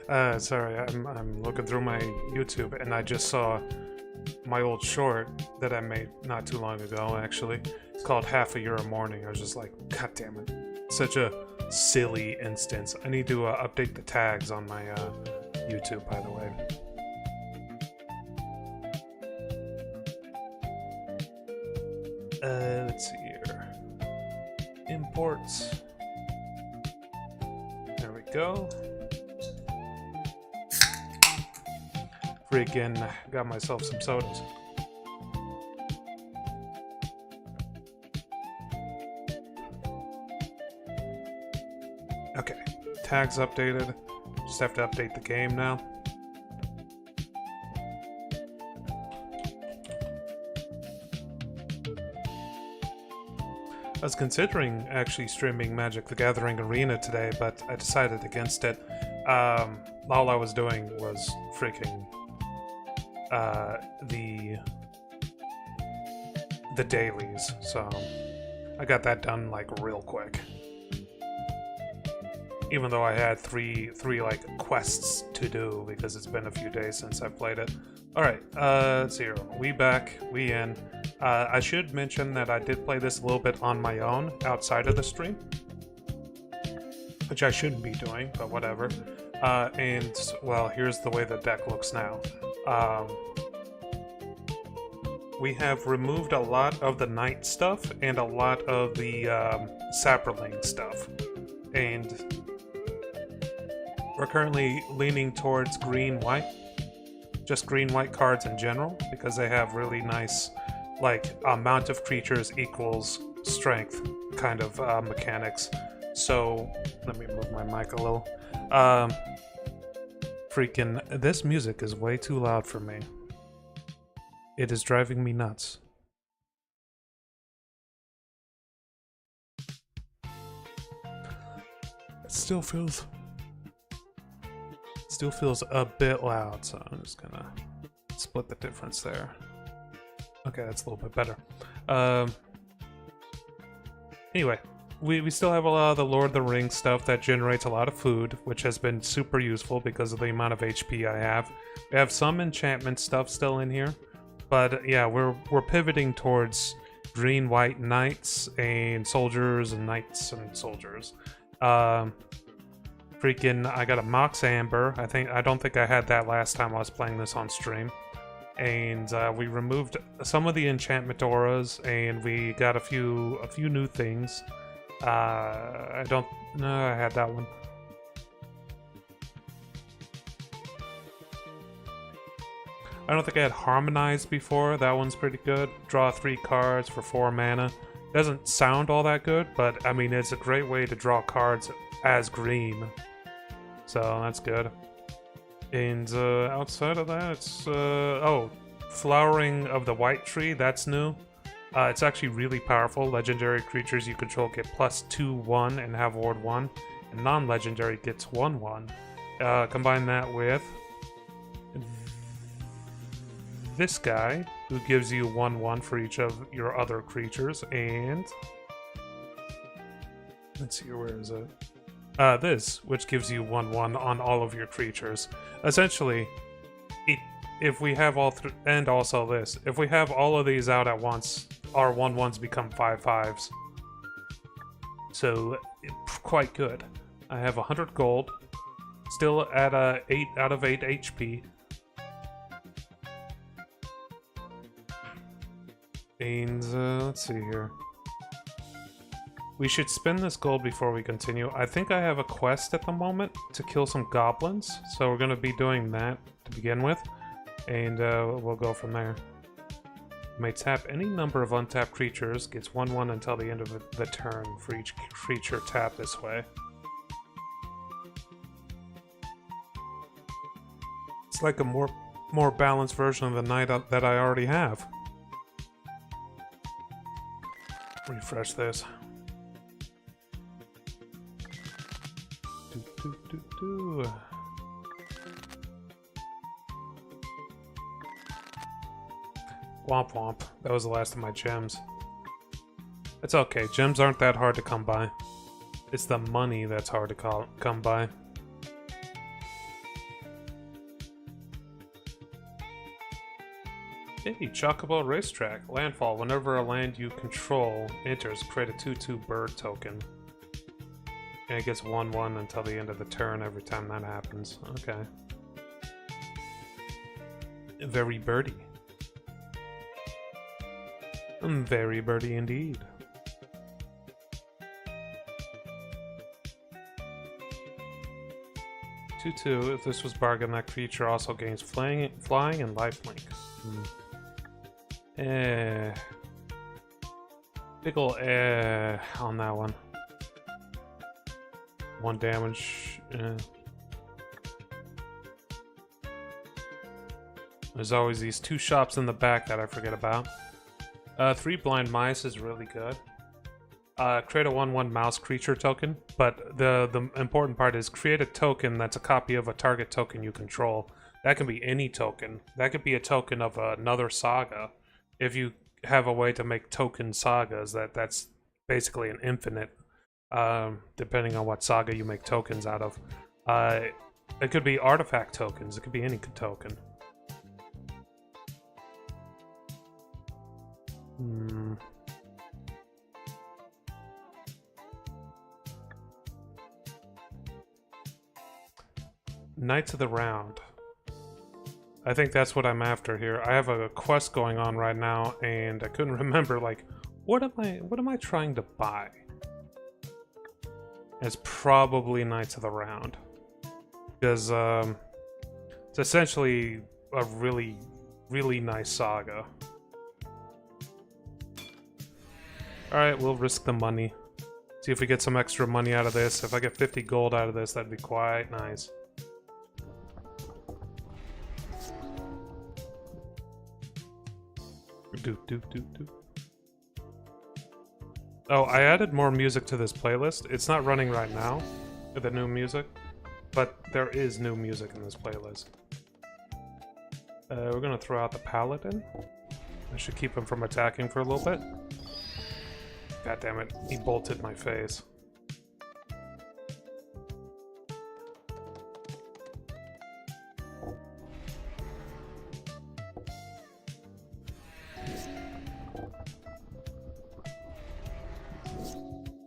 Sorry, I'm looking through my YouTube and I just saw my old short that I made not too long ago, actually. It's called Half a Year a Morning. I was just like, God damn it. Such a silly instance. I need to update the tags on my YouTube, by the way. Let's see here. Imports. There we go. Freaking got myself some sodas. Okay, tags updated. Just have to update the game now. I was considering actually streaming Magic the Gathering Arena today, but I decided against it. All I was doing was freaking the dailies, so I got that done like real quick. Even though I had three like quests to do because it's been a few days since I played it. Alright, let's see here. We back, we in. I should mention that I did play this a little bit on my own outside of the stream, which I shouldn't be doing, but whatever. And, well, here's the way the deck looks now. We have removed a lot of the Knight stuff and a lot of the Saproling stuff. And we're currently leaning towards green-white. Just green-white cards in general, because they have really nice, like, amount of creatures equals strength kind of mechanics. So, let me move my mic a little. Freaking, this music is way too loud for me. It is driving me nuts. It still feels a bit loud, so I'm just gonna split the difference there. Okay, that's a little bit better. Anyway, we still have a lot of the Lord of the Rings stuff that generates a lot of food, which has been super useful because of the amount of HP I have. We have some enchantment stuff still in here, but yeah, we're pivoting towards green, white knights and soldiers and knights and soldiers. Freaking, I got a Mox Amber. I don't think I had that last time I was playing this on stream. And we removed some of the enchantment auras, and we got a few new things. I had that one. I don't think I had Harmonized before. That one's pretty good. Draw 3 cards for 4 mana. Doesn't sound all that good, but I mean, it's a great way to draw cards as green. So that's good. And outside of that, it's Flowering of the White Tree. That's new. It's actually really powerful. Legendary creatures you control get +2/1 and have ward 1, and non-legendary gets 1/1. Combine that with this guy, who gives you 1/1 for each of your other creatures, and let's see, where is it? This, which gives you 1/1 on all of your creatures. Essentially, if we have all three, and also this, if we have all of these out at once, our 1/1s become 5/5s. So, quite good. I have 100 gold, still at 8 out of 8 HP. And let's see here. We should spend this gold before we continue. I think I have a quest at the moment to kill some goblins, so we're going to be doing that to begin with, and we'll go from there. You may tap any number of untapped creatures, gets 1/1 until the end of the turn for each creature tapped this way. It's like a more balanced version of the knight that I already have. Refresh this. Womp womp. That was the last of my gems. It's okay. Gems aren't that hard to come by. It's the money that's hard to come by. Hey, Chocobo Racetrack. Landfall. Whenever a land you control enters, create a 2/2 bird token. And it gets 1/1 until the end of the turn every time that happens. Okay. Very birdie. Very birdie indeed. Two. If this was bargain, that creature also gains flying and lifelink. Big ol' on that one. 1 damage. There's always these 2 shops in the back that I forget about. 3 blind mice is really good. Create a 1/1 mouse creature token, but the important part is create a token that's a copy of a target token you control. That can be any token. That could be a token of another saga. If you have a way to make token sagas, that's basically an infinite, depending on what saga you make tokens out of. It could be artifact tokens. It could be any token. Knights of the Round. I think that's what I'm after here. I have a quest going on right now, and I couldn't remember, like, what am I trying to buy? It's probably Knights of the Round. Because, it's essentially a really, really nice saga. Alright, we'll risk the money. See if we get some extra money out of this. If I get 50 gold out of this, that'd be quite nice. Oh, I added more music to this playlist. It's not running right now, the new music, but there is new music in this playlist. We're gonna throw out the Paladin. I should keep him from attacking for a little bit. God damn it, he bolted my face.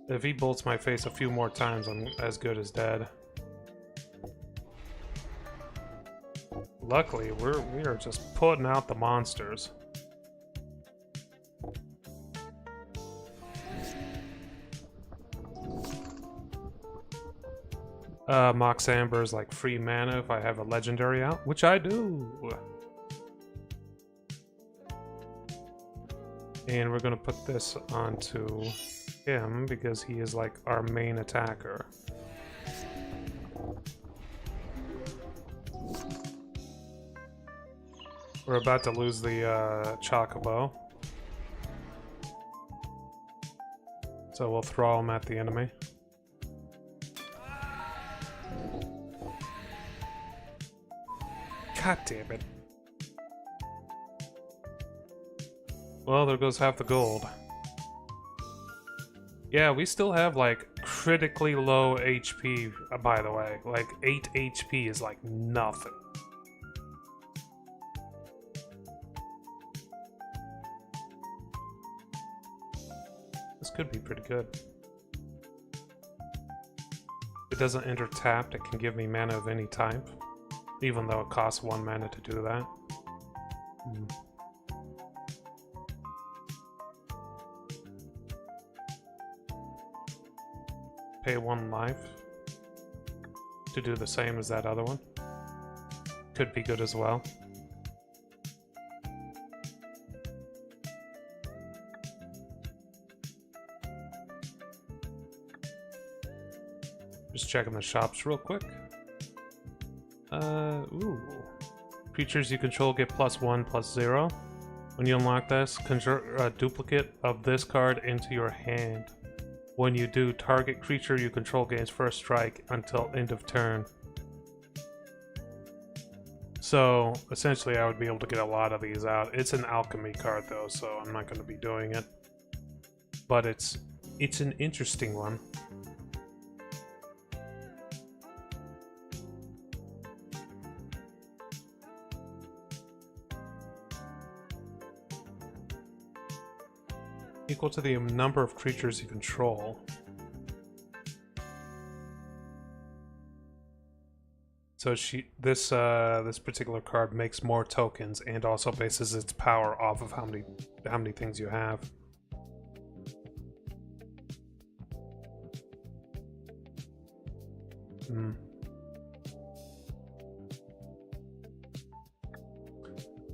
If he bolts my face a few more times, I'm as good as dead. Luckily, we are just putting out the monsters. Mox Amber is like free mana if I have a legendary out, which I do. And we're gonna put this onto him because he is like our main attacker. We're about to lose the Chocobo, so we'll throw him at the enemy. God damn it. Well, there goes half the gold. Yeah, we still have, like, critically low HP, by the way. Like, 8 HP is, like, nothing. This could be pretty good. It doesn't enter tapped, it can give me mana of any type. Even though it costs 1 mana to do that. Pay 1 life to do the same as that other one. Could be good as well. Just checking the shops real quick. Ooh. Creatures you control get +1/+0. When you unlock this, convert a duplicate of this card into your hand. When you do, target creature you control gains first strike until end of turn. So, essentially I would be able to get a lot of these out. It's an alchemy card though, so I'm not going to be doing it. But it's an interesting one. Equal to the number of creatures you control. So this particular card makes more tokens and also bases its power off of how many things you have.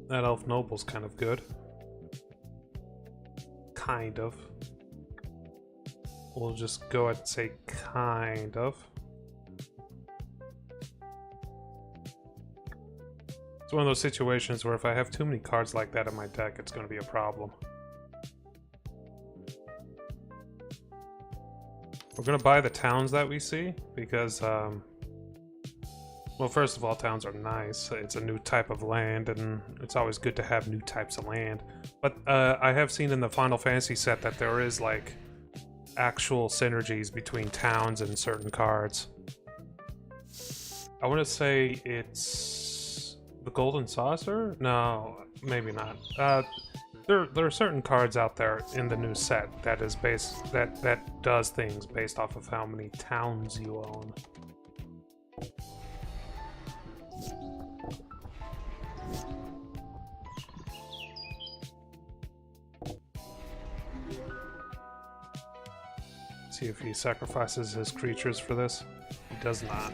That Elf Noble's kind of good. Kind of. We'll just go ahead and say kind of. It's one of those situations where if I have too many cards like that in my deck, it's going to be a problem. We're going to buy the towns that we see because, well, first of all, towns are nice. It's a new type of land, and it's always good to have new types of land. But I have seen in the Final Fantasy set that there is, like, actual synergies between towns and certain cards. I want to say it's the Golden Saucer? No, maybe not. There are certain cards out there in the new set that is that does things based off of how many towns you own. See if he sacrifices his creatures for this. He does not.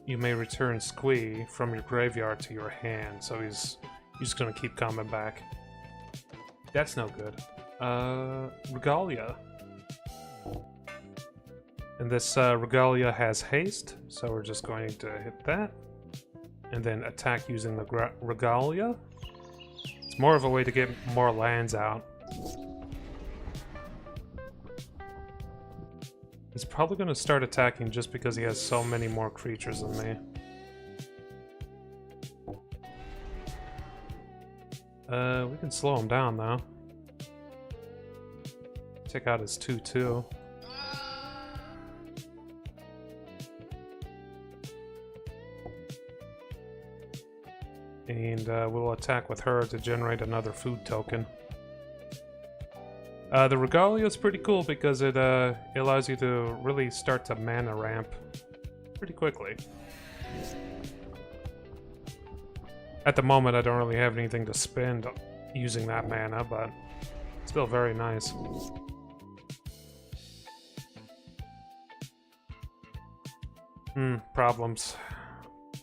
You may return Squee from your graveyard to your hand, so he's just gonna keep coming back. That's no good. Regalia. And this Regalia has haste, so we're just going to hit that. And then attack using the Regalia. It's more of a way to get more lands out. He's probably going to start attacking just because he has so many more creatures than me. We can slow him down though. Take out his 2/2. And we'll attack with her to generate another food token. The Regalia is pretty cool because it allows you to really start to mana ramp pretty quickly. At the moment, I don't really have anything to spend using that mana, but still very nice. Problems.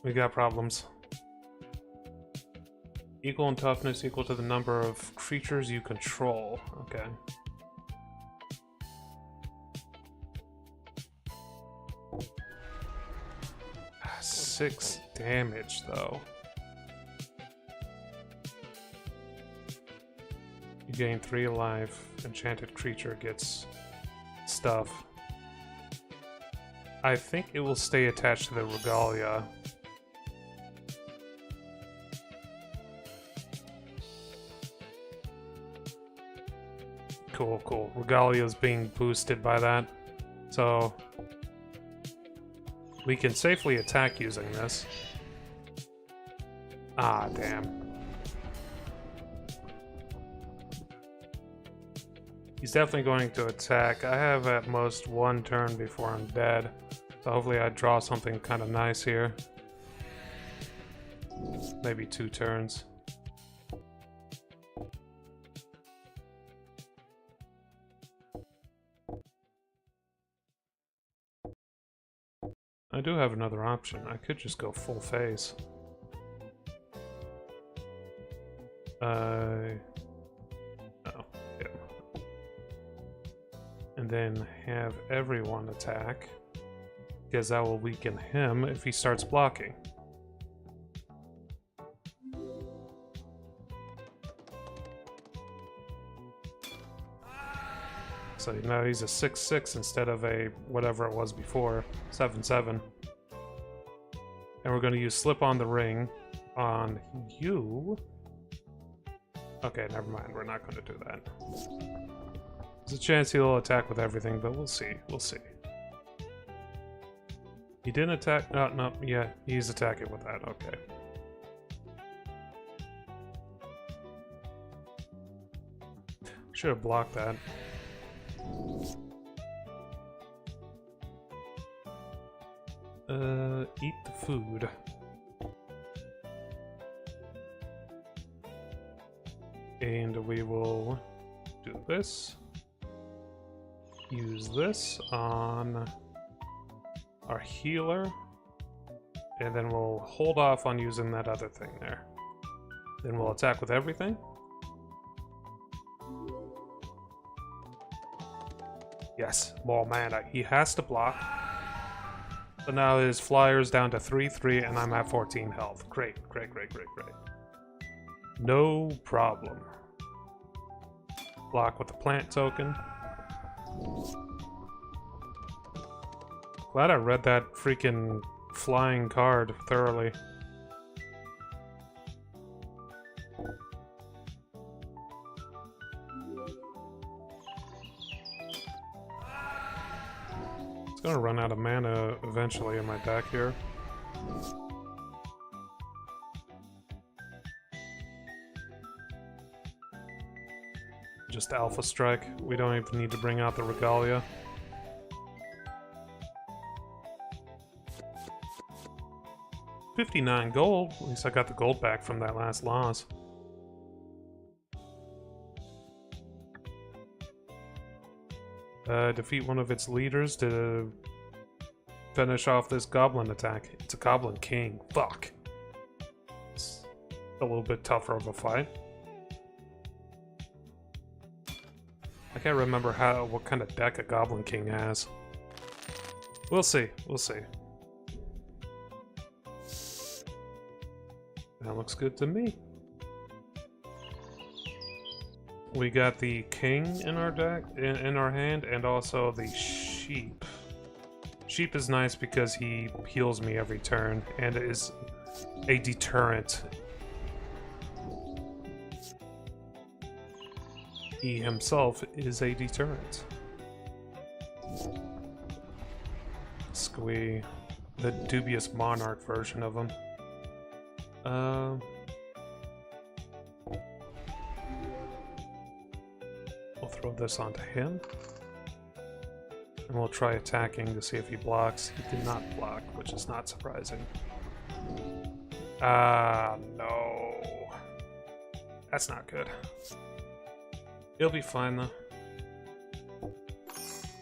We got problems. Equal in toughness equal to the number of creatures you control. Okay. Six damage, though. You gain 3 alive. Enchanted creature gets stuff. I think it will stay attached to the Regalia. Cool, cool. Regalia is being boosted by that. So we can safely attack using this. Ah, damn. He's definitely going to attack. I have at most 1 turn before I'm dead. So hopefully I draw something kind of nice here. Maybe 2 turns. I do have another option. I could just go full face. Oh, yeah. And then have everyone attack, because that will weaken him if he starts blocking. So now he's a 6/6 instead of a whatever it was before, 7/7. And we're going to use Slip on the Ring on you. Okay, never mind. We're not going to do that. There's a chance he'll attack with everything, but we'll see. We'll see. He didn't attack. No, no. Yeah, he's attacking with that. Okay. Should have blocked that. Eat the food. And we will do this. Use this on our healer. And then we'll hold off on using that other thing there. Then we'll attack with everything. Yes, more mana. He has to block. So now his flyer's down to 3/3 and I'm at 14 health. Great, great, great, great, great. No problem. Block with the plant token. Glad I read that freaking flying card thoroughly. It's gonna run out of mana eventually in my deck here. Just Alpha Strike. We don't even need to bring out the Regalia. $59 gold. At least I got the gold back from that last loss. Defeat one of its leaders to finish off this goblin attack. It's a goblin king. Fuck. It's a little bit tougher of a fight. I can't remember what kind of deck a goblin king has. We'll see. We'll see. That looks good to me. We got the king in our deck, in our hand, and also the sheep. Sheep is nice because he heals me every turn, and is a deterrent. He himself is a deterrent. Squee, the dubious monarch version of him. We'll throw this onto him. And we'll try attacking to see if he blocks. He did not block, which is not surprising. No. That's not good. He'll be fine though.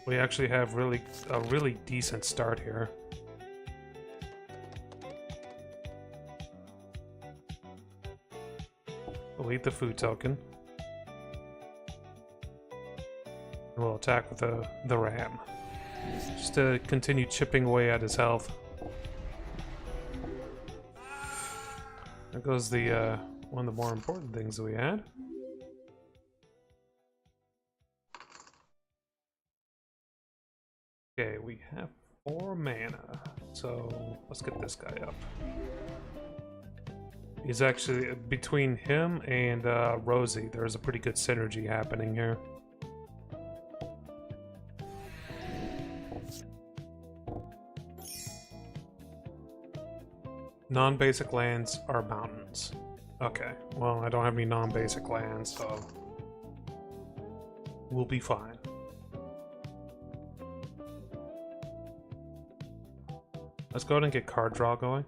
We actually have a really decent start here. We'll eat the food token. And we'll attack with the ram. Just to continue chipping away at his health. There goes the one of the more important things that we had. Okay, we have 4 mana, so let's get this guy up. He's actually, between him and Rosie, there's a pretty good synergy happening here. Non-basic lands are mountains. Okay, well, I don't have any non-basic lands, so we'll be fine. Let's go ahead and get card draw going.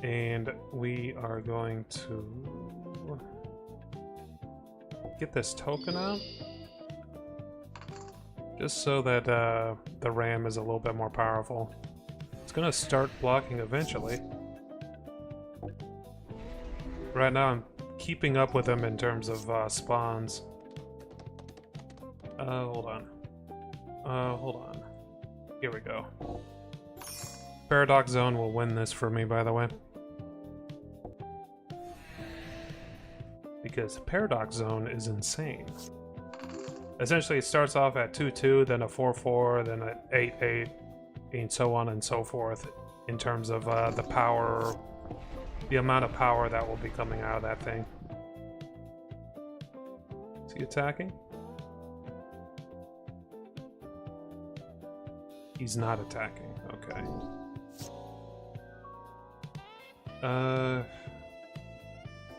And we are going to get this token out. Just so that the ram is a little bit more powerful. It's gonna start blocking eventually. Right now I'm keeping up with him in terms of spawns. Hold on. Hold on. Here we go. Paradox Zone will win this for me, by the way. Because Paradox Zone is insane. Essentially, it starts off at 2/2, then a 4/4, then an 8/8, and so on and so forth, in terms of the power, the amount of power that will be coming out of that thing. Is he attacking? He's not attacking, okay.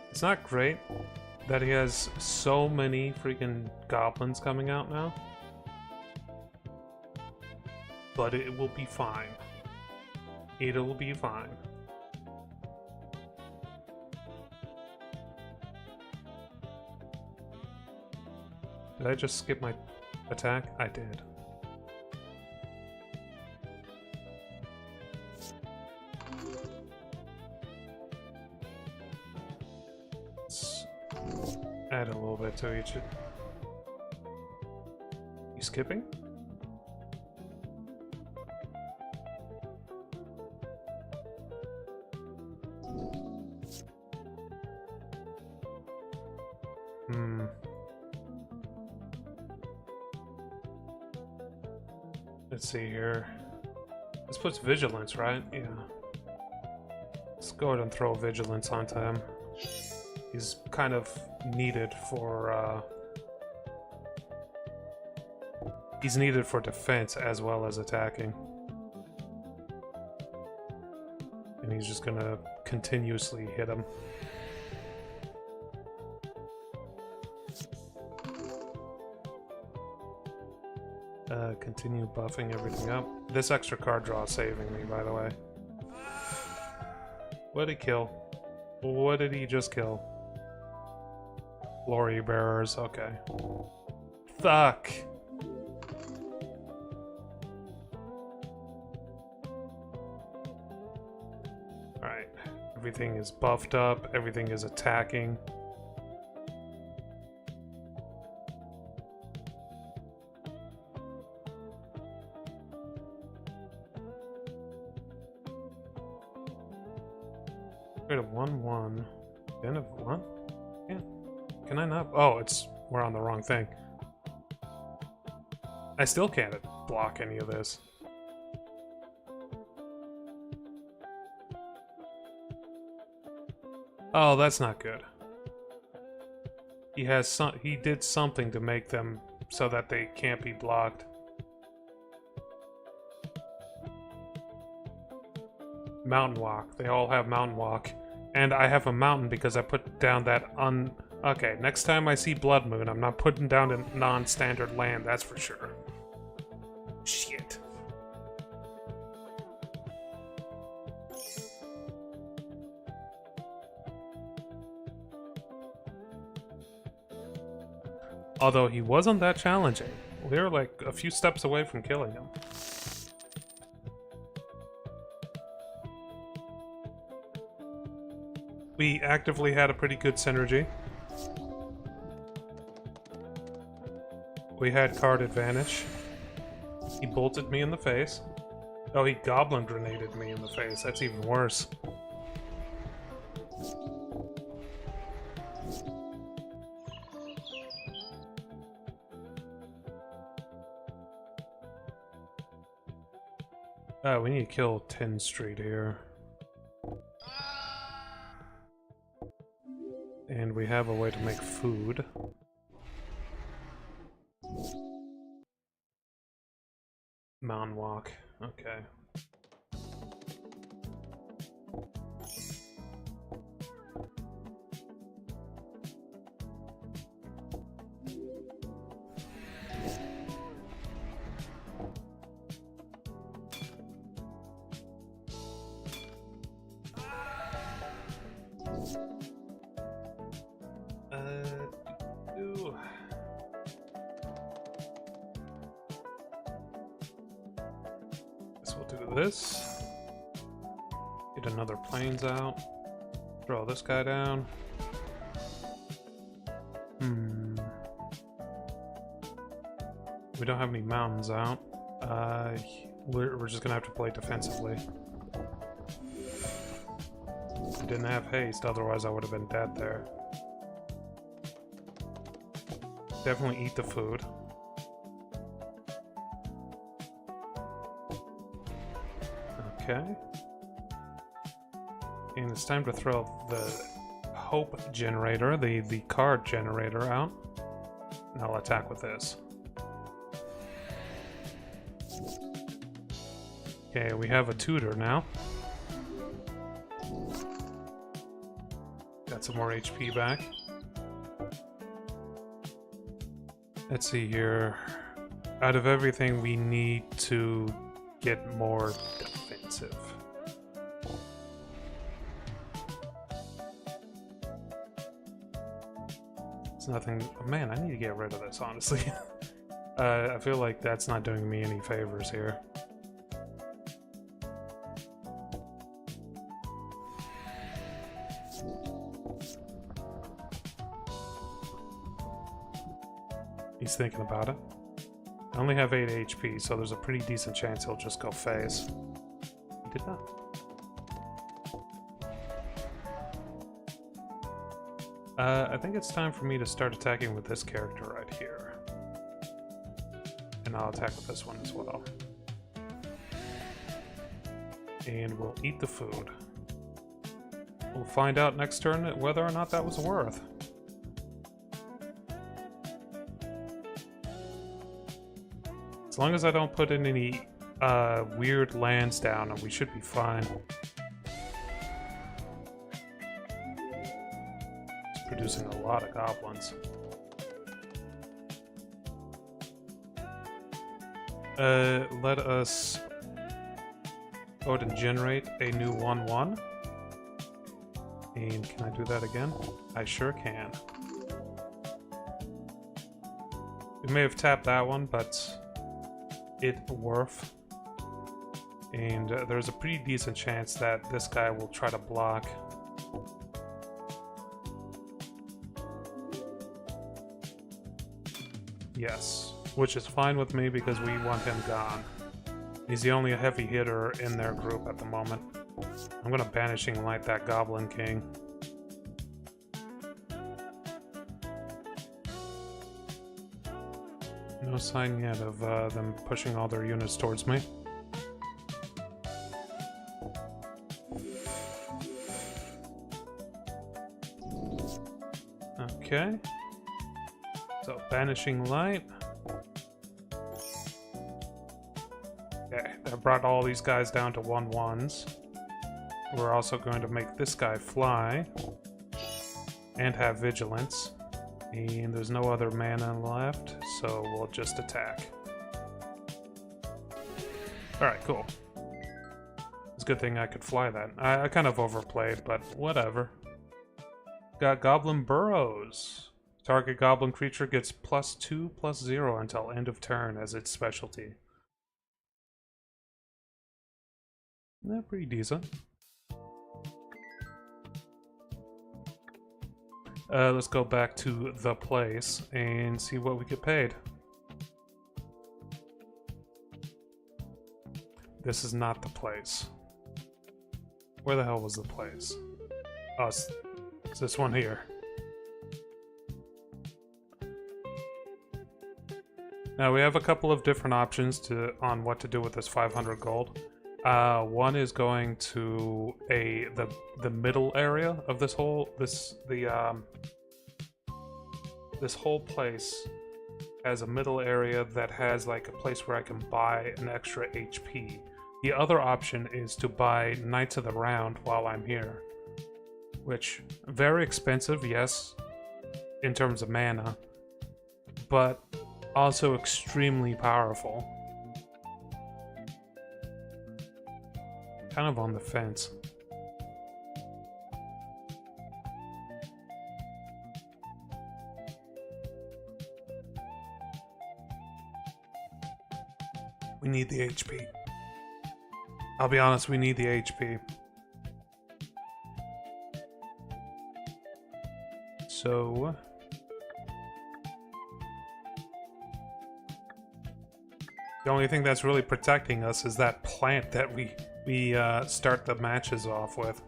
It's not great. that he has so many freaking goblins coming out now. But it will be fine. It'll be fine. Did I just skip my attack? I did. Let's add a little bit to each. You skipping? Let's see here. This puts vigilance, right? Yeah. Let's go ahead and throw vigilance onto him. He's kind of needed for he's needed for defense as well as attacking. And he's just gonna continuously hit him. Continue buffing everything up. This extra card draw is saving me, by the way. What did he kill? What did he just kill? Glory bearers, okay. Fuck! Alright. Everything is buffed up, everything is attacking. Wait, a 1/1. Den of 1? Yeah. Can I not? Oh, we're on the wrong thing. I still can't block any of this. Oh, that's not good. He did something to make them so that they can't be blocked. Mountain Walk. They all have Mountain Walk. And I have a mountain because I put down that Okay, next time I see Blood Moon, I'm not putting down a non-standard land, that's for sure. Shit. Although he wasn't that challenging. We were like a few steps away from killing him. We actively had a pretty good synergy. We had card advantage. He bolted me in the face. Oh, he goblin grenaded me in the face. That's even worse. We need to kill 10 Street here. And we have a way to make food. Mountain Walk. Okay. This. Get another plains out. Throw this guy down. We don't have any mountains out. We're just gonna have to play defensively. I didn't have haste, otherwise I would have been dead there. Definitely eat the food. Okay. And it's time to throw the hope generator, the card generator out. And I'll attack with this. Okay, we have a tutor now. Got some more HP back. Let's see here. Out of everything, we need to get more defensive. It's nothing... Man, I need to get rid of this, honestly. I feel like that's not doing me any favors here. He's thinking about it. I only have 8 HP, so there's a pretty decent chance he'll just go phase. He did not. I think it's time for me to start attacking with this character right here. And I'll attack with this one as well. And we'll eat the food. We'll find out next turn whether or not that was worth. As long as I don't put in any weird lands down, we should be fine. It's producing a lot of goblins. Let us go ahead and generate a new 1/1. And can I do that again? I sure can. We may have tapped that one, but it worth. And there's a pretty decent chance that this guy will try to block. Yes, which is fine with me because we want him gone. He's the only heavy hitter in their group at the moment. I'm gonna Banishing Light that Goblin King. No sign yet of them pushing all their units towards me. Okay. So, Banishing Light. Okay, that brought all these guys down to 1/1s. We're also going to make this guy fly. And have Vigilance. And there's no other mana left, so we'll just attack. Alright, cool. It's a good thing I could fly that. I kind of overplayed, but whatever. Got Goblin Burrows. Target goblin creature gets +2/+0 until end of turn as its specialty. Yeah, pretty decent. Let's go back to the place and see what we get paid. This is not the place. Where the hell was the place? Oh, it's this one here. Now we have a couple of different options on what to do with this 500 gold. One is going to the middle area of this whole this whole place has a middle area that has like a place where I can buy an extra HP. The other option is to buy Knights of the Round while I'm here, which very expensive, yes, in terms of mana, but also extremely powerful. Kind of on the fence. We need the HP. I'll be honest, we need the HP. So the only thing that's really protecting us is that plant that we start the matches off with.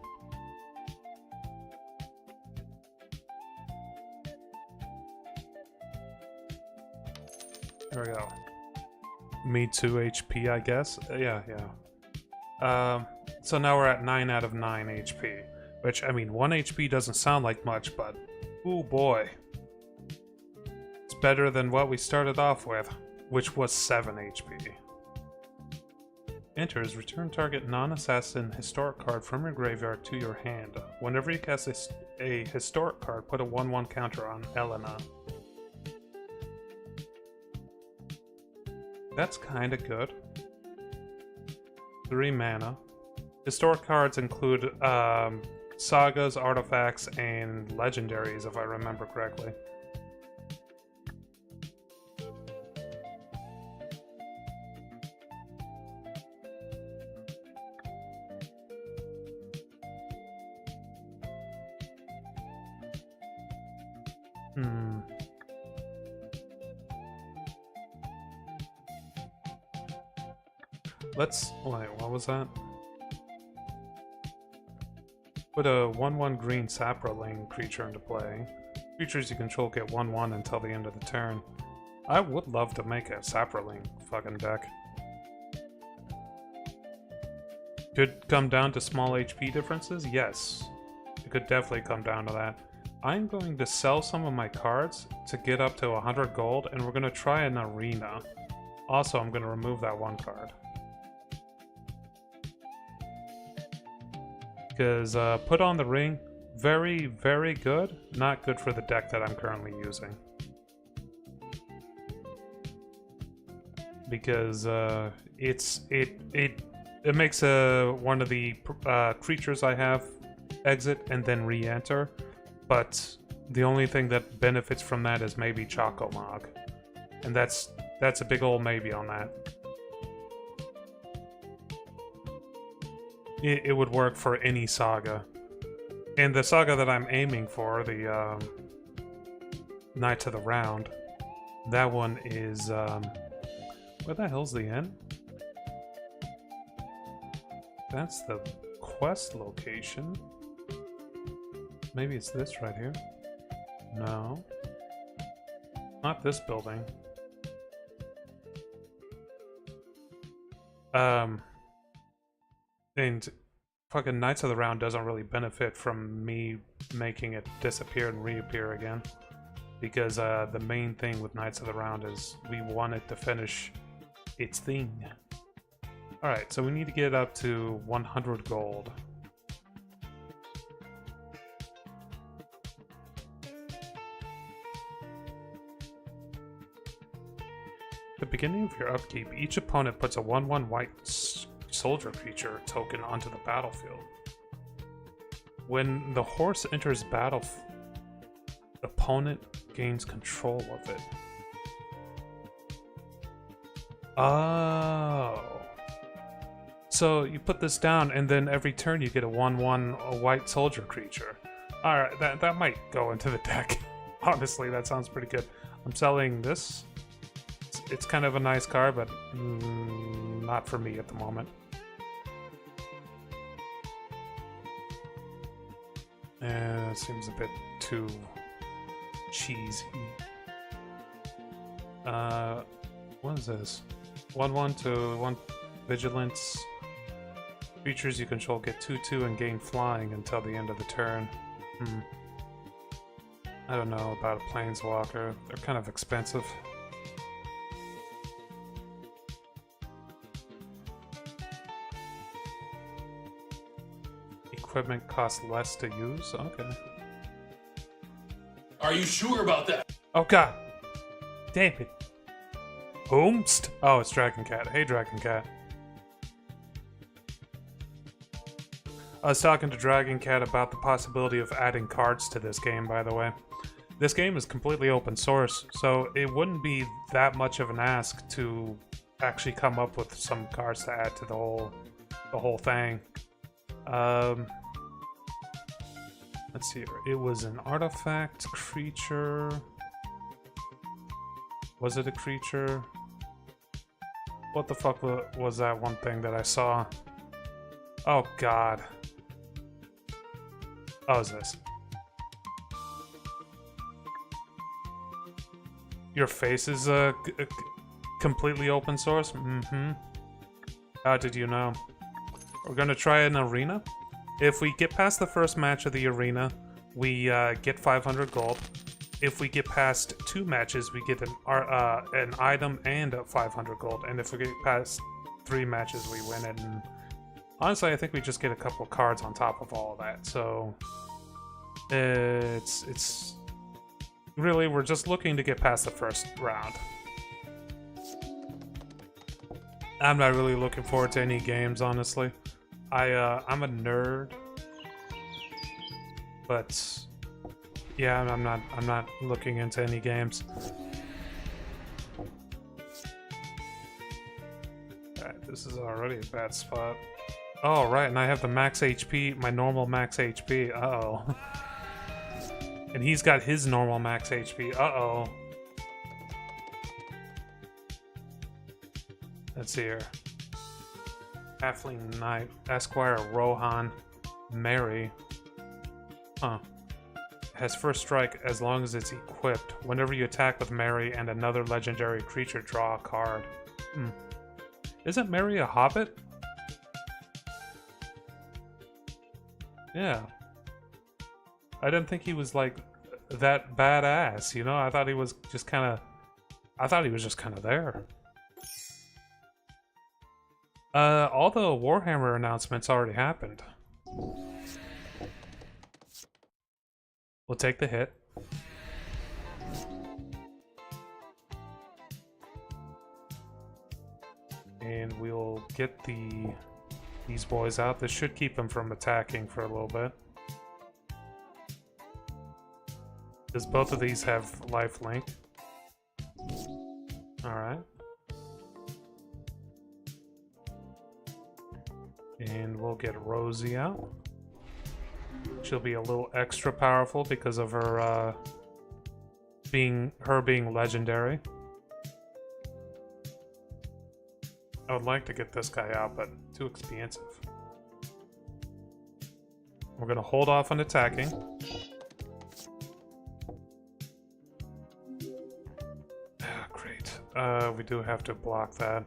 There we go. Me 2 HP, I guess. Yeah. So now we're at 9 out of 9 HP, which, I mean, 1 HP doesn't sound like much, but oh boy. It's better than what we started off with, which was 7 HP. Enters, return target non-assassin historic card from your graveyard to your hand. Whenever you cast a historic card, put a 1/1 counter on Elena. That's kind of good. 3 mana. Historic cards include sagas, artifacts, and legendaries, if I remember correctly. Let's... wait, what was that? Put a 1/1 green Saproling creature into play. Creatures you control get 1/1 until the end of the turn. I would love to make a Saproling fucking deck. Could come down to small HP differences? Yes. It could definitely come down to that. I'm going to sell some of my cards to get up to 100 gold, and we're going to try an arena. Also, I'm going to remove that 1 card. Because Put on the Ring, very, very good. Not good for the deck that I'm currently using. Because it makes one of the creatures I have exit and then re-enter, but the only thing that benefits from that is maybe Choco Mog, and that's a big old maybe on that. It would work for any saga, and the saga that I'm aiming for, the Knights of the Round, that one is where the hell's the end? That's the quest location. Maybe it's this right here. No. Not this building. And fucking Knights of the Round doesn't really benefit from me making it disappear and reappear again. Because the main thing with Knights of the Round is we want it to finish its thing. Alright, so we need to get up to 100 gold. At the beginning of your upkeep, each opponent puts a 1/1 white soldier creature token onto the battlefield. When the horse enters battle, the opponent gains control of it. Oh. So you put this down, and then every turn you get a 1/1 white soldier creature. Alright, that might go into the deck. Honestly, that sounds pretty good. I'm selling this. It's kind of a nice card, but not for me at the moment. It seems a bit too cheesy. What is this? 1/1 to 1 vigilance. Creatures you control get 2/2 and gain flying until the end of the turn. I don't know about a planeswalker. They're kind of expensive. Equipment costs less to use? Okay. Are you sure about that? Oh god. Damn it. Whomst? Oh, it's Dragon Cat. Hey, Dragon Cat. I was talking to Dragon Cat about the possibility of adding cards to this game, by the way. This game is completely open source, so it wouldn't be that much of an ask to actually come up with some cards to add to the whole thing. Let's see here. It was an artifact creature. Was it a creature? What the fuck was that one thing that I saw? Oh god. Oh, is this? Your face is completely open source? Mm-hmm. How did you know? We're gonna try an arena. If we get past the first match of the arena, we get 500 gold. If we get past 2 matches, we get an item and 500 gold. And if we get past 3 matches, we win it. And honestly, I think we just get a couple of cards on top of all of that. So it's really, we're just looking to get past the first round. I'm not really looking forward to any games, honestly. I'm a nerd, but yeah, I'm not looking into any games. Alright, this is already a bad spot. Oh, right, and I have the max HP, my normal max HP. Uh-oh. And he's got his normal max HP. Uh-oh. Let's see here. Halfling Knight, Esquire Rohan, Mary. Huh. Has first strike as long as it's equipped. Whenever you attack with Mary and another legendary creature, draw a card. Hmm. Isn't Mary a hobbit? Yeah. I didn't think he was like that badass, you know? I thought he was just kind of there. All the Warhammer announcements already happened. We'll take the hit. And we'll get these boys out. This should keep them from attacking for a little bit. Does both of these have lifelink? Alright. And we'll get Rosie out. She'll be a little extra powerful because of her being legendary. I would like to get this guy out, but too expensive. We're gonna hold off on attacking. Great. We do have to block that.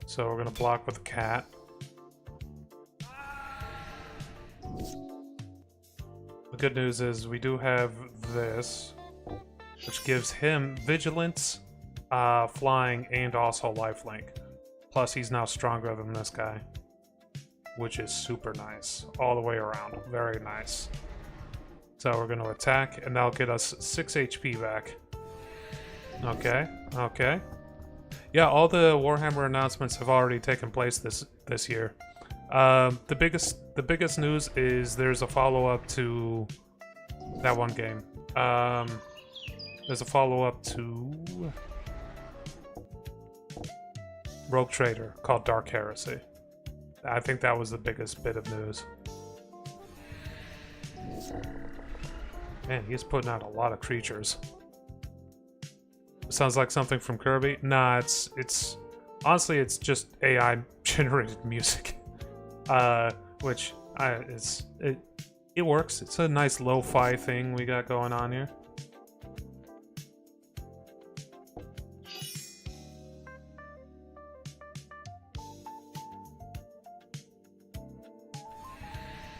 So we're gonna block with a cat. The good news is we do have this, which gives him vigilance, flying, and also lifelink. Plus he's now stronger than this guy, which is super nice all the way around. Very nice. So we're going to attack, and that'll get us 6 HP back. Okay, okay. Yeah, all the Warhammer announcements have already taken place this year. The biggest news is there's a follow-up to that one game. There's a follow-up to Rogue Trader called Dark Heresy. I think that was the biggest bit of news. Man, he's putting out a lot of creatures. Sounds like something from Kirby. Nah, it's honestly it's just AI generated music. Which it works. It's a nice lo-fi thing we got going on here.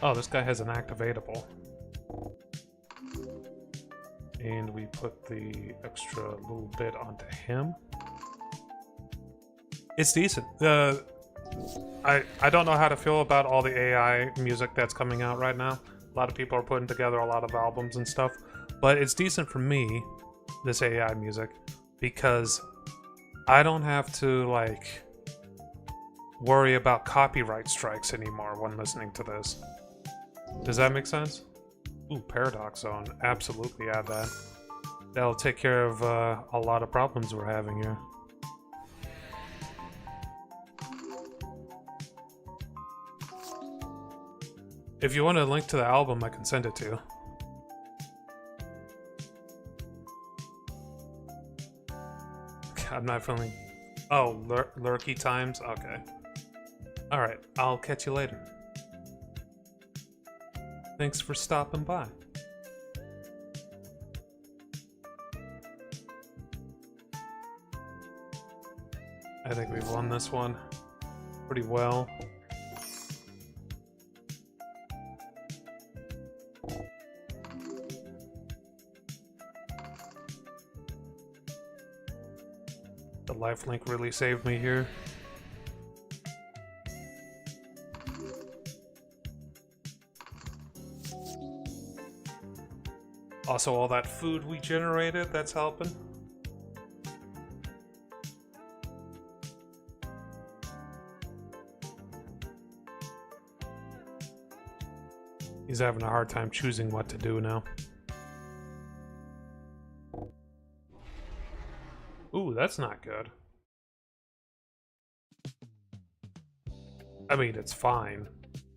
Oh, this guy has an activatable. And we put the extra little bit onto him. It's decent. I don't know how to feel about all the AI music that's coming out right now. A lot of people are putting together a lot of albums and stuff. But it's decent for me, this AI music, because I don't have to, like, worry about copyright strikes anymore when listening to this. Does that make sense? Ooh, Paradox Zone. Absolutely add that. That'll take care of a lot of problems we're having here. If you want a link to the album, I can send it to you. I'm not feeling... Oh, lurky times? Okay. Alright, I'll catch you later. Thanks for stopping by. I think we've won this one pretty well. The lifelink really saved me here. Also, all that food we generated, that's helping. He's having a hard time choosing what to do now. Ooh, that's not good. I mean, it's fine,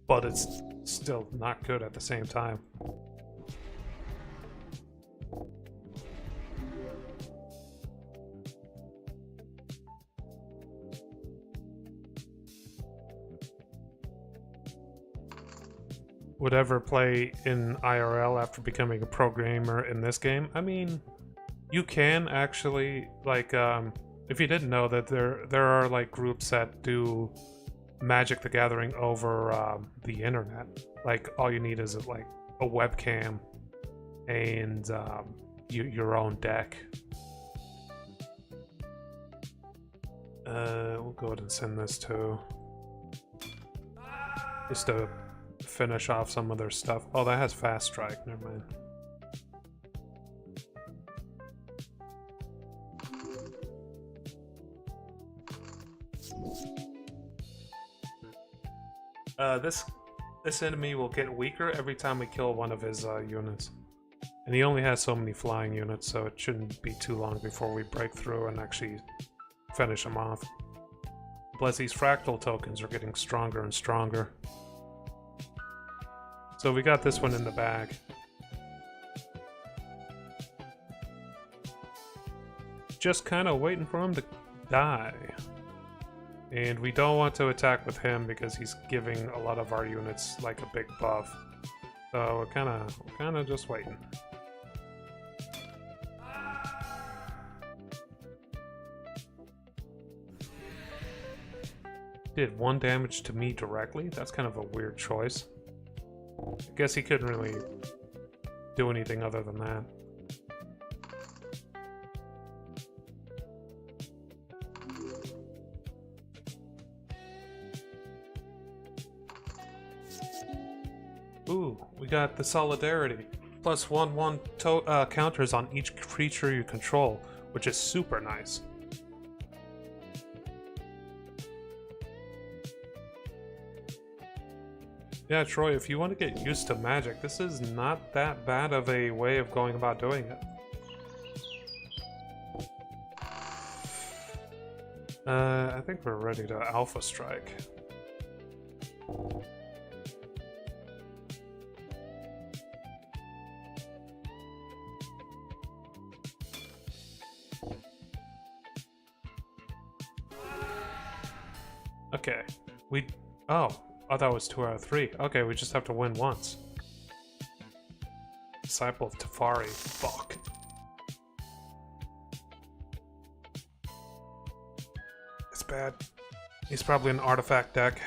but it's still not good at the same time. Would ever play in IRL after becoming a pro gamer in this game? I mean, you can actually, like, if you didn't know that there are like groups that do Magic the Gathering over the internet. Like, all you need is like a webcam and your own deck. We'll go ahead and send this to just to finish off some of their stuff. Oh, that has fast strike. Never mind. This enemy will get weaker every time we kill one of his units. And he only has so many flying units, so it shouldn't be too long before we break through and actually finish him off. Plus, these fractal tokens are getting stronger and stronger. So we got this one in the bag. Just kind of waiting for him to die. And we don't want to attack with him because he's giving a lot of our units like a big buff. So we're kind of just waiting. Did 1 damage to me directly? That's kind of a weird choice. I guess he couldn't really do anything other than that. Ooh, we got the Solidarity. Plus 1/1 counters on each creature you control, which is super nice. Yeah, Troy, if you want to get used to Magic, this is not that bad of a way of going about doing it. I think we're ready to Alpha Strike. Okay, oh, I thought it was 2 out of 3. Okay, we just have to win once. Disciple of Teferi. Fuck. It's bad. He's probably an artifact deck.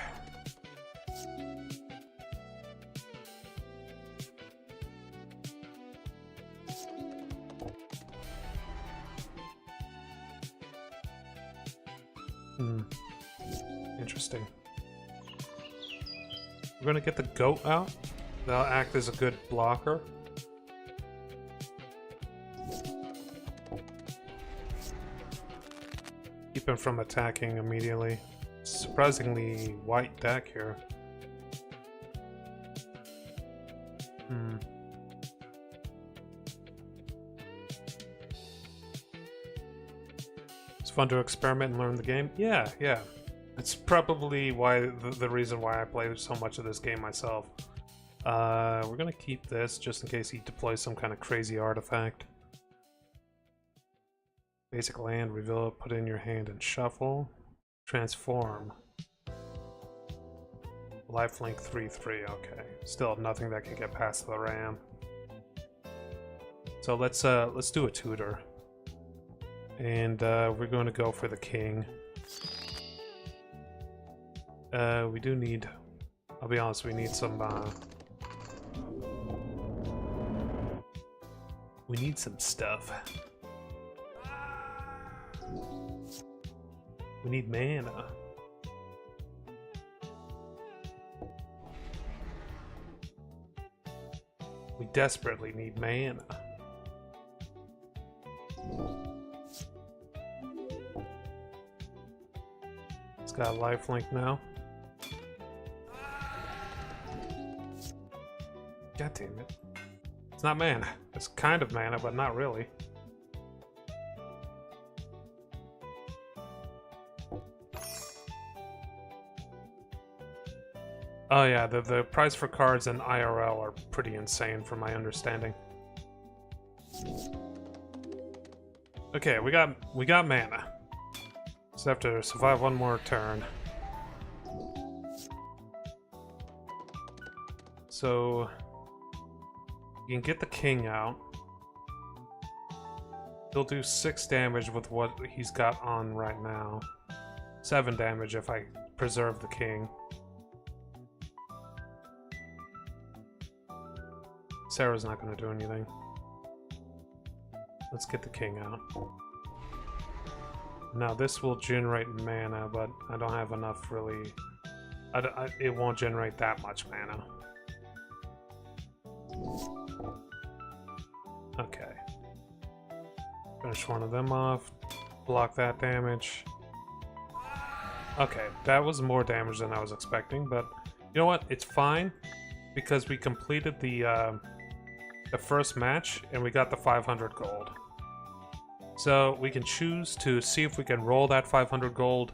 Interesting. We're gonna get the goat out. That'll act as a good blocker. Keep him from attacking immediately. Surprisingly white deck here. It's fun to experiment and learn the game. Yeah. It's probably why the reason why I play so much of this game myself. We're gonna keep this just in case he deploys some kind of crazy artifact. Basic land, reveal it, put it in your hand and shuffle. Transform. Lifelink 3/3, okay. Still nothing that can get past the RAM. So let's do a tutor. And we're going to go for the king. We do need, I'll be honest, we need some stuff. We need mana. We desperately need mana. It's got a lifelink now. God damn it. It's not mana. It's kind of mana, but not really. Oh yeah, the price for cards in IRL are pretty insane from my understanding. Okay, we got mana. Just have to survive one more turn. So you can get the king out. He'll do 6 damage with what he's got on right now. 7 damage if I preserve the king. Sarah's not going to do anything. Let's get the king out. Now this will generate mana, but I don't have enough really. It won't generate that much mana. Okay. Finish one of them off. Block that damage. Okay, that was more damage than I was expecting, but you know what? It's fine because we completed the first match and we got the 500 gold. So we can choose to see if we can roll that 500 gold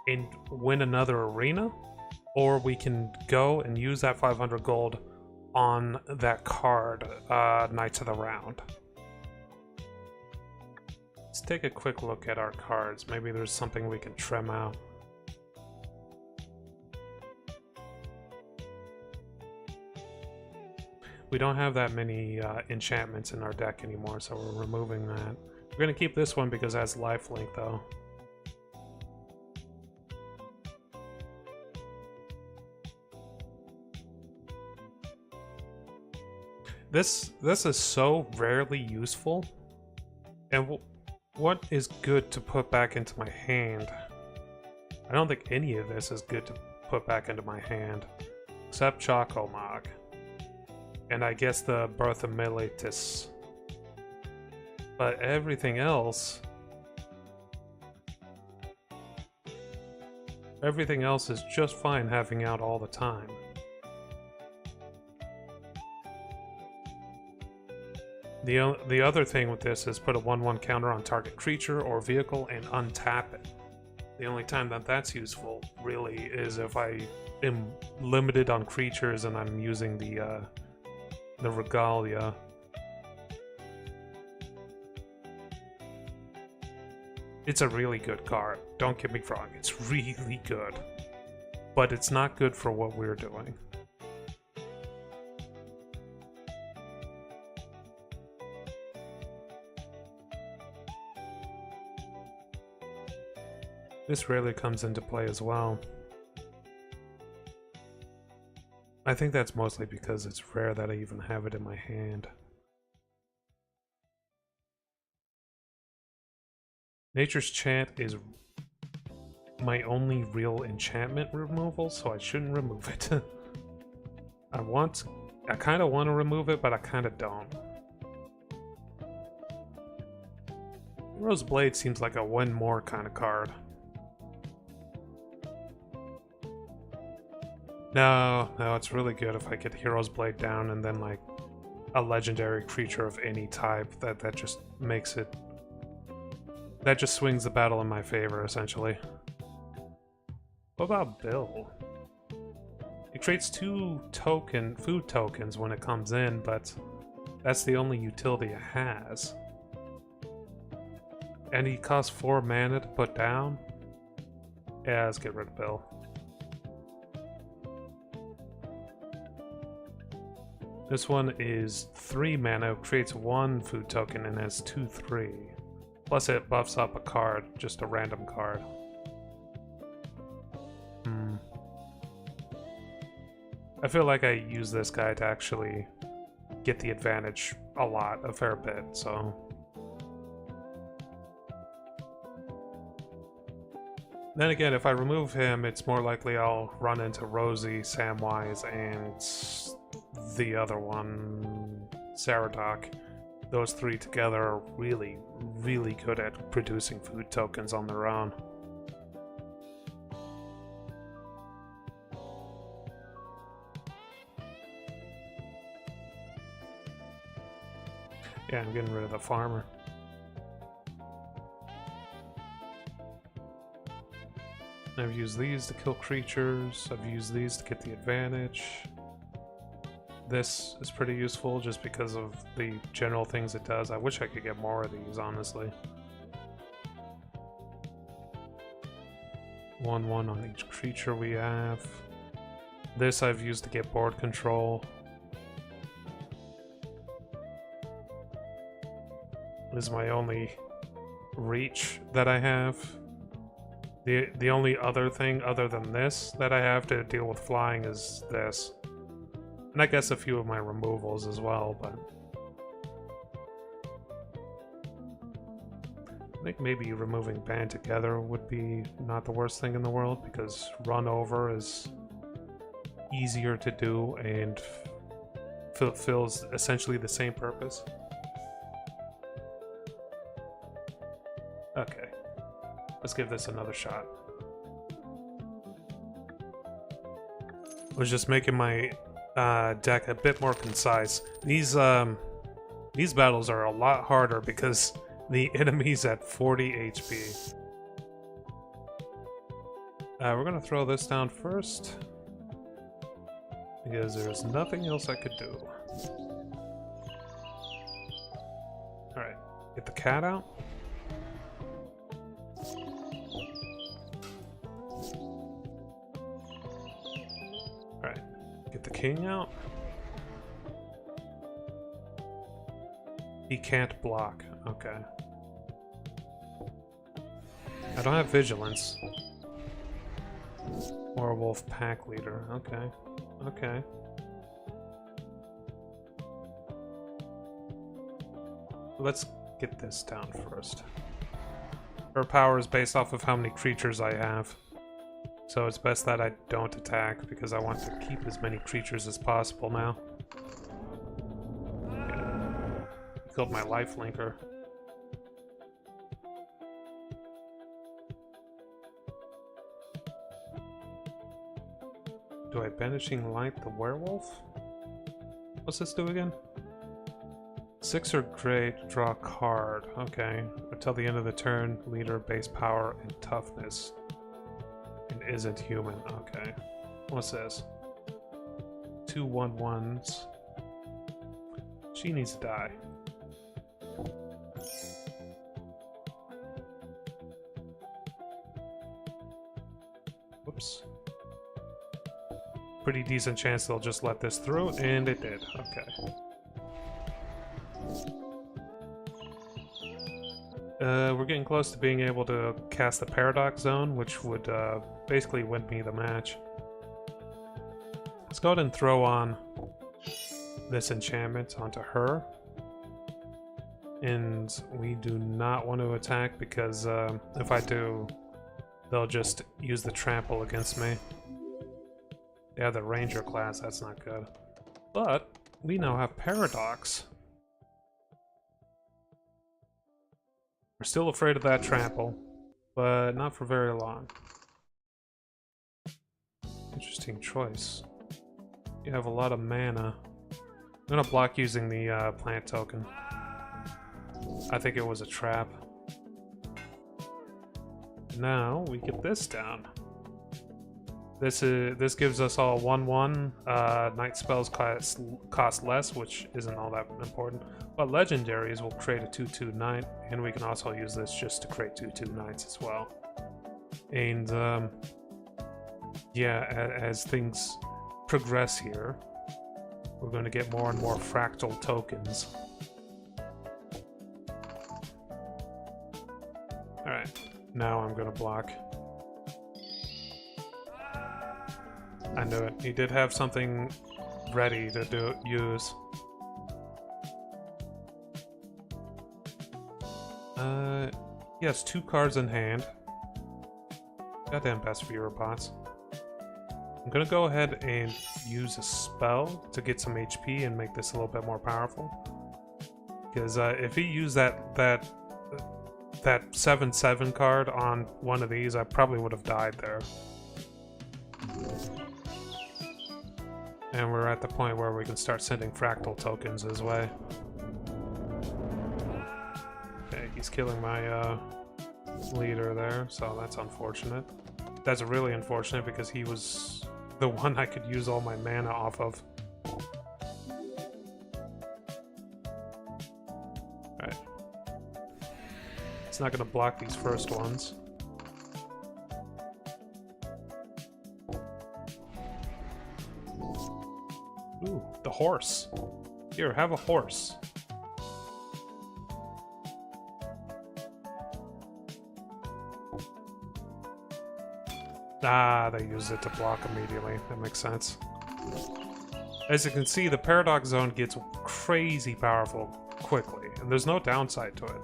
and win another arena, or we can go and use that 500 gold on that card, Knights of the Round. Let's take a quick look at our cards. Maybe there's something we can trim out. We don't have that many enchantments in our deck anymore, so we're removing that. We're going to keep this one because it has lifelink, though. This is so rarely useful. And what is good to put back into my hand? I don't think any of this is good to put back into my hand. Except Chocomog. And I guess the Birth of Meletis. But everything else... Everything else is just fine having out all the time. The other thing with this is put a 1/1 counter on target creature or vehicle and untap it. The only time that that's useful, really, is if I am limited on creatures and I'm using the Regalia. It's a really good card, don't get me wrong, it's really good. But it's not good for what we're doing. This rarely comes into play as well. I think that's mostly because it's rare that I even have it in my hand. Nature's Chant is my only real enchantment removal, so I shouldn't remove it. I kind of want to remove it, but I kind of don't. Hero's Blade seems like a one more kind of card. No, it's really good if I get Hero's Blade down and then like a legendary creature of any type that just makes it... That just swings the battle in my favor, essentially. What about Bill? It creates 2 food tokens when it comes in, but that's the only utility it has. And he costs 4 mana to put down? Yeah, let's get rid of Bill. This one is 3 mana, creates 1 food token, and has 2/3. Plus it buffs up a card, just a random card. I feel like I use this guy to actually get the advantage a fair bit, so... Then again, if I remove him, it's more likely I'll run into Rosie, Samwise, and the other one, Saradoc. Those 3 together are really, really good at producing food tokens on their own. Yeah, I'm getting rid of the farmer. I've used these to kill creatures. I've used these to get the advantage. This is pretty useful just because of the general things it does. I wish I could get more of these, honestly. 1/1 on each creature we have. This I've used to get board control. This is my only reach that I have. The only other thing other than this that I have to deal with flying is this. And I guess a few of my removals as well, but... I think maybe removing Band Together would be not the worst thing in the world, because Run Over is easier to do and fulfills essentially the same purpose. Okay. Let's give this another shot. I was just making my deck a bit more concise. These battles are a lot harder because the enemy's at 40 HP. We're gonna throw this down first because there's nothing else I could do. Alright, get the cat out. The king out. He can't block. Okay. I don't have vigilance. Or a wolf pack leader. Okay. Okay. Let's get this down first. Her power is based off of how many creatures I have. So it's best that I don't attack, because I want to keep as many creatures as possible now. Killed my life linker. Do I Banishing Light the werewolf? What's this do again? 6 or great, draw a card. Okay. Until the end of the turn, leader, base power, and toughness. And isn't human. Okay. What's this? 2 1/1s. She needs to die. Whoops. Pretty decent chance they'll just let this through, and it did. Okay. We're getting close to being able to cast the Paradox Zone, which would basically win me the match. Let's go ahead and throw on this enchantment onto her. And we do not want to attack because if I do, they'll just use the trample against me. Yeah, the Ranger class, that's not good. But we now have Paradox. We're still afraid of that trample, but not for very long. Interesting choice. You have a lot of mana. I'm gonna block using the plant token. I think it was a trap. Now we get this down. This gives us all 1/1. Night spells cost less, which isn't all that important. But legendaries will create a 2/2 knight, and we can also use this just to create 2/2 knights as well. And yeah, as things progress here, we're going to get more and more fractal tokens. Alright, now I'm going to block. I knew it. He did have something ready to use. He has 2 cards in hand. Goddamn best viewer bots. I'm gonna go ahead and use a spell to get some HP and make this a little bit more powerful. Because if he used that 7/7 card on one of these, I probably would have died there. And we're at the point where we can start sending fractal tokens his way. he's killing my leader there, so that's unfortunate. That's really unfortunate because he was the one I could use all my mana off of. Alright. It's not gonna block these first ones. Ooh, the horse. Here, have a horse. Ah, they used it to block immediately. That makes sense. As you can see, the Paradox Zone gets crazy powerful quickly, and there's no downside to it.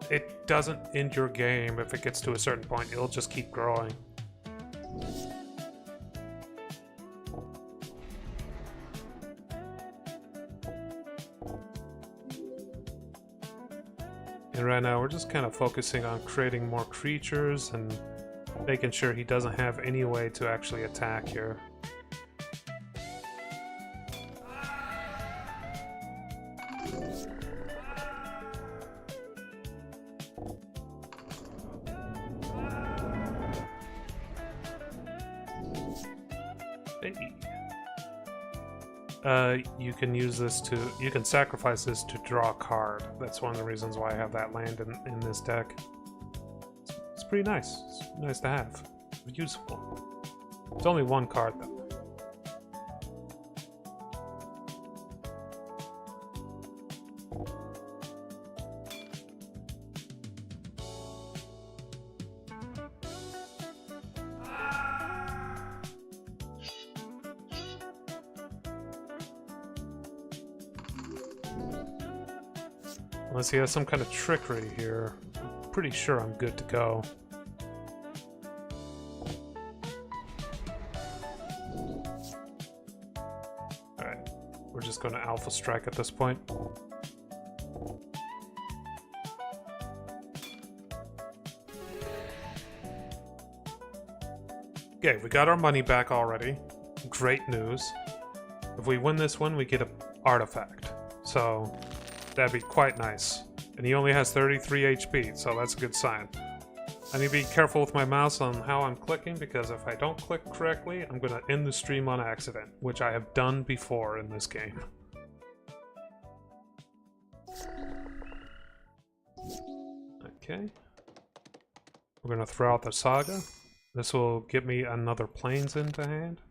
It doesn't end your game if it gets to a certain point. It'll just keep growing. And right now, we're just kind of focusing on creating more creatures and making sure he doesn't have any way to actually attack here. You can use this to, you can sacrifice this to draw a card. That's one of the reasons why I have that land in this deck. It's pretty nice. It's nice to have. Useful. It's only one card though. Unless he has some kind of trickery here, I'm pretty sure I'm good to go. Alright, we're just going to Alpha Strike at this point. Okay, we got our money back already. Great news. If we win this one, we get an artifact. So that'd be quite nice. And he only has 33 HP, so that's a good sign. I need to be careful with my mouse on how I'm clicking, because if I don't click correctly, I'm going to end the stream on accident, which I have done before in this game. Okay. We're going to throw out the Saga. This will give me another Plains into hand.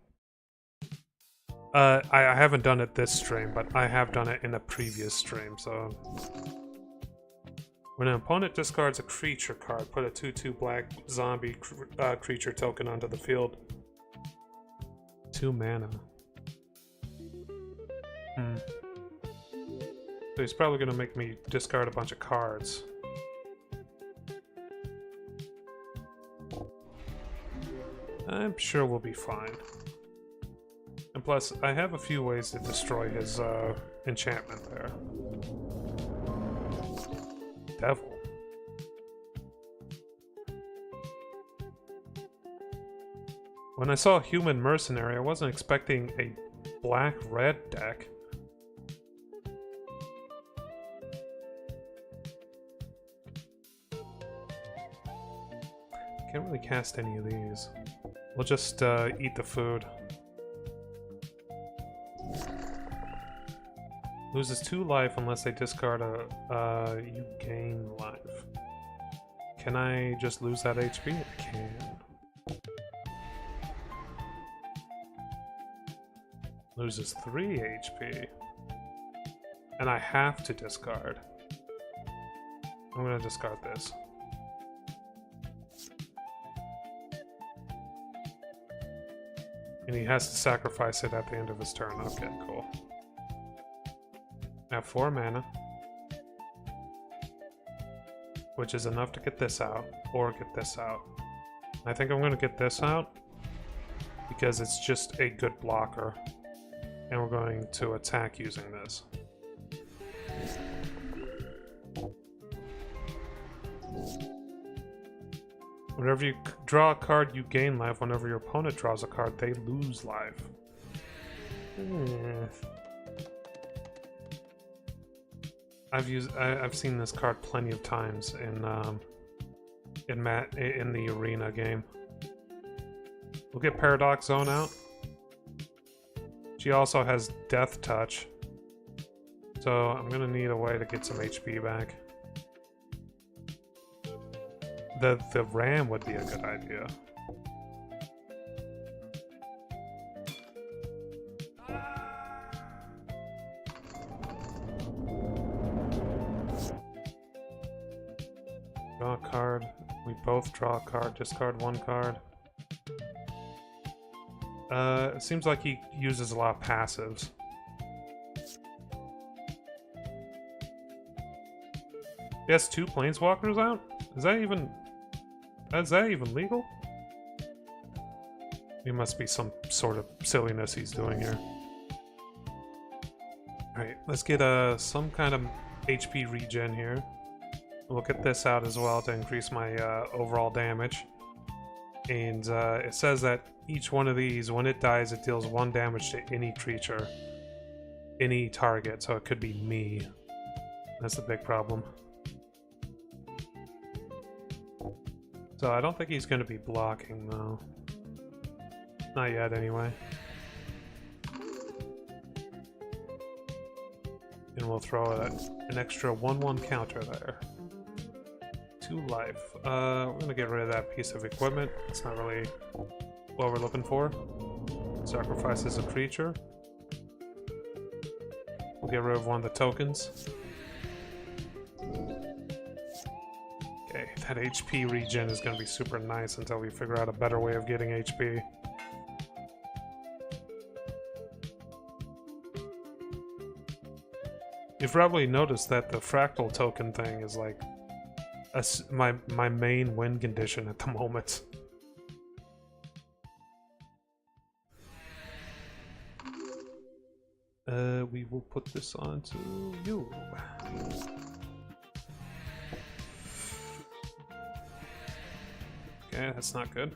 I haven't done it this stream, but I have done it in a previous stream, so... When an opponent discards a creature card, put a 2/2 black zombie creature token onto the field. 2 mana. So he's probably gonna make me discard a bunch of cards. I'm sure we'll be fine. And plus, I have a few ways to destroy his enchantment there. Devil. When I saw Human Mercenary, I wasn't expecting a black-red deck. Can't really cast any of these. We'll just eat the food. Loses 2 life unless they discard a... you gain life. Can I just lose that HP? I can. Loses 3 HP. And I have to discard. I'm gonna discard this. And he has to sacrifice it at the end of his turn. Okay, cool. I have 4 mana, which is enough to get this out, or get this out. I think I'm going to get this out, because it's just a good blocker, and we're going to attack using this. Whenever you draw a card, you gain life. Whenever your opponent draws a card, they lose life. I've seen this card plenty of times in the arena game. We'll get Paradox Zone out. She also has Death Touch, so I'm gonna need a way to get some HP back. The ram would be a good idea. Draw a card. We both draw a card. Discard one card. It seems like he uses a lot of passives. He has 2 planeswalkers out? Is that even legal? It must be some sort of silliness he's doing here. Alright, let's get some kind of HP regen here. We'll get this out as well to increase my overall damage. And it says that each one of these, when it dies, it deals 1 damage to any creature, any target, so it could be me. That's the big problem. So I don't think he's going to be blocking, though. Not yet, anyway. And we'll throw an extra 1/1 counter there. 2 life. We're gonna get rid of that piece of equipment. It's not really what we're looking for. Sacrifices a creature. We'll get rid of one of the tokens. Okay, that HP regen is gonna be super nice until we figure out a better way of getting HP. You've probably noticed that the fractal token thing is like my main win condition at the moment. We will put this on to you. Okay, that's not good.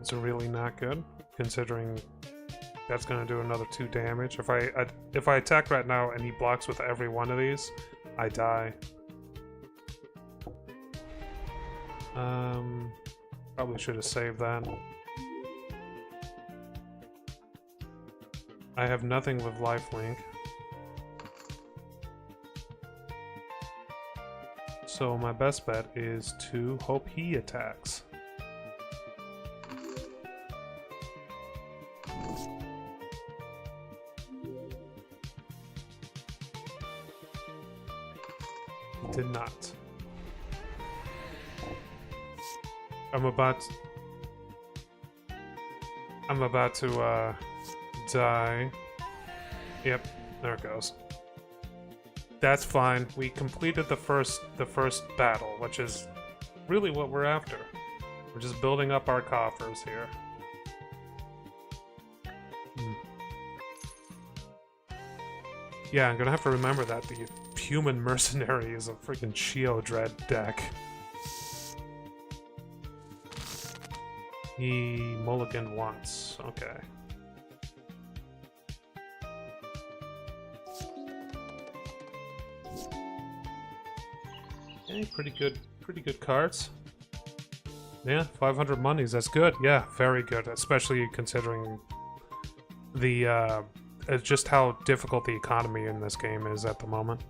It's really not good, considering that's going to do another 2 damage. If I attack right now and he blocks with every one of these, I die. Probably should have saved that. I have nothing with lifelink. So my best bet is to hope he attacks. Did not. I'm about to die. Yep, there it goes. That's fine. We completed the first battle, which is really what we're after. We're just building up our coffers here. Yeah, I'm gonna have to remember that the human mercenary is a freaking Chio Dread deck. He mulliganed once. Okay. Okay, pretty good cards. Yeah, 500 monies, that's good. Yeah, very good, especially considering the just how difficult the economy in this game is at the moment.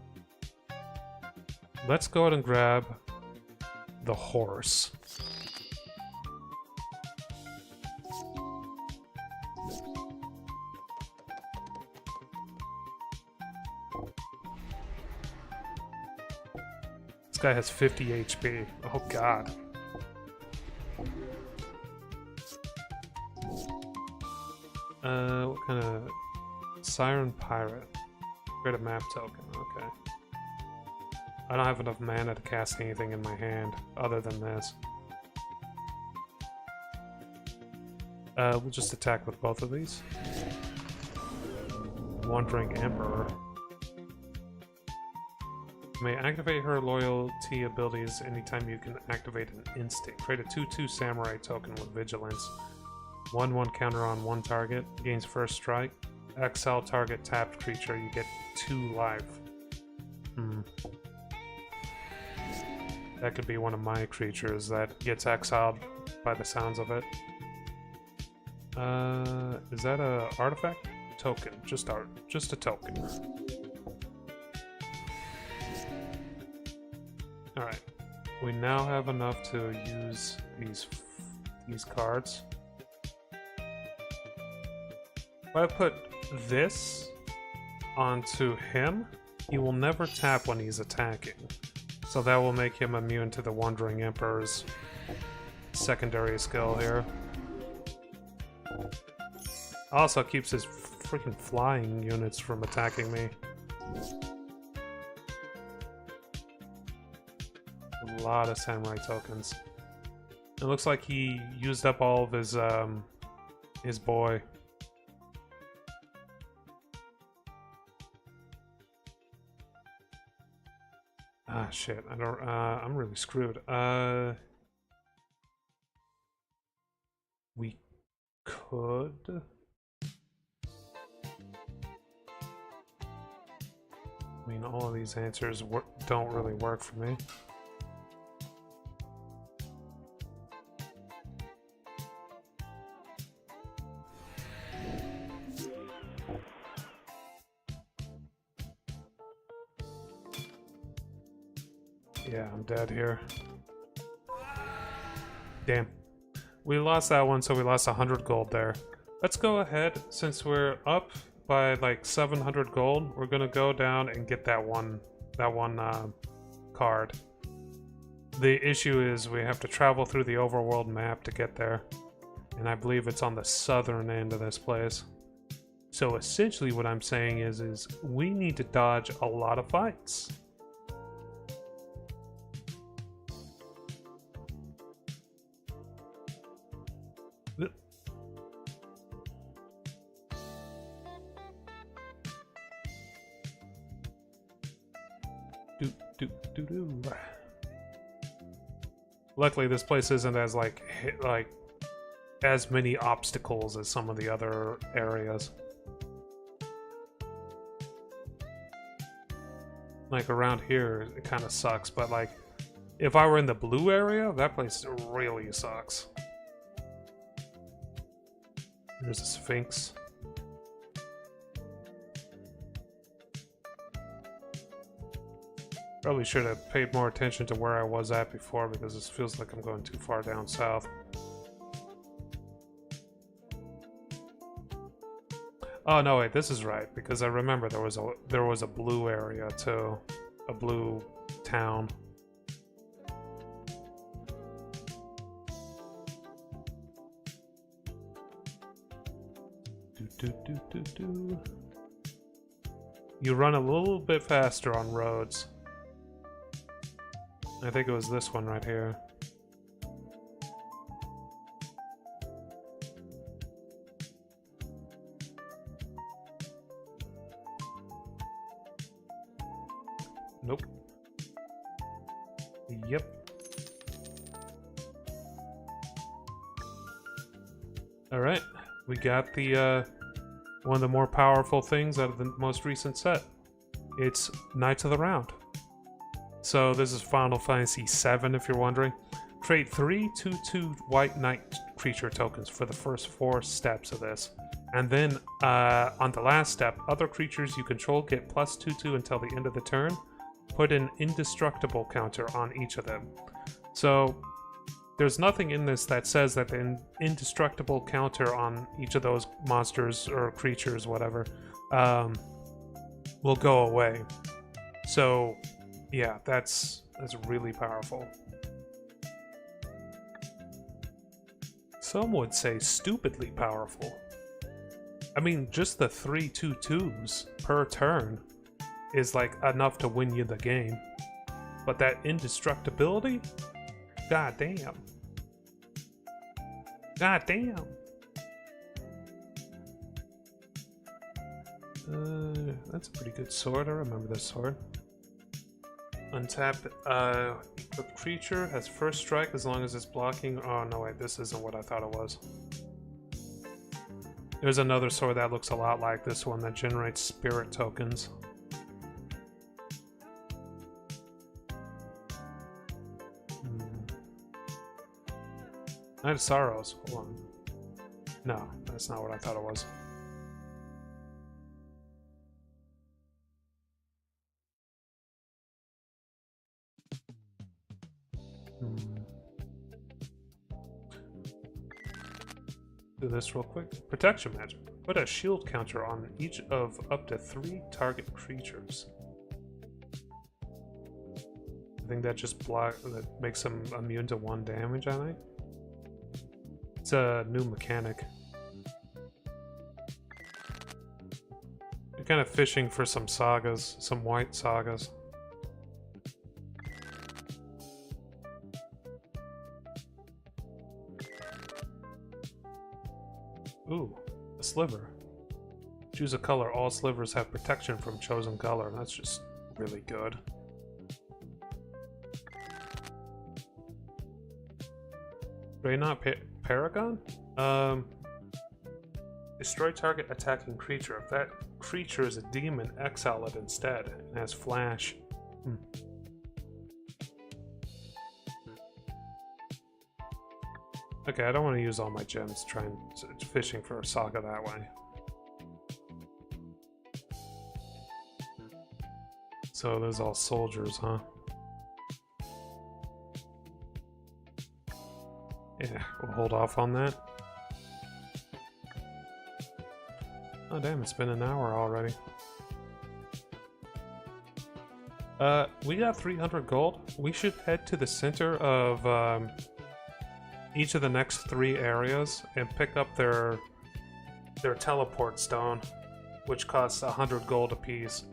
Let's go ahead and grab the horse. This guy has 50 HP. Oh god. What kind of... Siren Pirate. Create a map token, okay. I don't have enough mana to cast anything in my hand other than this. We'll just attack with both of these. Wandering Emperor. You may activate her loyalty abilities anytime you can activate an instinct. Create a 2/2 samurai token with vigilance. 1/1 counter on one target. Gains first strike. Exile target tapped creature. You get 2 life. That could be one of my creatures that gets exiled by the sounds of it. Is that a artifact? Token. Just a token. Alright. We now have enough to use these cards. If I put this onto him, he will never tap when he's attacking. So that will make him immune to the Wandering Emperor's secondary skill here. Also keeps his freaking flying units from attacking me. A lot of samurai tokens. It looks like he used up all of his boy. Ah, shit. I don't, I'm really screwed. We could... I mean, all of these answers don't really work for me. Yeah, I'm dead here. Damn. We lost that one, so we lost 100 gold there. Let's go ahead, since we're up by like 700 gold, we're gonna go down and get that one card. The issue is we have to travel through the overworld map to get there, and I believe it's on the southern end of this place. So essentially what I'm saying is we need to dodge a lot of fights. Luckily, this place isn't as as many obstacles as some of the other areas. Like around here, it kind of sucks, but like if I were in the blue area, that place really sucks. There's a Sphinx. Probably should have paid more attention to where I was at before, because this feels like I'm going too far down south. Oh no, wait, this is right, because I remember there was a blue area too, a blue town. You run a little bit faster on roads. I think it was this one right here. Nope. Yep. Alright, we got the one of the more powerful things out of the most recent set. It's Knights of the Round. So this is Final Fantasy VII, if you're wondering. Trade 3 2/2 White Knight creature tokens for the first 4 steps of this. And then on the last step, other creatures you control get +2/2 until the end of the turn. Put an indestructible counter on each of them. So there's nothing in this that says that the indestructible counter on each of those monsters or creatures, whatever, will go away. So yeah, that's really powerful. Some would say stupidly powerful. I mean, just the 3 2/2s per turn is like enough to win you the game. But that indestructibility? God damn. God damn. That's a pretty good sword. I remember this sword. Untap the creature has first strike as long as it's blocking. Oh no, wait, this isn't what I thought it was. There's another sword that looks a lot like this one that generates spirit tokens. Night of Sorrows. Hold on. No, that's not what I thought it was. Do this real quick. Protection magic. Put a shield counter on each of up to 3 target creatures. I think that just that makes them immune to 1 damage, I think. It's a new mechanic. You're kind of fishing for some sagas, some white sagas. Ooh, a sliver. Choose a color. All slivers have protection from chosen color. That's just really good. Draenor Paragon? Destroy target attacking creature. If that creature is a demon, exile it instead. It has flash. Okay, I don't want to use all my gems trying fishing for a saga that way. So there's all soldiers, huh? Yeah, we'll hold off on that. Oh damn, it's been an hour already. We got 300 gold. We should head to the center of each of the next 3 areas and pick up their teleport stone, which costs 100 gold apiece.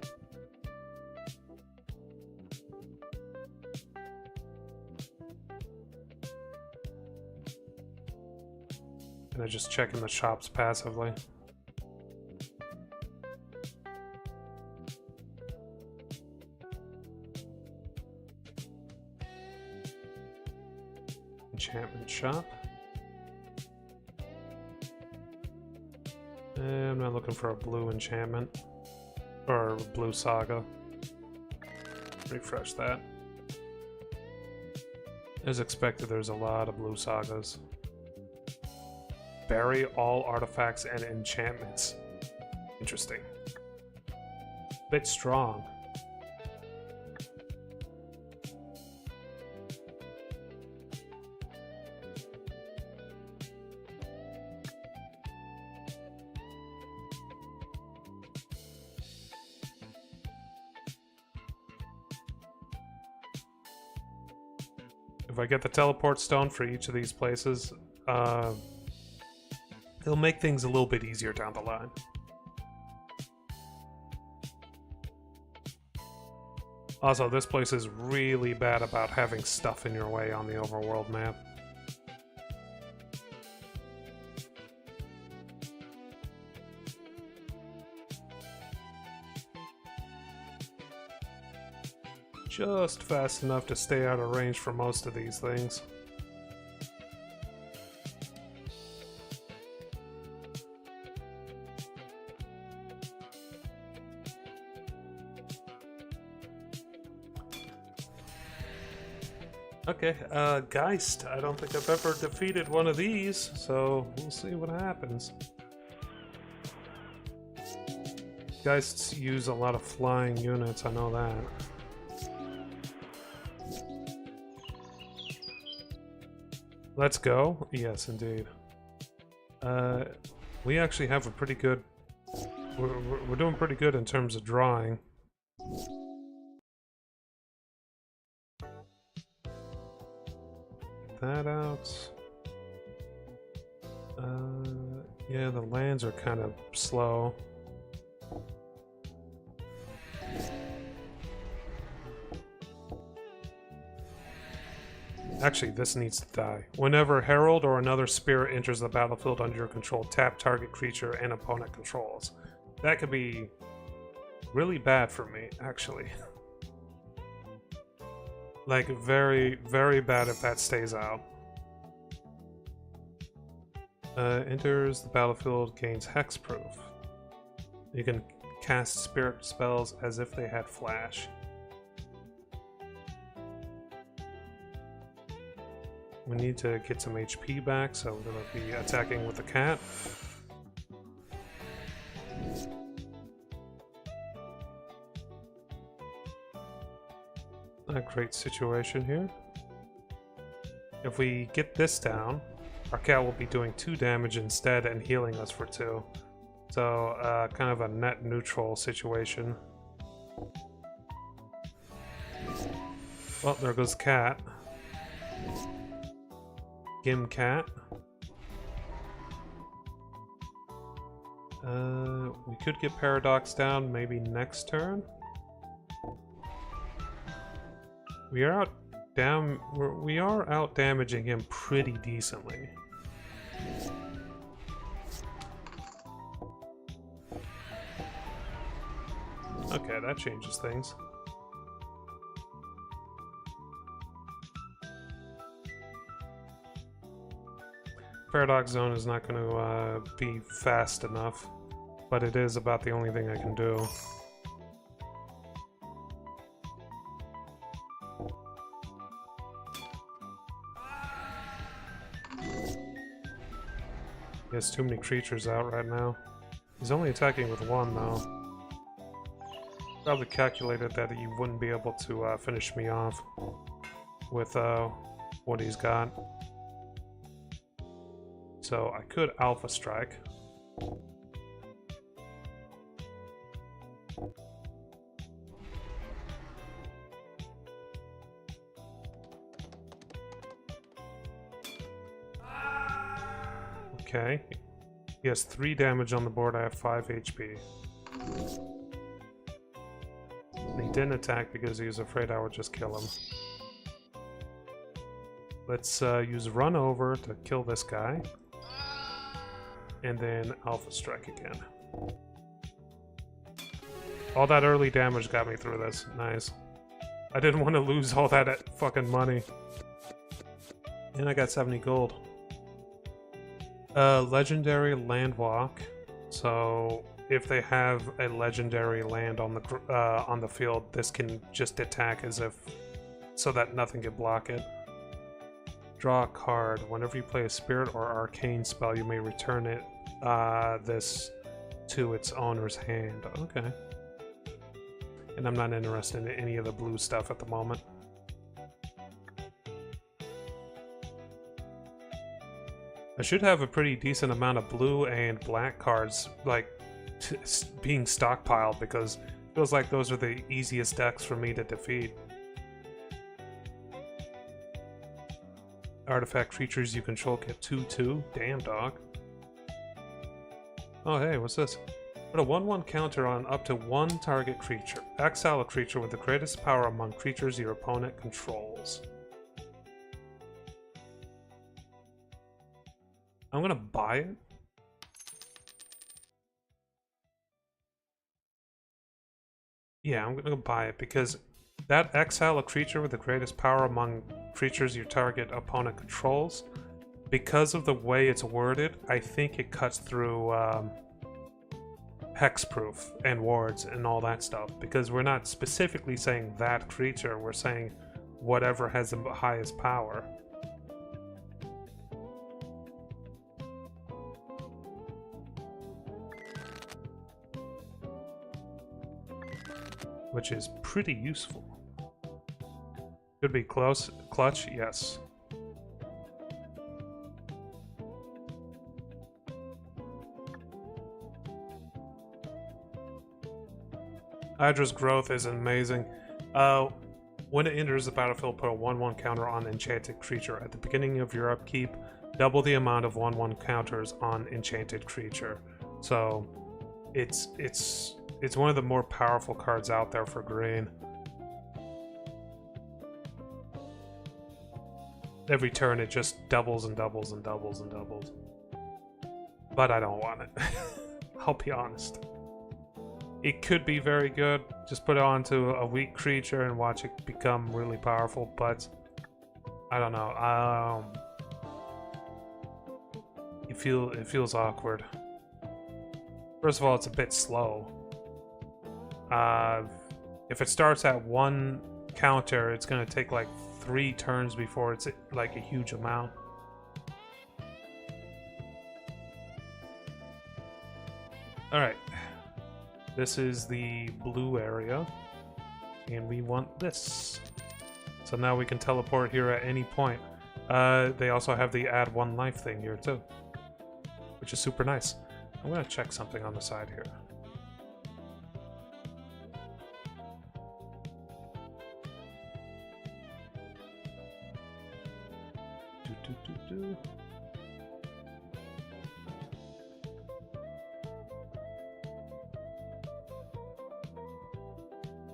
And I just check in the shops passively. Enchantment shop. I'm not looking for a blue enchantment. Or a blue saga. Refresh that. As expected, there's a lot of blue sagas. Bury all artifacts and enchantments. Interesting. Bit strong. If I get the teleport stone for each of these places, it'll make things a little bit easier down the line. Also, this place is really bad about having stuff in your way on the overworld map. Just fast enough to stay out of range for most of these things. Okay, Geist. I don't think I've ever defeated one of these, so we'll see what happens. Geists use a lot of flying units, I know that. Let's go? Yes, indeed. We actually have a pretty good... We're doing pretty good in terms of drawing. That out. Yeah, the lands are kind of slow. Actually, this needs to die. Whenever Herald or another spirit enters the battlefield under your control, tap target creature and opponent controls. That could be really bad for me, actually. Like, very, very bad if that stays out. Enters the battlefield, gains hexproof. You can cast spirit spells as if they had flash. We need to get some HP back, so we're going to be attacking with the cat. A great situation here. If we get this down, our cat will be doing 2 damage instead and healing us for 2. So, kind of a net neutral situation. Well, there goes the cat. Gim cat. We could get Paradox down maybe next turn. We are out damaging him pretty decently. Okay, that changes things. Paradox Zone is not going to be fast enough, but it is about the only thing I can do. He has too many creatures out right now. He's only attacking with 1 though. Probably calculated that he wouldn't be able to finish me off with what he's got. So I could Alpha Strike. Okay. He has 3 damage on the board, I have 5 HP. And he didn't attack because he was afraid I would just kill him. Let's use Run Over to kill this guy. And then Alpha Strike again. All that early damage got me through this. Nice. I didn't want to lose all that fucking money. And I got 70 gold. Legendary Landwalk. So if they have a legendary land on the field, this can just attack as if so that nothing can block it. Draw a card. Whenever you play a spirit or arcane spell, you may return it this to its owner's hand. Okay. And I'm not interested in any of the blue stuff at the moment. I should have a pretty decent amount of blue and black cards, like, being stockpiled, because it feels like those are the easiest decks for me to defeat. Artifact creatures you control get 2/2. Damn, dog. Oh, hey, what's this? Put a 1/1 counter on up to 1 target creature. Exile a creature with the greatest power among creatures your opponent controls. I'm gonna buy it. Yeah, I'm gonna buy it because that exile a creature with the greatest power among creatures your target opponent controls, because of the way it's worded, I think it cuts through hexproof and wards and all that stuff, because we're not specifically saying that creature, we're saying whatever has the highest power. Which is pretty useful. Could be close. Clutch, yes. Hydra's growth is amazing. When it enters the battlefield, put a 1/1 counter on enchanted creature. At the beginning of your upkeep, double the amount of 1/1 counters on enchanted creature. So it's one of the more powerful cards out there for green. Every turn it just doubles and doubles and doubles and doubles. But I don't want it. I'll be honest. It could be very good. Just put it onto a weak creature and watch it become really powerful, but I don't know. it feels awkward. First of all, it's a bit slow. If it starts at 1 counter, it's gonna take like 3 turns before it's like a huge amount. Alright. This is the blue area. And we want this. So now we can teleport here at any point. They also have the add 1 life thing here too, which is super nice. I'm gonna check something on the side here.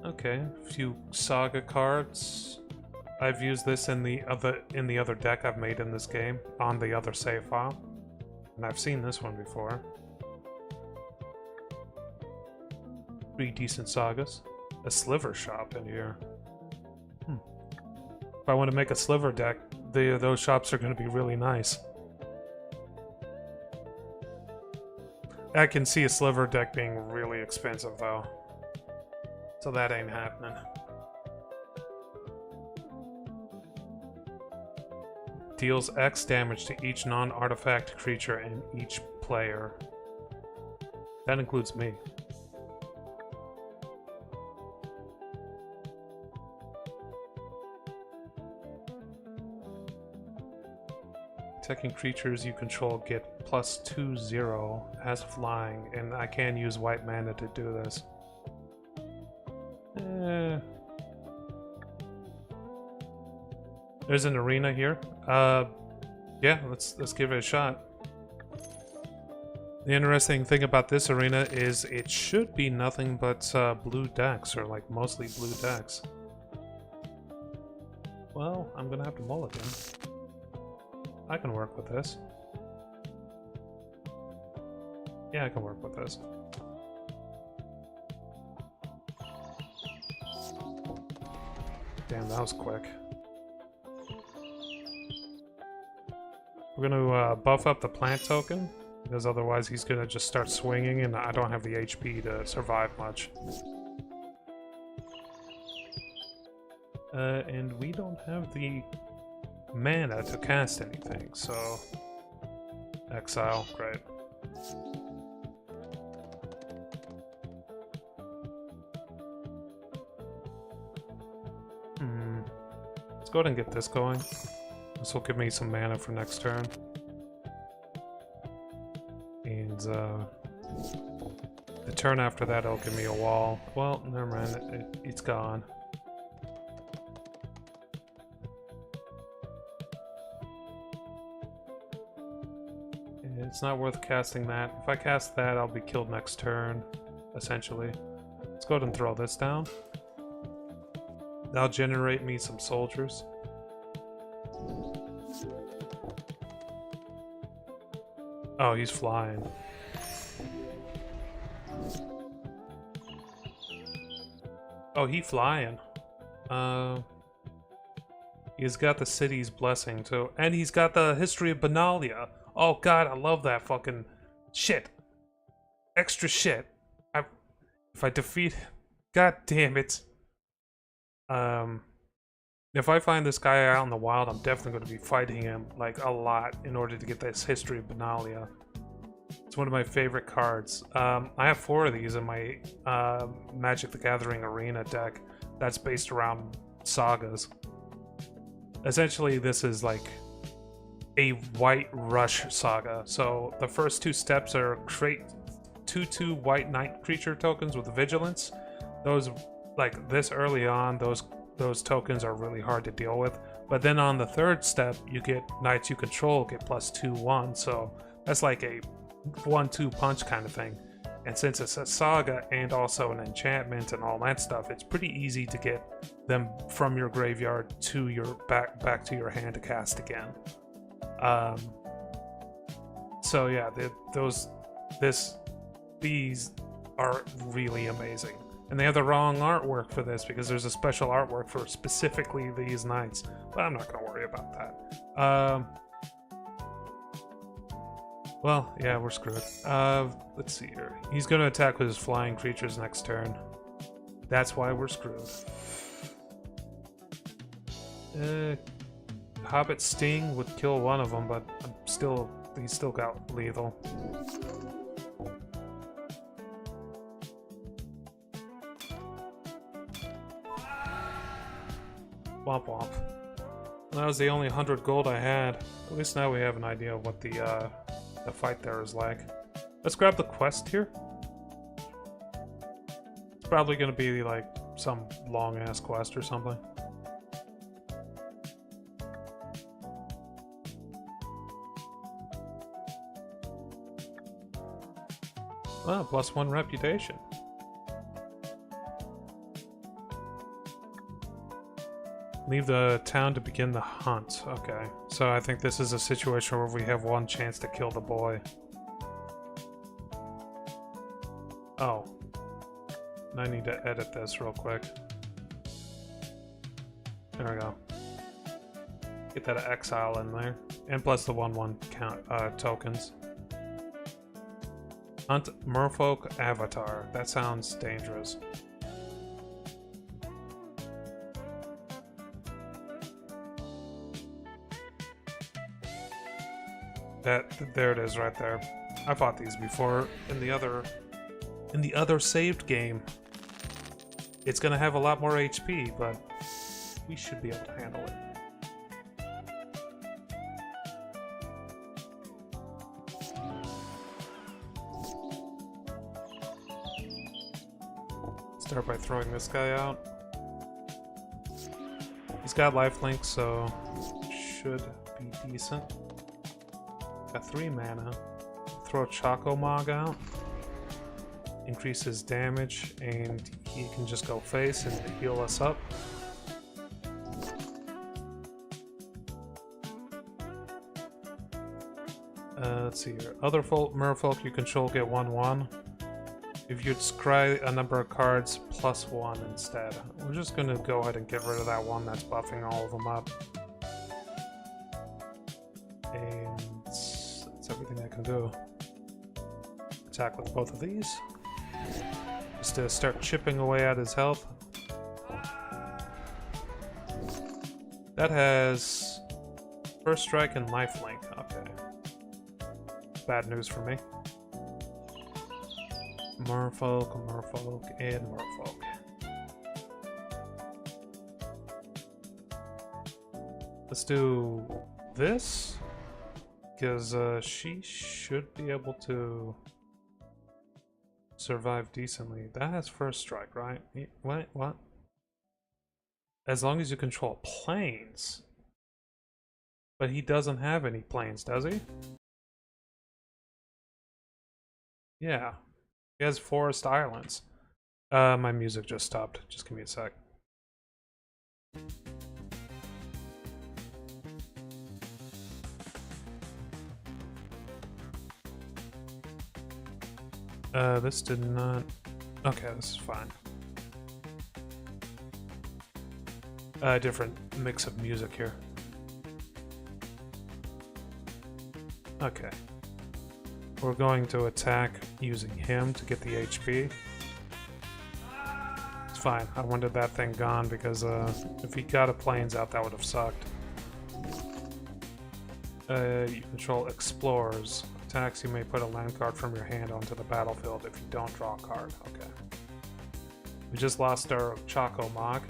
Okay, a few saga cards. I've used this in the other deck I've made in this game on the other save file, and I've seen this one before. 3 decent sagas. A sliver shop in here. If I want to make a sliver deck, those shops are going to be really nice. I can see a sliver deck being really expensive though, so that ain't happening. Deals X damage to each non-artifact creature and each player. That includes me. Attacking creatures you control get +2/0 as flying, and I can use white mana to do this. There's an arena here. Yeah, let's give it a shot. The interesting thing about this arena is it should be nothing but blue decks, or like mostly blue decks. Well, I'm gonna have to mulligan. I can work with this. Yeah, I can work with this. Damn, that was quick. We're gonna buff up the plant token, because otherwise he's gonna just start swinging and I don't have the HP to survive much. And we don't have the mana to cast anything, so... Exile, great. Let's go ahead and get this going. This will give me some mana for next turn. And the turn after that it'll give me a wall. Well, never mind, it's gone. It's not worth casting that. If I cast that, I'll be killed next turn, essentially. Let's go ahead and throw this down. That'll generate me some soldiers. Oh, he's flying. Oh, he flying. He's got the city's blessing too, and he's got the history of Benalia. Oh god, I love that fucking shit. Extra shit. If I defeat... God damn it. If I find this guy out in the wild, I'm definitely going to be fighting him, like, a lot in order to get this history of Benalia. It's one of my favorite cards. I have 4 of these in my Magic the Gathering Arena deck that's based around sagas. Essentially, this is like a White Rush saga. So the first 2 steps are create 2/2 White Knight creature tokens with Vigilance. Those, like this early on, those tokens are really hard to deal with. But then on the 3rd step, you get Knights you control get +2/1. So that's like a 1-2 punch kind of thing. And since it's a saga and also an enchantment and all that stuff, it's pretty easy to get them from your graveyard to your back to your hand to cast again. So yeah, these are really amazing. And they have the wrong artwork for this because there's a special artwork for specifically these knights. But I'm not going to worry about that. Well, yeah, we're screwed. Let's see here. He's gonna attack with his flying creatures next turn. That's why we're screwed. Hobbit Sting would kill one of them, but he's still got lethal. Womp womp. That was the only 100 gold I had. At least now we have an idea of what the fight there is like. Let's grab the quest here. It's probably gonna be like some long-ass quest or something. Ah, +1 reputation. Leave the town to begin the hunt. Okay, so I think this is a situation where we have one chance to kill the boy. Oh. I need to edit this real quick. There we go. Get that exile in there. And plus the 1/1 count tokens. Hunt Merfolk Avatar. That sounds dangerous. There it is right there. I fought these before in the other saved game. It's gonna have a lot more HP, but we should be able to handle it. Start by throwing this guy out. He's got lifelink, so should be decent. Got 3 mana. Throw Choco Mog out. Increase his damage, and he can just go face and heal us up. Let's see here. Other merfolk you control get 1/1. If you scry a number of cards, +1 instead. We're just gonna go ahead and get rid of that one that's buffing all of them up. And that's everything I can do. Attack with both of these. Just to start chipping away at his health. That has first strike and lifelink. Okay. Bad news for me. Merfolk, and Merfolk. Let's do this, because she should be able to survive decently. That has first strike, right? What? As long as you control planes. But he doesn't have any planes, does he? Yeah. He has forest islands. My music just stopped. Just give me a sec. This did not... Okay, this is fine. Different mix of music here. Okay. We're going to attack using him to get the HP. It's fine. I wanted that thing gone because if he got a planes out, that would have sucked. You control explorers. Attacks, you may put a land card from your hand onto the battlefield if you don't draw a card. Okay. We just lost our Choco Mog.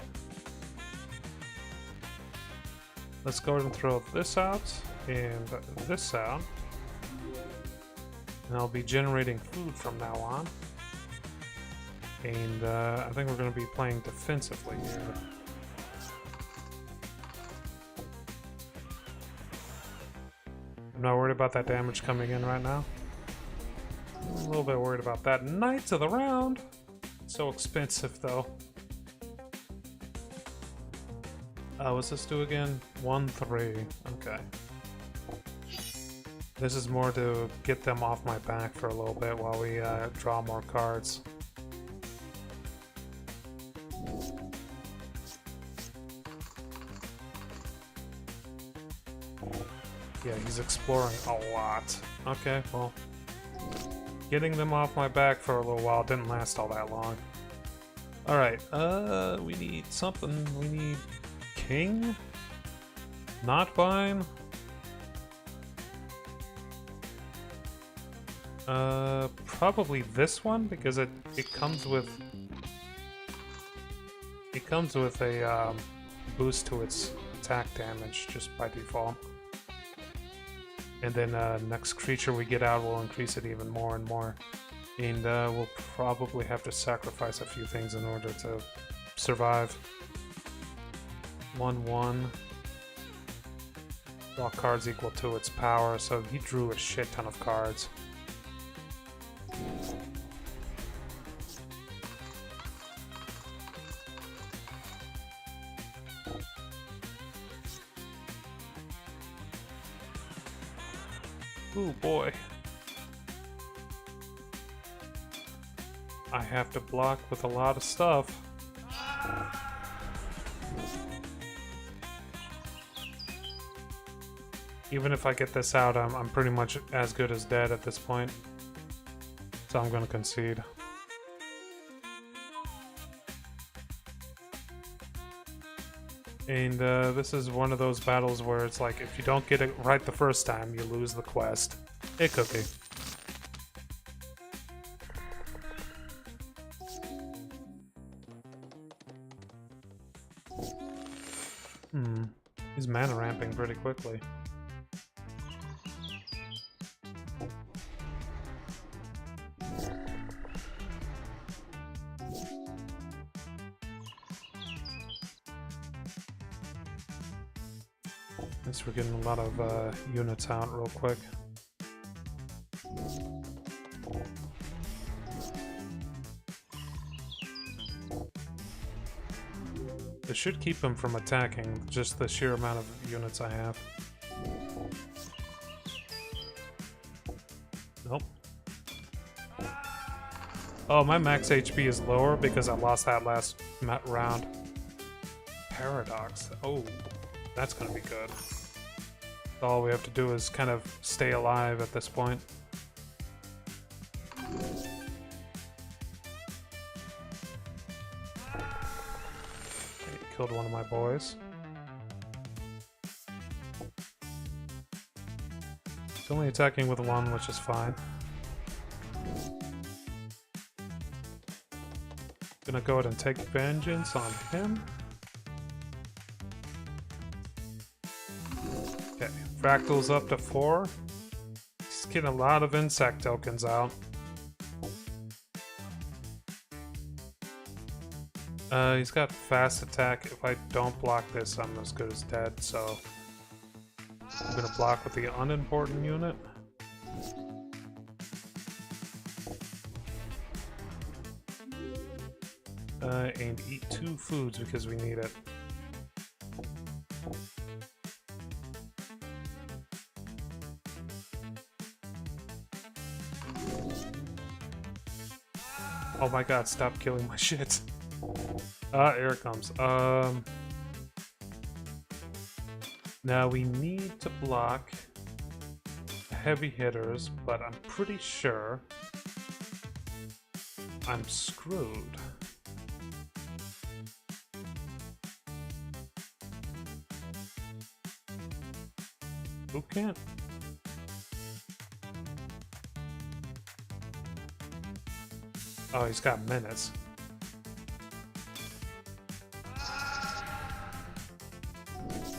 Let's go ahead and throw this out and this out. And I'll be generating food from now on. And I think we're going to be playing defensively here. I'm not worried about that damage coming in right now. I'm a little bit worried about that. Knights of the round! So expensive, though. What's this do again? 1/3. Okay. This is more to get them off my back for a little bit while we draw more cards. Yeah, he's exploring a lot. Okay, well, getting them off my back for a little while didn't last all that long. Alright, we need something. We need king? Not vine? Probably this one, because it comes with... It comes with a, boost to its attack damage, just by default. And then, next creature we get out will increase it even more and more. And, we'll probably have to sacrifice a few things in order to survive. 1/1. Draw cards equal to its power, so he drew a shit ton of cards. Ooh, boy. I have to block with a lot of stuff. Even if I get this out, I'm pretty much as good as dead at this point. So I'm gonna concede. And this is one of those battles where it's like, if you don't get it right the first time, you lose the quest. Hey, Cookie. He's mana ramping pretty quickly. At least we're getting a lot of units out real quick. This should keep him from attacking, just the sheer amount of units I have. Nope. Oh, my max HP is lower because I lost that last round. Paradox. Oh, that's gonna be good. All we have to do is kind of stay alive at this point. Killed one of my boys. It's only attacking with one, which is fine. Gonna go ahead and take vengeance on him. Okay, Fractal's up to 4. He's getting a lot of insect tokens out. He's got fast attack. If I don't block this, I'm as good as dead, so I'm gonna block with the unimportant unit. And eat 2 foods because we need it. Oh my god, stop killing my shit. Here it comes. Now we need to block heavy hitters, but I'm pretty sure I'm screwed. Who can't? Oh, he's got minutes.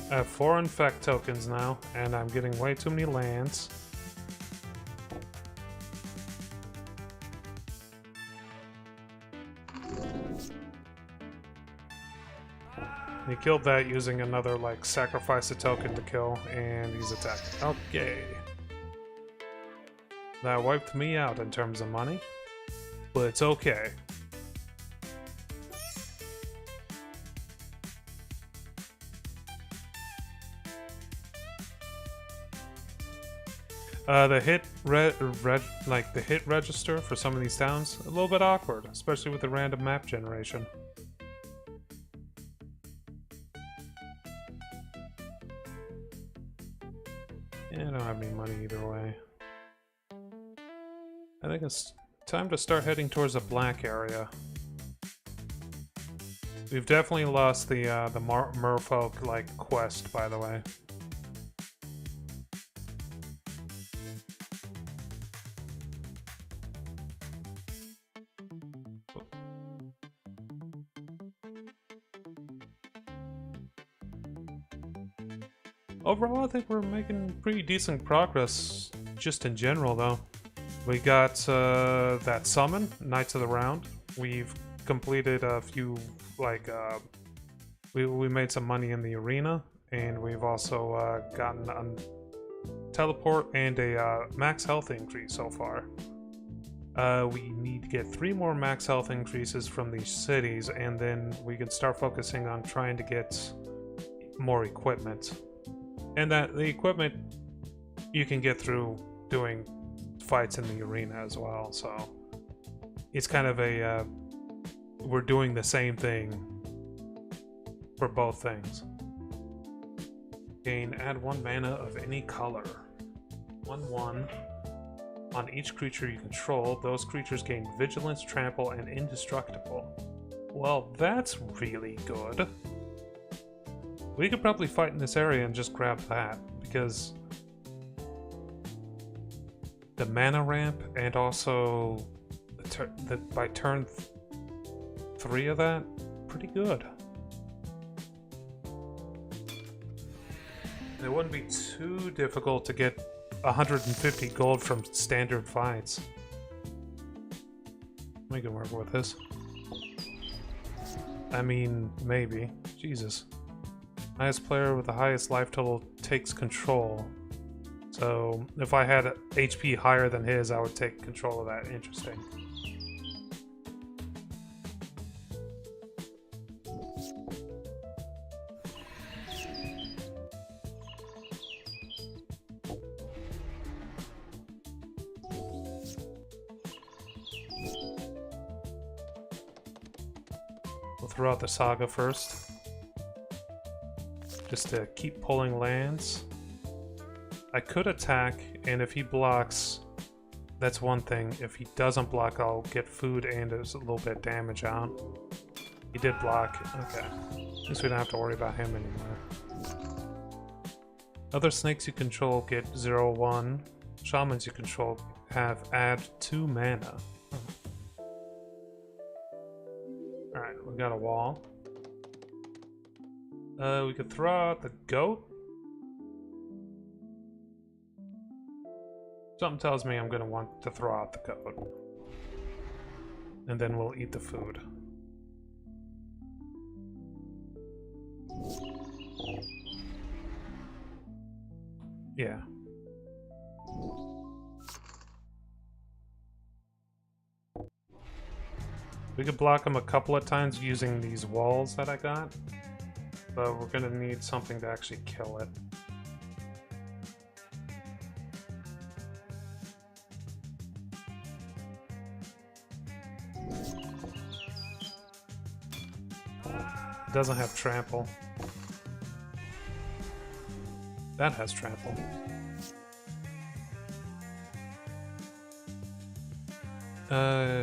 I have 4 infect tokens now, and I'm getting way too many lands. He killed that using another, like, sacrifice a token to kill, and he's attacking. Okay. That wiped me out in terms of money, but it's okay. The hit the hit register for some of these towns a little bit awkward, especially with the random map generation. Yeah, I don't have any money either way. I think it's time to start heading towards the black area. We've definitely lost the merfolk like quest, by the way. Overall, I think we're making pretty decent progress, just in general, though. We got that summon, Knights of the Round. We've completed a few, like, we made some money in the arena, and we've also gotten a teleport and a max health increase so far. We need to get 3 more max health increases from these cities, and then we can start focusing on trying to get more equipment. And that the equipment you can get through doing fights in the arena as well, so it's kind of a we're doing the same thing for both things. Add 1 mana of any color. 1/1 on each creature you control. Those creatures gain vigilance, trample, and indestructible. Well, that's really good. We could probably fight in this area and just grab that, because the mana ramp and also by turn 3 of that, pretty good. And it wouldn't be too difficult to get 150 gold from standard fights. We can work with this. I mean, maybe. Jesus. Highest player with the highest life total takes control. So if I had HP higher than his, I would take control of that. Interesting. We'll throw out the saga first, just to keep pulling lands. I could attack, and if he blocks, that's one thing. If he doesn't block, I'll get food and there's a little bit of damage out. He did block. Okay. At least we don't have to worry about him anymore. Other snakes you control get 0/1. Shamans you control add 2 mana. Alright, we got a wall. We could throw out the goat. Something tells me I'm gonna want to throw out the goat. And then we'll eat the food. Yeah. We could block him a couple of times using these walls that I got, but we're gonna need something to actually kill it. It doesn't have trample. That has trample.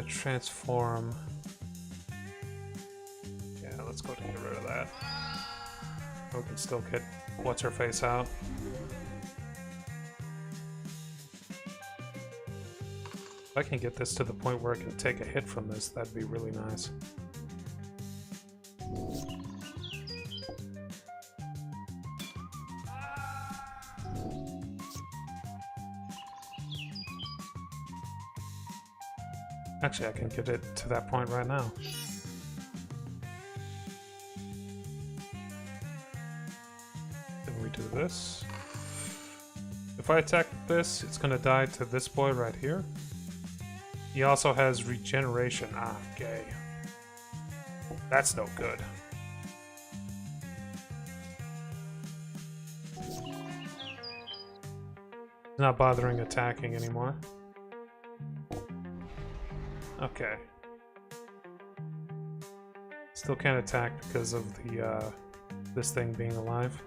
Transform. Yeah, let's go to get rid of that. We can still get what's-her-face out. If I can get this to the point where I can take a hit from this, that'd be really nice. Actually, I can get it to that point right now. Then we do this. If I attack this, it's gonna die to this boy right here. He also has regeneration. Ah, gay. That's no good. Not bothering attacking anymore. Okay. Still can't attack because of the this thing being alive.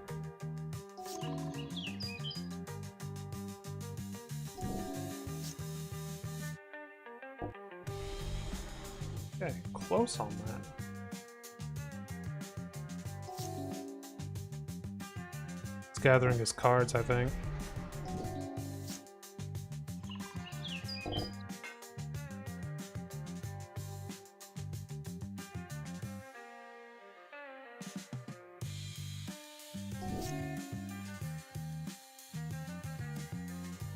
close on that. He's gathering his cards, I think.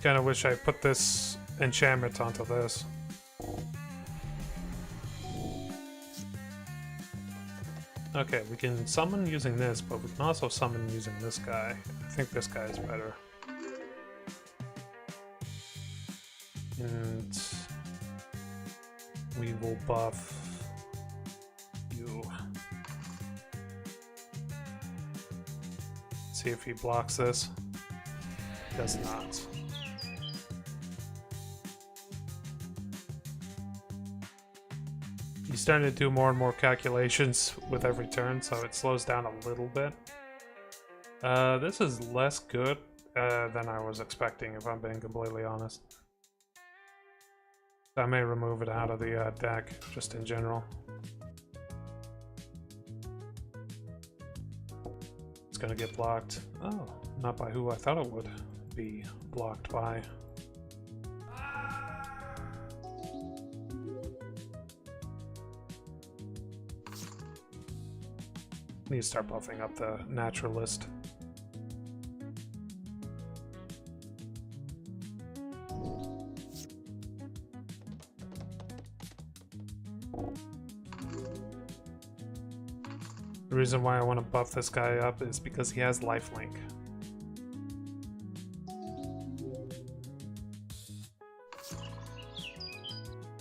Kinda wish I put this enchantment onto this. Okay, we can summon using this, but we can also summon using this guy. I think this guy is better. And we will buff you. See if he blocks this. Does not. He's starting to do more and more calculations with every turn, so it slows down a little bit. This is less good than I was expecting, if I'm being completely honest. I may remove it out of the deck, just in general. It's gonna get blocked. Oh, not by who I thought it would be blocked by. Need to start buffing up the naturalist. The reason why I want to buff this guy up is because he has lifelink.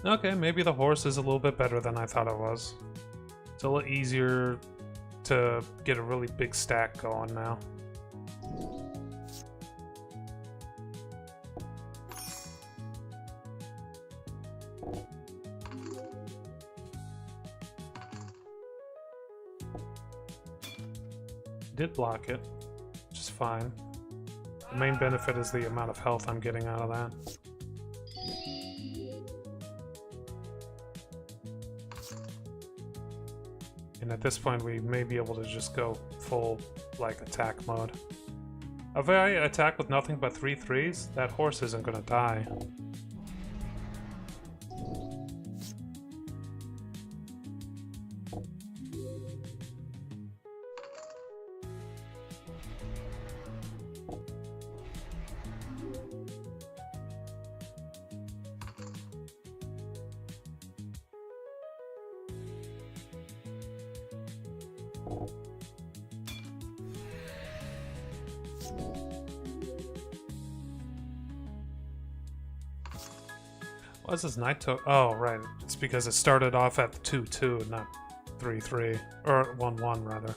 Okay, maybe the horse is a little bit better than I thought it was. It's a little easier to get a really big stack going now. Did block it, which is fine. The main benefit is the amount of health I'm getting out of that. And at this point we may be able to just go full, like, attack mode. If I attack with nothing but 3/3s, that horse isn't gonna die. What's this night to? Oh, right. It's because it started off at 2-2, not 3-3. Or 1-1, rather.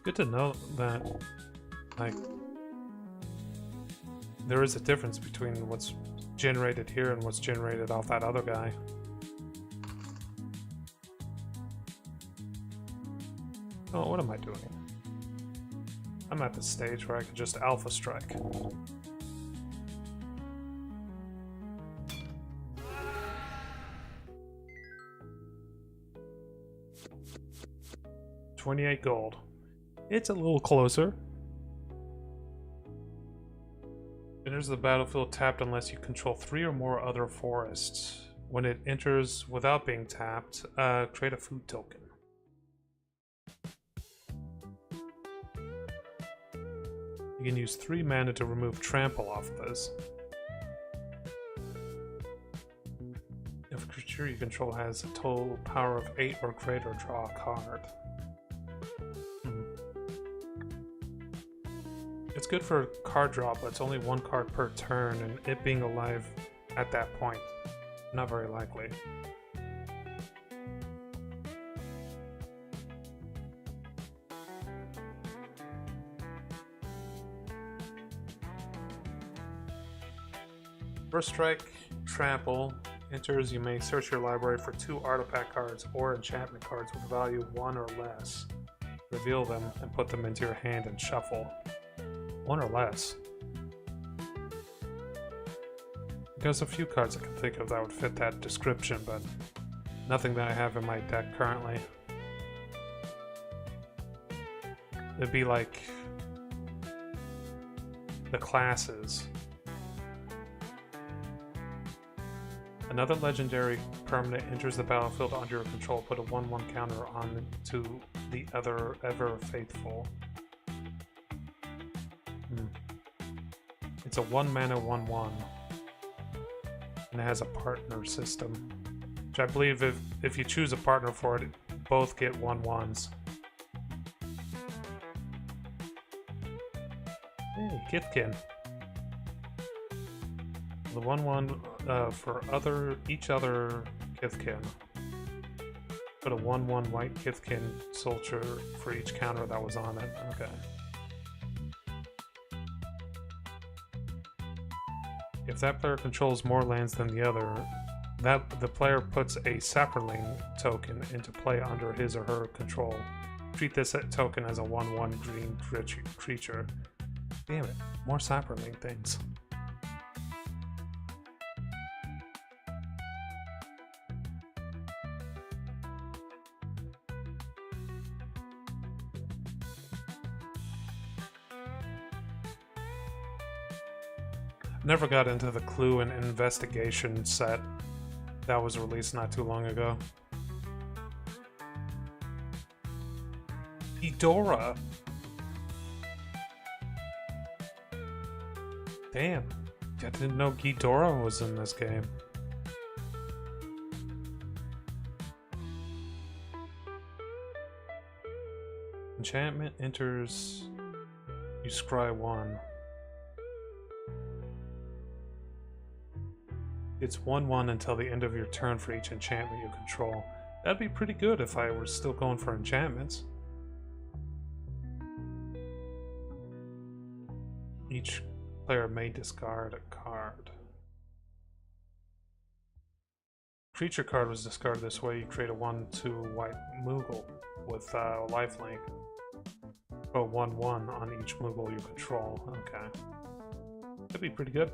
Good to know that, like, there is a difference between what's generated here and what's generated off that other guy. Oh, what am I doing? I'm at the stage where I can just alpha strike. $28 gold. It's a little closer. Enters the battlefield tapped unless you control 3 or more other forests. When it enters without being tapped, create a food token. You can use 3 mana to remove trample off this. If a creature you control has a total power of 8 or greater, draw a card. It's good for card draw, but it's only 1 card per turn, and it being alive at that point, not very likely. First strike, trample, enters, you may search your library for 2 artifact cards or enchantment cards with a value of 1 or less. reveal them, and put them into your hand and shuffle. One or less. There's a few cards I can think of that would fit that description, but nothing that I have in my deck currently. It'd be like the classes. Another legendary permanent enters the battlefield under your control. Put a 1/1 counter on to the other ever faithful. It's a 1-mana 1/1. And it has a partner system. Which I believe if you choose a partner for it, both get 1/1s. Hey, Kithkin. The 1/1 for each other Kithkin. Put a 1/1 white Kithkin soldier for each counter that was on it. Okay. If that player controls more lands than the other, the player puts a Sapperling token into play under his or her control. Treat this token as a 1/1 green creature. Damn it, more Sapperling things. Never got into the Clue and Investigation set that was released not too long ago. Ghidorah! Damn, I didn't know Ghidorah was in this game. Enchantment enters... You scry 1. It's 1/1 until the end of your turn for each enchantment you control. That'd be pretty good if I were still going for enchantments. Each player may discard a card. Creature card was discarded this way. You create a 1/2 white Moogle with lifelink. Put 1/1 on each Moogle you control. Okay. That'd be pretty good.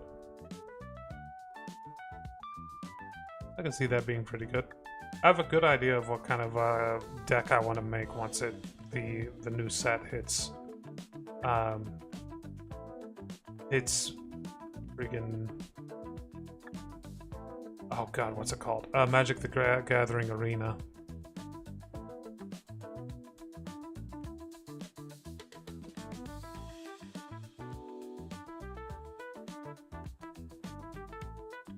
I can see that being pretty good. I have a good idea of what kind of deck I want to make once the new set hits. It's friggin'... Oh god, what's it called? Magic the Gathering Arena.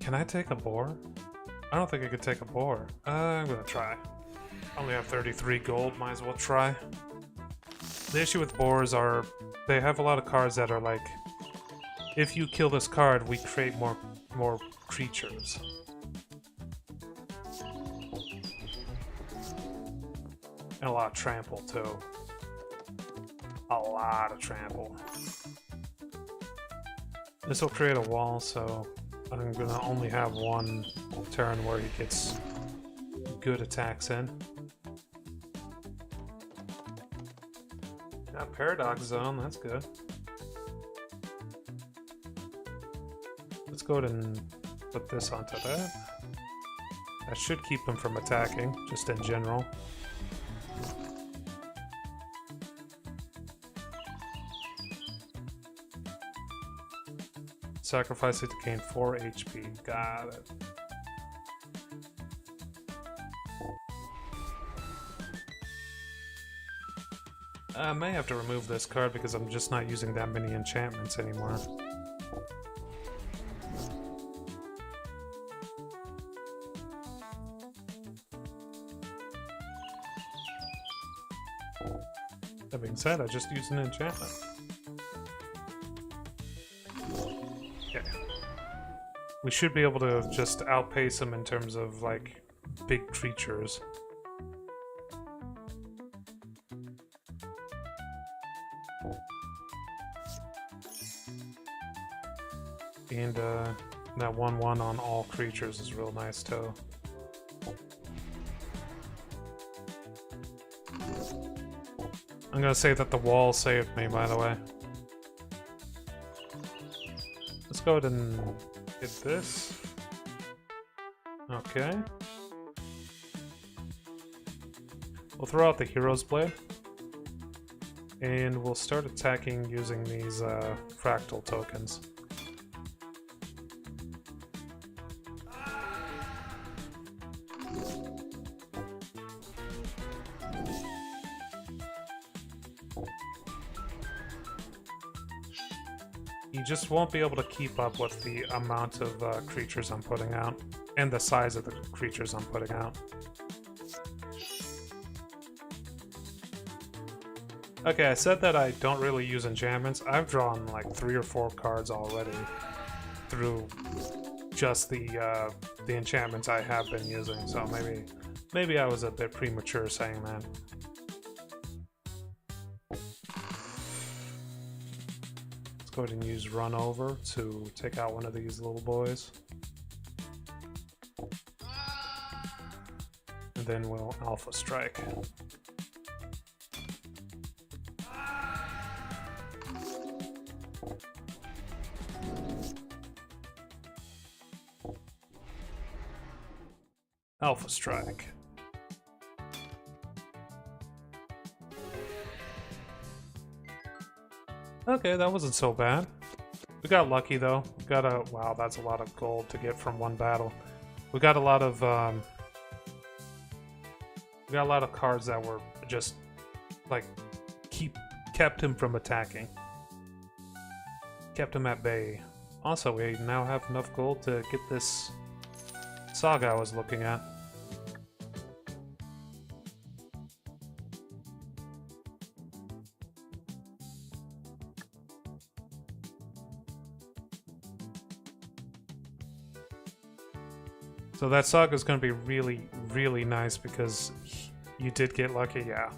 Can I take a boar? I don't think I could take a boar. I'm gonna try. I only have 33 gold, might as well try. The issue with boars are they have a lot of cards that are like, if you kill this card, we create more creatures. And a lot of trample too. A lot of trample. This will create a wall, so I'm gonna only have one turn where he gets good attacks in. Got Paradox Zone, that's good. Let's go ahead and put this onto that. That should keep him from attacking, just in general. Sacrifice it to gain 4 HP. Got it. I may have to remove this card because I'm just not using that many enchantments anymore. That being said, I just used an enchantment. We should be able to just outpace them in terms of, like, big creatures. And, that 1/1 on all creatures is real nice, too. I'm gonna say that the wall saved me, by the way. Let's go ahead and get this. Okay. We'll throw out the Hero's Blade. And we'll start attacking using these fractal tokens. You just won't be able to keep up with the amount of creatures I'm putting out, and the size of the creatures I'm putting out. Okay, I said that I don't really use enchantments. I've drawn like 3 or 4 cards already through just the enchantments I have been using, so maybe I was a bit premature saying that. Let's go ahead and use Run Over to take out one of these little boys. And then we'll Alpha Strike. Alpha Strike. Okay, that wasn't so bad. We got lucky though. We got wow, that's a lot of gold to get from one battle. We got a lot of cards that were just like kept him from attacking. Kept him at bay. Also, we now have enough gold to get this saga I was looking at. So that saga is going to be really, really nice because you did get lucky, yeah.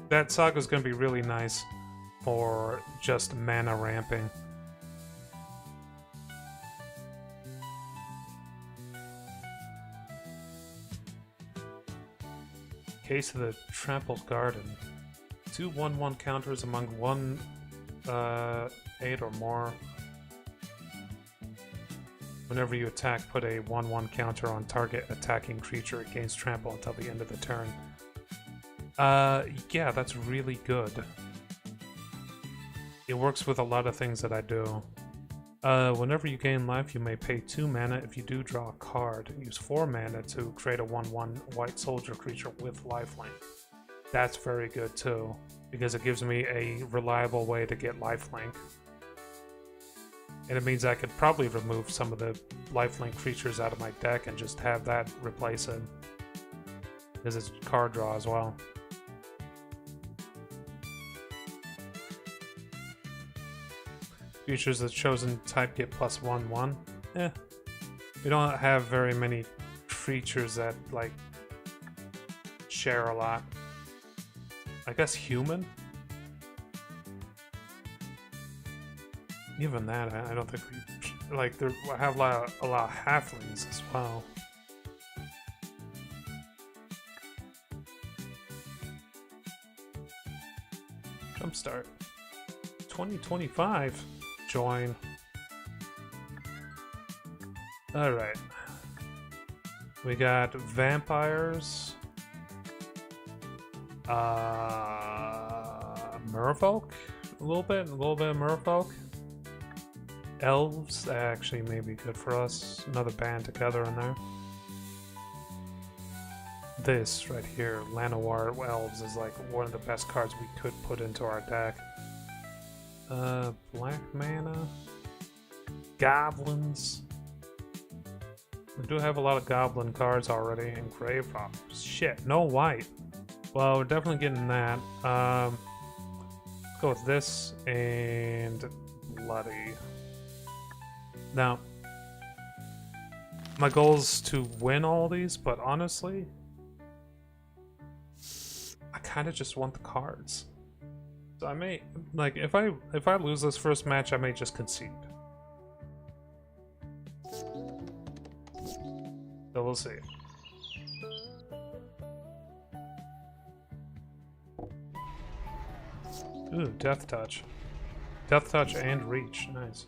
That saga is going to be really nice for just mana ramping. Case of the Trampled Garden. 2 1/1 counters among 8 or more. Whenever you attack, put a 1/1 counter on target attacking creature. It gains trample until the end of the turn. Yeah, that's really good. It works with a lot of things that I do. Whenever you gain life, you may pay 2 mana. If you do draw a card, use 4 mana to create a 1/1 white soldier creature with lifelink. That's very good too, because it gives me a reliable way to get lifelink. And it means I could probably remove some of the lifelink creatures out of my deck and just have that replace it. Because it's card draw as well. Creatures of the chosen type get +1/1. Eh. We don't have very many creatures that, like, share a lot. I guess human? Even that, I don't think we... Like, there have a lot of halflings as well. Jumpstart. 2025. Join. Alright. We got vampires. Merfolk? A little bit of merfolk. Elves, that actually may be good for us. Another band together in there. This right here, Llanowar Elves, is like one of the best cards we could put into our deck. Black mana. Goblins. We do have a lot of goblin cards already. And grave robbers. Shit, no white. Well, we're definitely getting that. Let's go with this and bloody. Now, my goal is to win all these, but honestly, I kind of just want the cards. So I may, like, if I lose this first match, I may just concede. So we'll see. Ooh, Death Touch. Death Touch and Reach. Nice.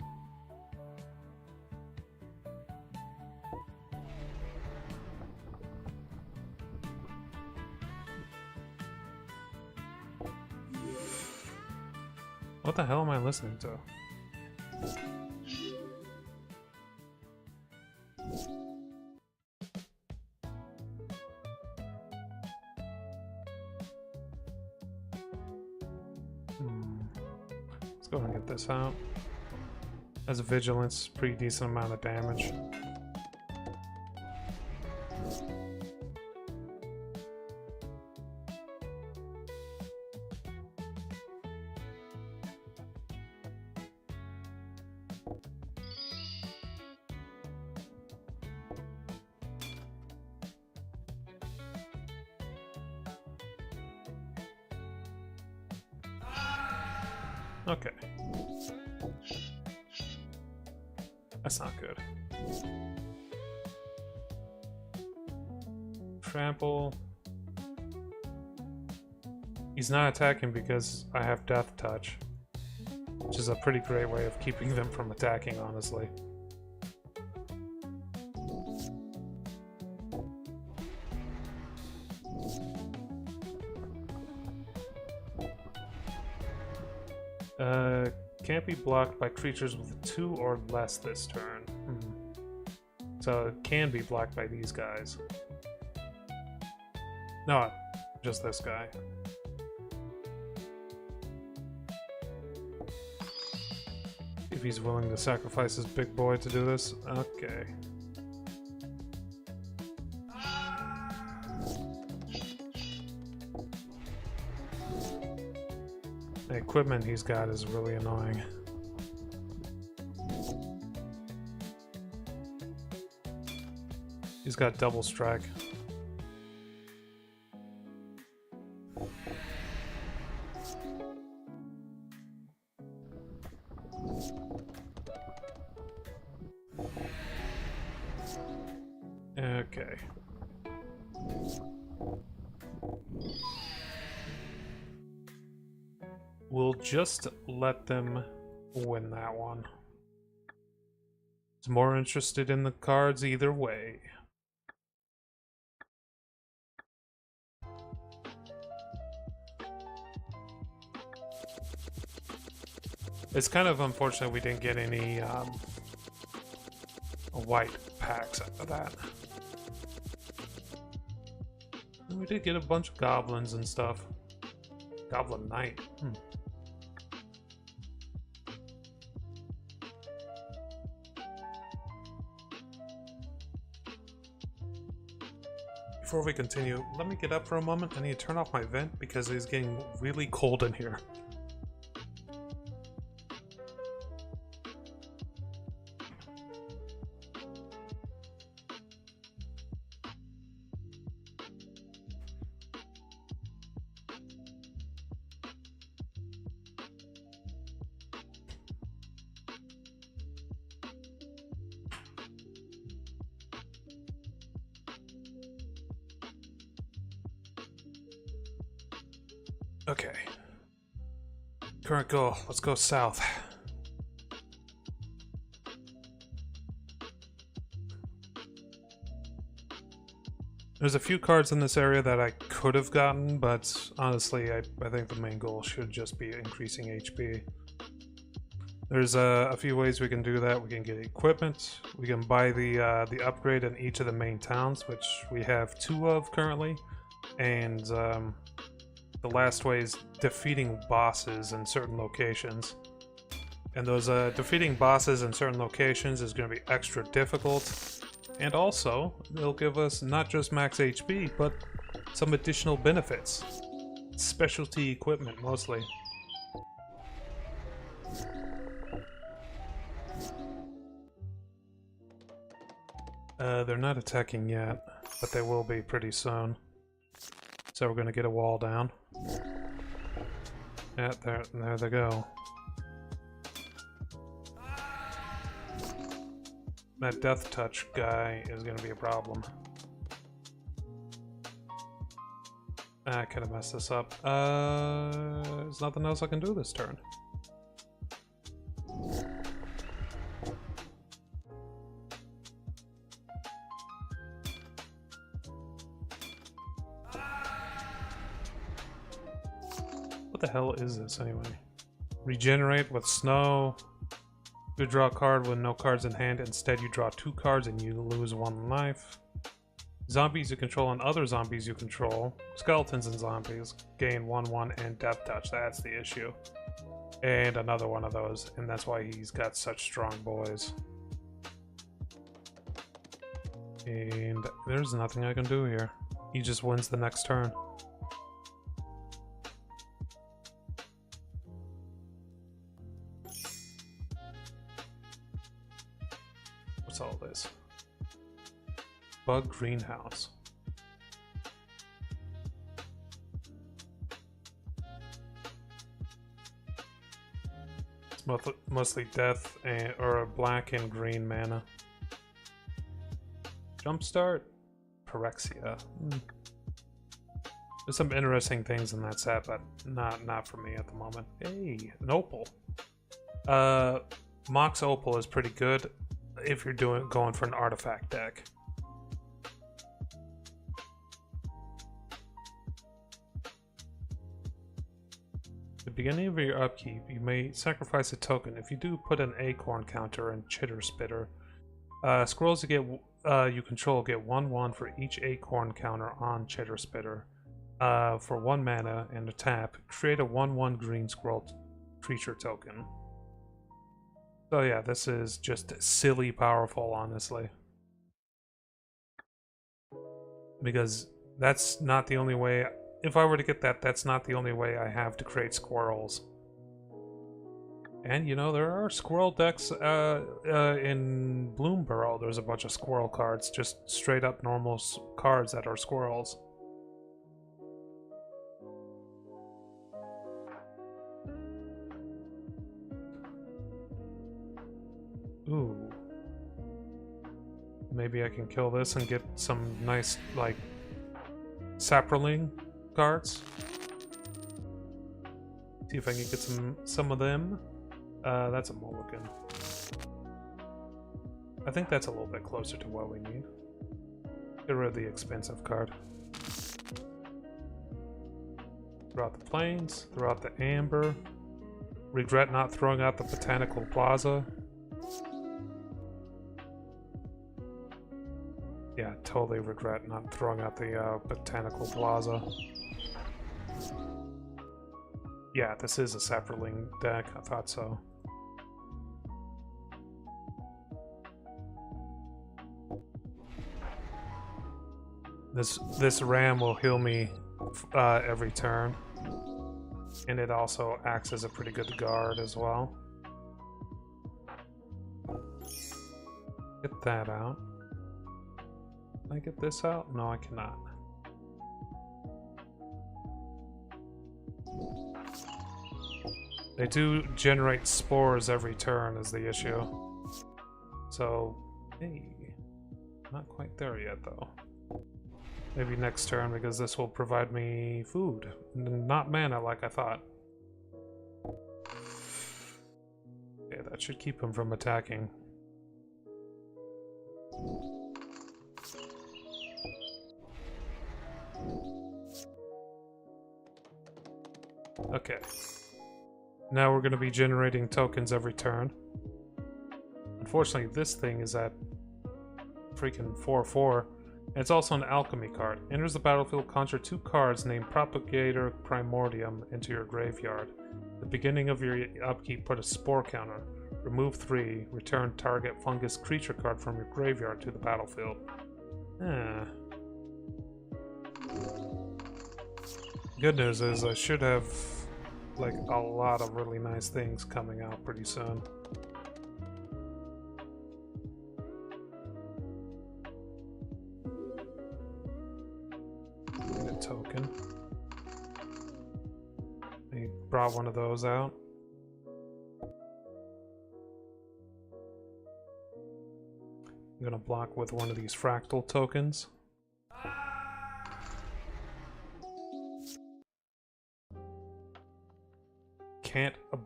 What the hell am I listening to? Let's go ahead and get this out. Has a vigilance, pretty decent amount of damage. Okay. That's not good. Trample. He's not attacking because I have Death Touch, which is a pretty great way of keeping them from attacking, honestly. Can't be blocked by creatures with 2 or less this turn. So it can be blocked by these guys. No, just this guy. If he's willing to sacrifice his big boy to do this. Okay. The equipment he's got is really annoying. He's got double strike. Okay. We'll just let them win that one. He's more interested in the cards either way. It's kind of unfortunate we didn't get any white packs out of that. We did get a bunch of goblins and stuff. Goblin Knight. Before we continue, let me get up for a moment. I need to turn off my vent because it's getting really cold in here. Okay. Current goal. Let's go south. There's a few cards in this area that I could have gotten, but honestly, I think the main goal should just be increasing HP. There's a few ways we can do that. We can get equipment. We can buy the upgrade in each of the main towns, which we have 2 of currently, and the last way is defeating bosses in certain locations. And those defeating bosses in certain locations is going to be extra difficult. And also, it'll give us not just max HP, but some additional benefits. Specialty equipment, mostly. They're not attacking yet, but they will be pretty soon. So we're going to get a wall down. Yeah, there they go. That Death Touch guy is going to be a problem. I could have messed this up. There's nothing else I can do this turn. What the hell is this anyway? Regenerate with snow. You draw a card with no cards in hand. Instead, you draw 2 cards and you lose 1 life. Zombies you control and other zombies you control, skeletons and zombies, gain 1/1 and death touch. That's the issue. And another one of those, and that's why he's got such strong boys. And there's nothing I can do here. He just wins the next turn. What's all this? Bug greenhouse. It's mostly death and or black and green mana. Jumpstart, Pyrexia. There's some interesting things in that set, but not for me at the moment. Hey, an opal. Mox opal is pretty good if you're going for an artifact deck. At the beginning of your upkeep, you may sacrifice a token. If you do, put an acorn counter and chitter spitter. Squirrels you control get 1/1 for each acorn counter on chitter spitter. For 1 mana and a tap, create a 1/1 green squirrel creature token. So yeah, this is just silly powerful, honestly. Because that's not the only way. If I were to get that, that's not the only way I have to create squirrels. And you know, there are squirrel decks in Bloomburrow. There's a bunch of squirrel cards, just straight up normal cards that are squirrels. Ooh. Maybe I can kill this and get some nice, like, Saproling cards. See if I can get some of them. That's a mulligan. I think that's a little bit closer to what we need. Get rid of the expensive card. Throw out the plains, throw out the amber. Regret not throwing out the Botanical Plaza. Yeah, totally regret not throwing out the Botanical Plaza. Yeah, this is a Saproling deck. I thought so. This ram will heal me every turn, and it also acts as a pretty good guard as well. Get that out. Can I get this out? No, I cannot. They do generate spores every turn is the issue. So, hey, not quite there yet though. Maybe next turn, because this will provide me food, not mana like I thought. Okay, that should keep him from attacking. Okay. Now we're going to be generating tokens every turn. Unfortunately, this thing is at freaking 4/4. And it's also an alchemy card. Enters the battlefield, conjure 2 cards named Propagator Primordium into your graveyard. At the beginning of your upkeep, put a spore counter. Remove 3. Return target fungus creature card from your graveyard to the battlefield. Good news is I should have like a lot of really nice things coming out pretty soon. Need a token. They brought one of those out. I'm gonna block with one of these fractal tokens.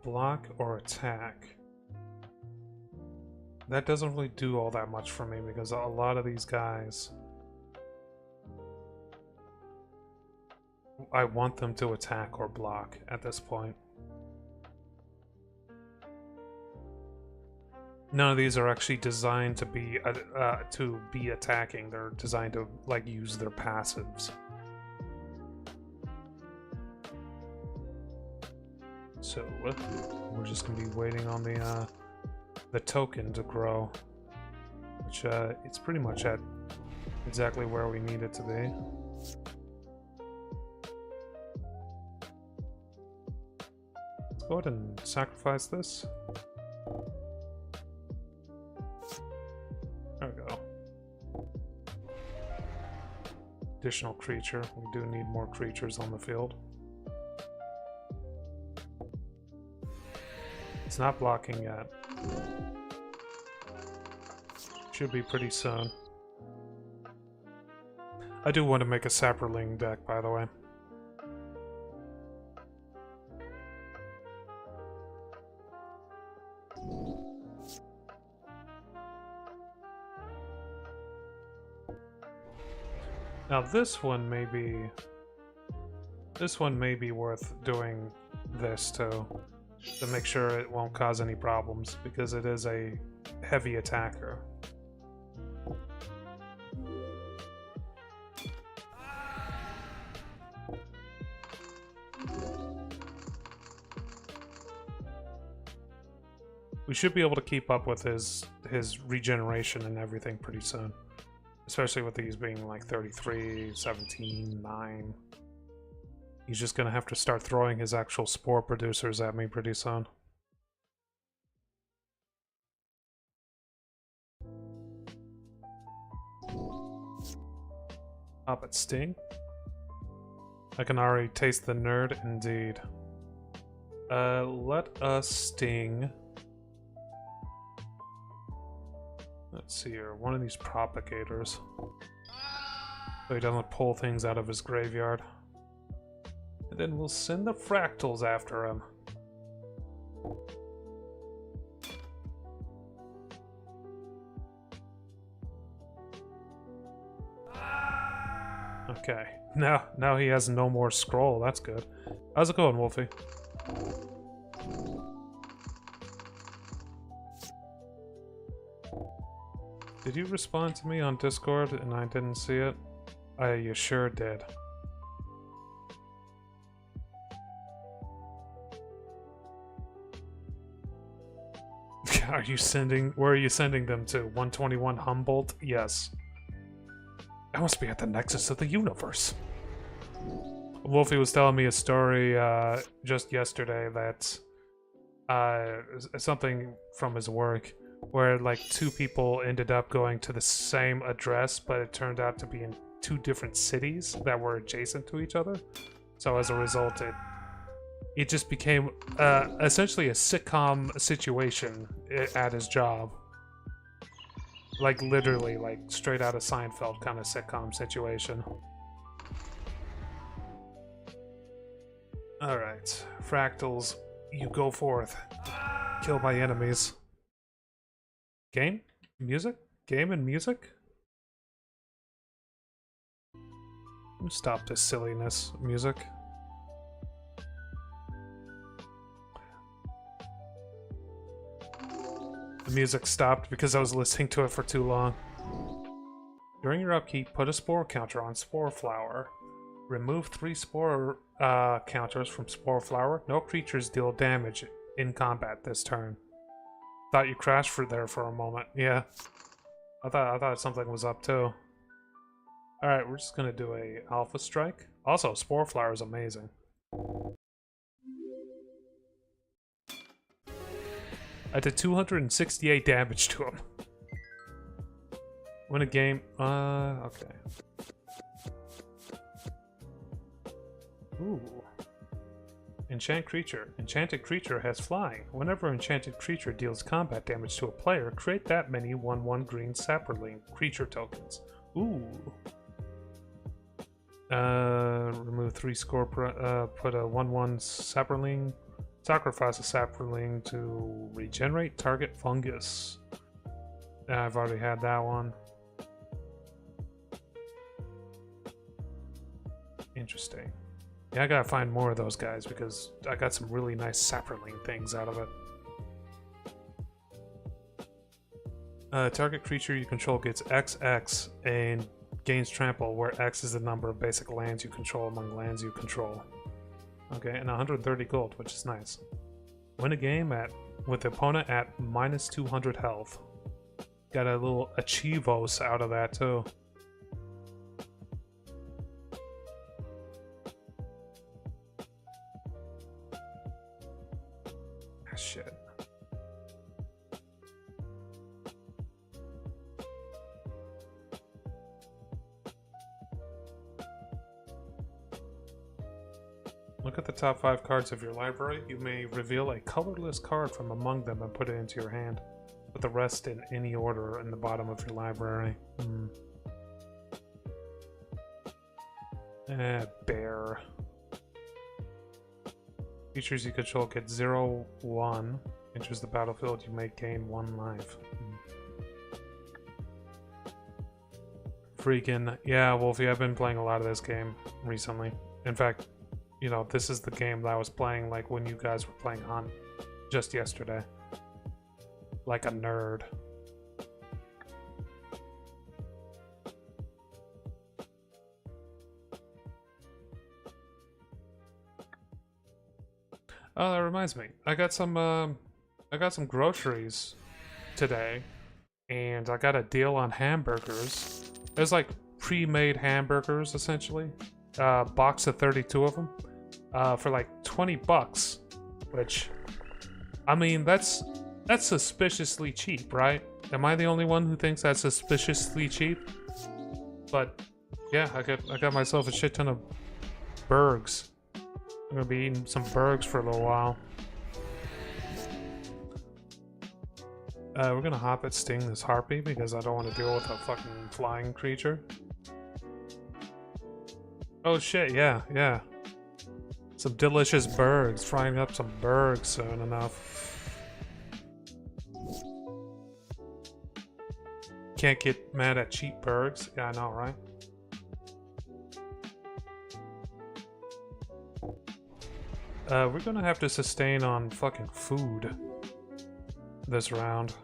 block or attack. That doesn't really do all that much for me because a lot of these guys, I want them to attack or block at this point. None of these are actually designed to be attacking. They're designed to like use their passives. So we're just gonna be waiting on the token to grow, which it's pretty much at exactly where we need it to be. Let's go ahead and sacrifice this. There we go. Additional creature. We do need more creatures on the field. It's not blocking yet. Should be pretty soon. I do want to make a Sapperling deck, by the way. Now this one may be worth doing this too, to make sure it won't cause any problems, because it is a heavy attacker. We should be able to keep up with his regeneration and everything pretty soon. Especially with these being like 33, 17, 9. He's just gonna have to start throwing his actual spore producers at me pretty soon. Up at Sting. I can already taste the nerd indeed. Let us Sting. Let's see here, one of these propagators. So he doesn't pull things out of his graveyard. And then we'll send the fractals after him. Okay, now he has no more scroll, that's good. How's it going, Wolfie? Did you respond to me on Discord and I didn't see it? You sure did. Are you sending? Where are you sending them to? 121 Humboldt? Yes. I must be at the nexus of the universe. Wolfie was telling me a story just yesterday that something from his work, where like two people ended up going to the same address, but it turned out to be in two different cities that were adjacent to each other. So as a result, it just became essentially a sitcom situation at his job. Like literally, like straight out of Seinfeld kind of sitcom situation. Alright, fractals, you go forth. Kill my enemies. Game? Music? Game and music? Stop this silliness. Music. The music stopped because I was listening to it for too long. During your upkeep, put a spore counter on Spore Flower. Remove 3 spore counters from Spore Flower. No creatures deal damage in combat this turn. Thought you crashed for a moment. Yeah. I thought something was up too. Alright, we're just gonna do a Alpha Strike. Also, Spore Flower is amazing. I did 268 damage to him. Win a game. Okay. Ooh. Enchant creature. Enchanted creature has flying. Whenever enchanted creature deals combat damage to a player, create that many 1/1 green Sapperling creature tokens. Ooh. Remove 3 score. Put a 1/1 Sapperling Sacrifice a sapling to regenerate target fungus. I've already had that one. Interesting. Yeah, I gotta find more of those guys because I got some really nice sapling things out of it. Target creature you control gets XX and gains trample, where X is the number of basic lands you control among lands you control. Okay, and 130 gold, which is nice. Win a game with the opponent at minus 200 health. Got a little achievos out of that too. Ah, shit. Look at the top 5 cards of your library. You may reveal a colorless card from among them and put it into your hand. Put the rest in any order in the bottom of your library. Bear. Creatures you control get 0/1. Enters the battlefield, you may gain 1 life. Freaking, yeah, Wolfie, I've been playing a lot of this game recently. In fact, you know, this is the game that I was playing like when you guys were playing Hunt just yesterday. Like a nerd. Oh, that reminds me. I got some groceries today, and I got a deal on hamburgers. There's like pre-made hamburgers essentially. Box of 32 of them. For like 20 bucks, which, I mean, that's suspiciously cheap, right? Am I the only one who thinks that's suspiciously cheap? But yeah, I got myself a shit ton of burgers. I'm gonna be eating some burgers for a little while. We're gonna hop at Sting this harpy because I don't want to deal with a fucking flying creature. Oh shit, yeah. Some delicious burgers. Frying up some burgers soon enough. Can't get mad at cheap burgers. Yeah, I know, right? We're gonna have to sustain on fucking food this round.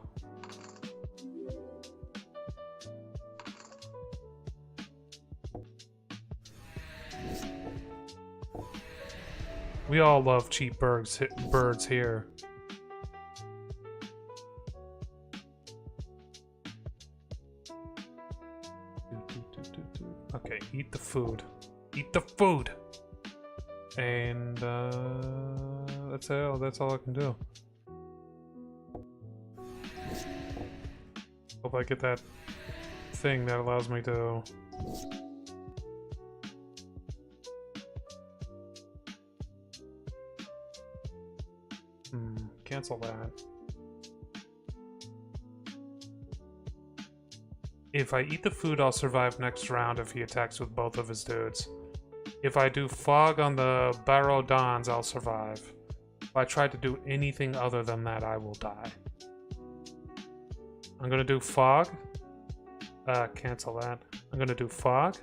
We all love cheap birds here. Okay, eat the food. Eat the food! And, that's all I can do. Hope I get that thing that allows me to... cancel that. If I eat the food, I'll survive next round if he attacks with both of his dudes. If I do fog on the Barrow Dons, I'll survive. If I try to do anything other than that, I will die. I'm gonna do fog. Cancel that. I'm gonna do fog.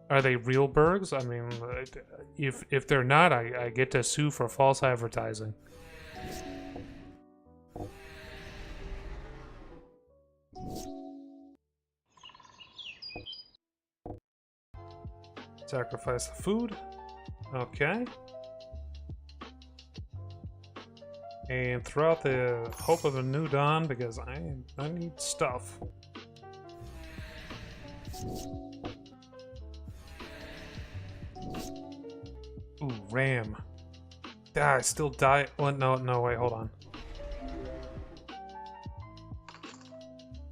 Are they real burgs? I mean, if they're not, I get to sue for false advertising. Sacrifice the food. Okay. And throw out the hope of a new dawn because I need stuff. Ooh, ram. Ah, I still die. Oh, no, wait, hold on.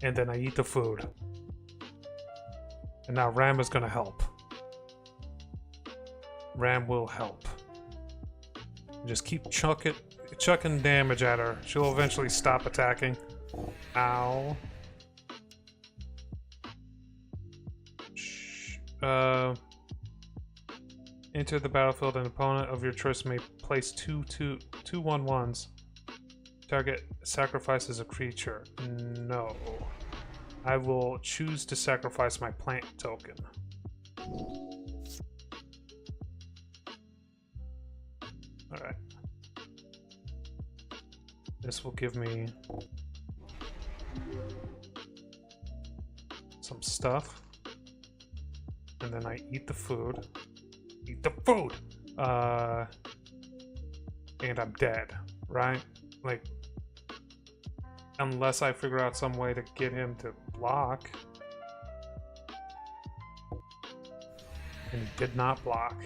And then I eat the food. And now ram is gonna help. Ram will help. Just keep chucking damage at her. She'll eventually stop attacking. Ow. Enter the battlefield. An opponent of your choice may place two 1/1s. Target sacrifices a creature. No. I will choose to sacrifice my plant token. Alright. This will give me some stuff. And then I eat the food. Eat the food! And I'm dead, right? Like, unless I figure out some way to get him to block. And he did not block.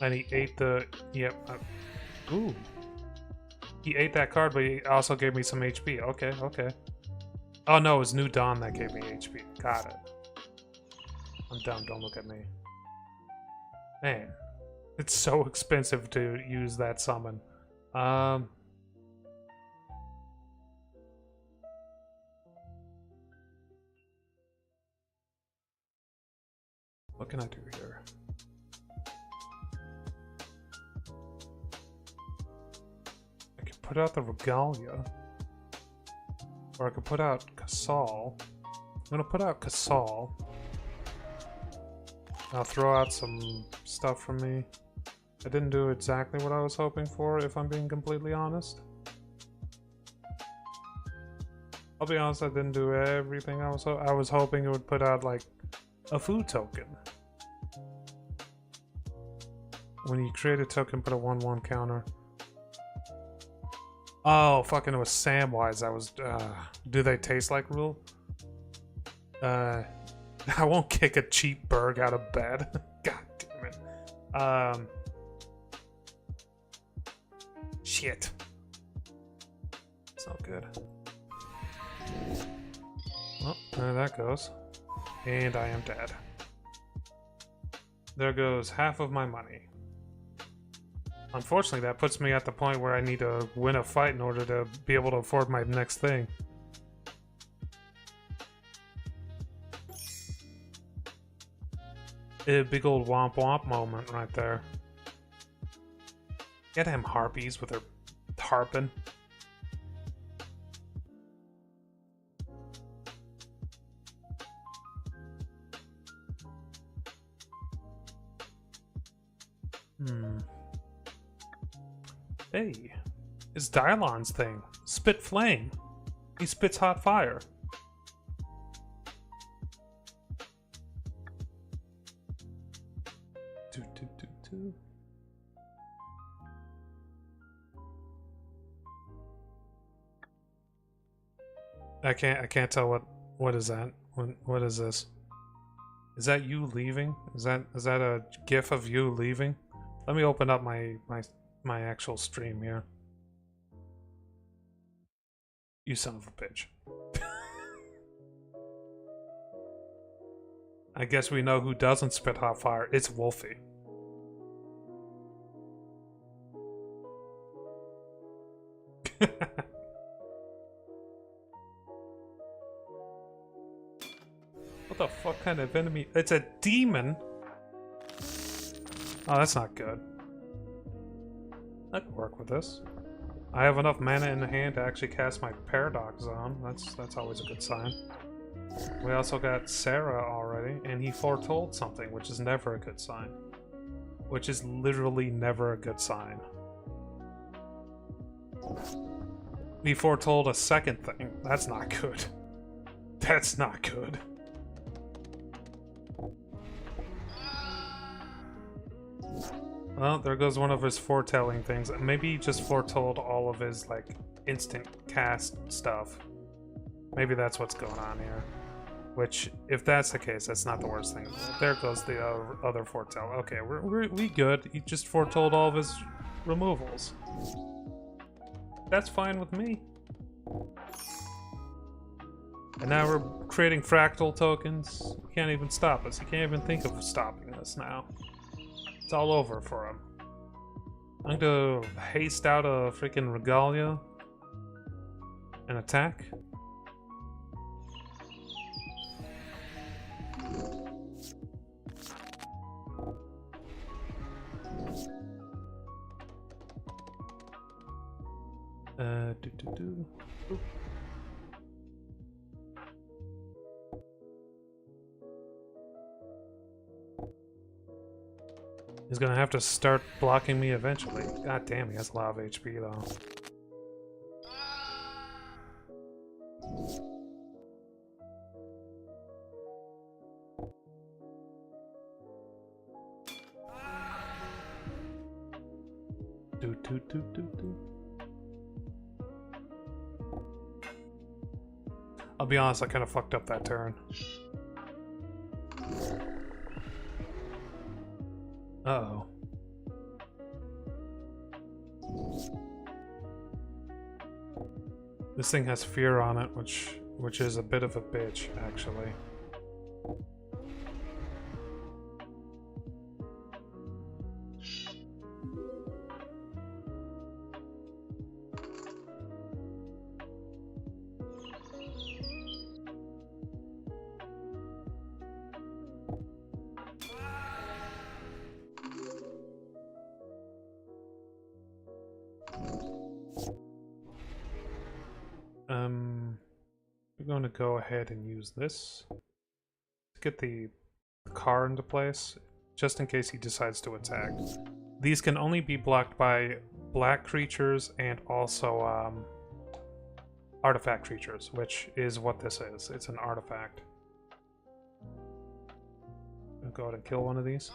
And he ate the... Yep. Ooh. He ate that card, but he also gave me some HP. Okay, okay. Oh no, it was New Dawn that gave me HP. Got it. I'm dumb, don't look at me. Man. It's so expensive to use that summon. What can I do here? I can put out the Regalia. Or I could put out Casal. I'm gonna put out Casal. I'll throw out some stuff from me. I didn't do exactly what I was hoping for, if I'm being completely honest. I'll be honest, I didn't do everything I was hoping it would put out, like, a food token. When you create a token, put a 1/1 counter. Oh, fucking it was Samwise. That was, do they taste like rule? I won't kick a cheap Berg out of bed. God damn it. Shit. It's not good. Well, there that goes. And I am dead. There goes half of my money. Unfortunately, that puts me at the point where I need to win a fight in order to be able to afford my next thing. A big old womp womp moment right there. Get him harpies with her harping. Hey, it's Dylon's thing. Spit flame. He spits hot fire. I can't tell what is that? What is this? Is that you leaving? Is that a gif of you leaving? Let me open up my actual stream here. You son of a bitch. I guess we know who doesn't spit hot fire. It's Wolfie. What the fuck kind of enemy? It's a demon? Oh, that's not good. I can work with this. I have enough mana in the hand to actually cast my Paradox Zone. That's always a good sign. We also got Sarah already, and he foretold something, which is never a good sign. Which is literally never a good sign. He foretold a second thing. That's not good. That's not good. Well, there goes one of his foretelling things. Maybe he just foretold all of his, like, instant cast stuff. Maybe that's what's going on here. Which, if that's the case, that's not the worst thing. There goes the other foretell. Okay, we good. He just foretold all of his removals. That's fine with me. And now we're creating fractal tokens. He can't even stop us. He can't even think of stopping us now. It's all over for him. I'm gonna haste out a freaking Regalia and attack. Do. Oop. He's gonna have to start blocking me eventually. God damn, he has a lot of HP though. Do. I'll be honest, I kind of fucked up that turn. Uh-oh. This thing has fear on it, which is a bit of a bitch, actually. We're going to go ahead and use this to get the car into place, just in case he decides to attack. These can only be blocked by black creatures and also artifact creatures, which is what this is. It's an artifact. I'll go ahead and kill one of these.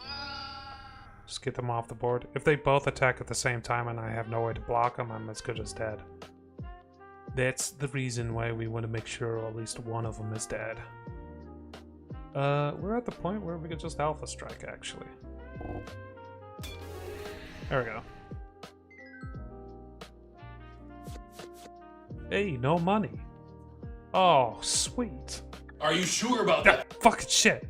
Just get them off the board. If they both attack at the same time and I have no way to block them, I'm as good as dead. That's the reason why we want to make sure at least one of them is dead. We're at the point where we could just Alpha Strike, actually. There we go. Hey, no money. Oh, sweet. Are you sure about that? Fucking shit.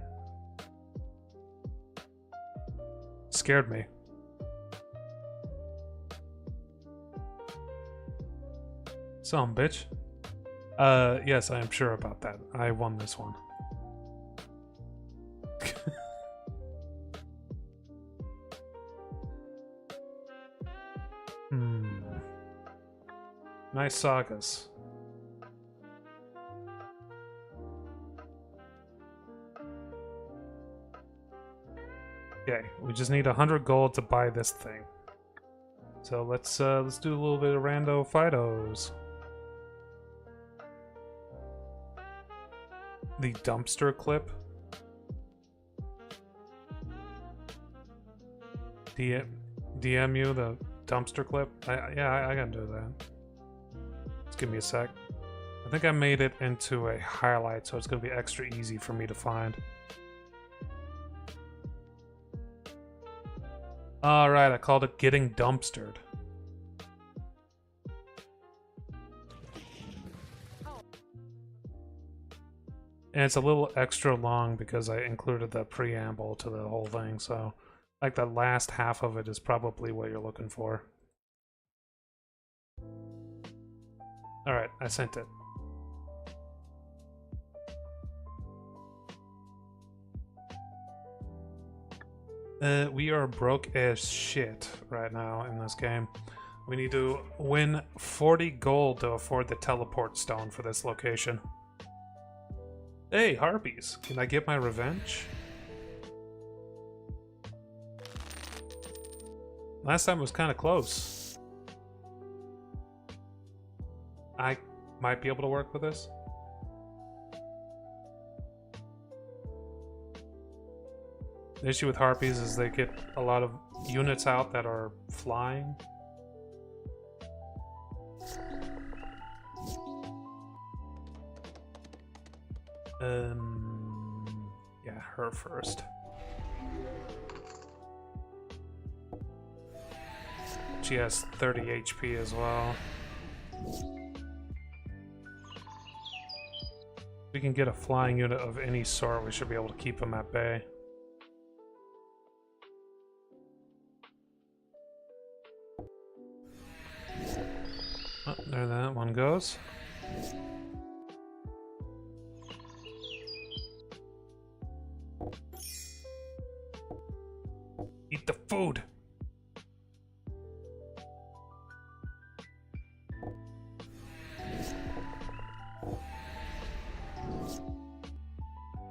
Scared me. Some bitch. Yes, I am sure about that. I won this one. Nice sagas. Okay, we just need 100 gold to buy this thing. So let's do a little bit of rando fightos. The dumpster clip. DM you the dumpster clip? Yeah, I can do that. Just give me a sec. I think I made it into a highlight, so it's going to be extra easy for me to find. Alright, I called it Getting Dumpstered. And it's a little extra long because I included the preamble to the whole thing, so like the last half of it is probably what you're looking for. Alright, I sent it. We are broke as shit right now in this game. We need to win 40 gold to afford the teleport stone for this location. Hey, harpies! Can I get my revenge? Last time was kind of close. I might be able to work with this. The issue with harpies is they get a lot of units out that are flying. Yeah, her first. She has 30 HP as well. If we can get a flying unit of any sort, we should be able to keep them at bay. Oh, there that one goes. Eat the food!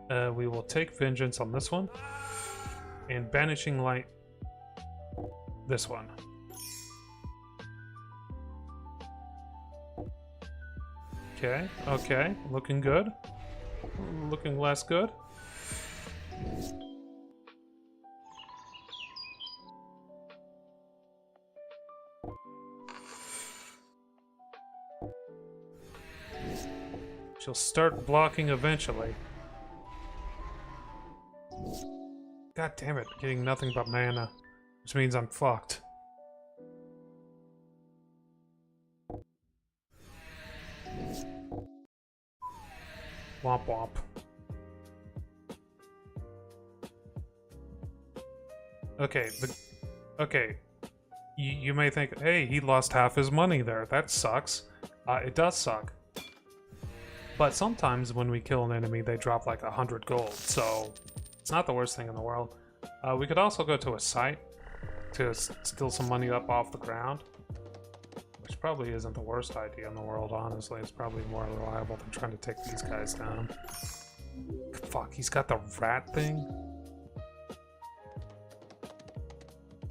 We will take vengeance on this one. And banishing light this one. Okay, okay, looking good. Looking less good. She'll start blocking eventually. God damn it, getting nothing but mana, which means I'm fucked. Womp womp. Okay, okay. You may think, hey, he lost half his money there. That sucks. It does suck. But sometimes when we kill an enemy, they drop like 100 gold, so it's not the worst thing in the world. We could also go to a site to steal some money up off the ground, which probably isn't the worst idea in the world, honestly. It's probably more reliable than trying to take these guys down. Fuck, he's got the rat thing?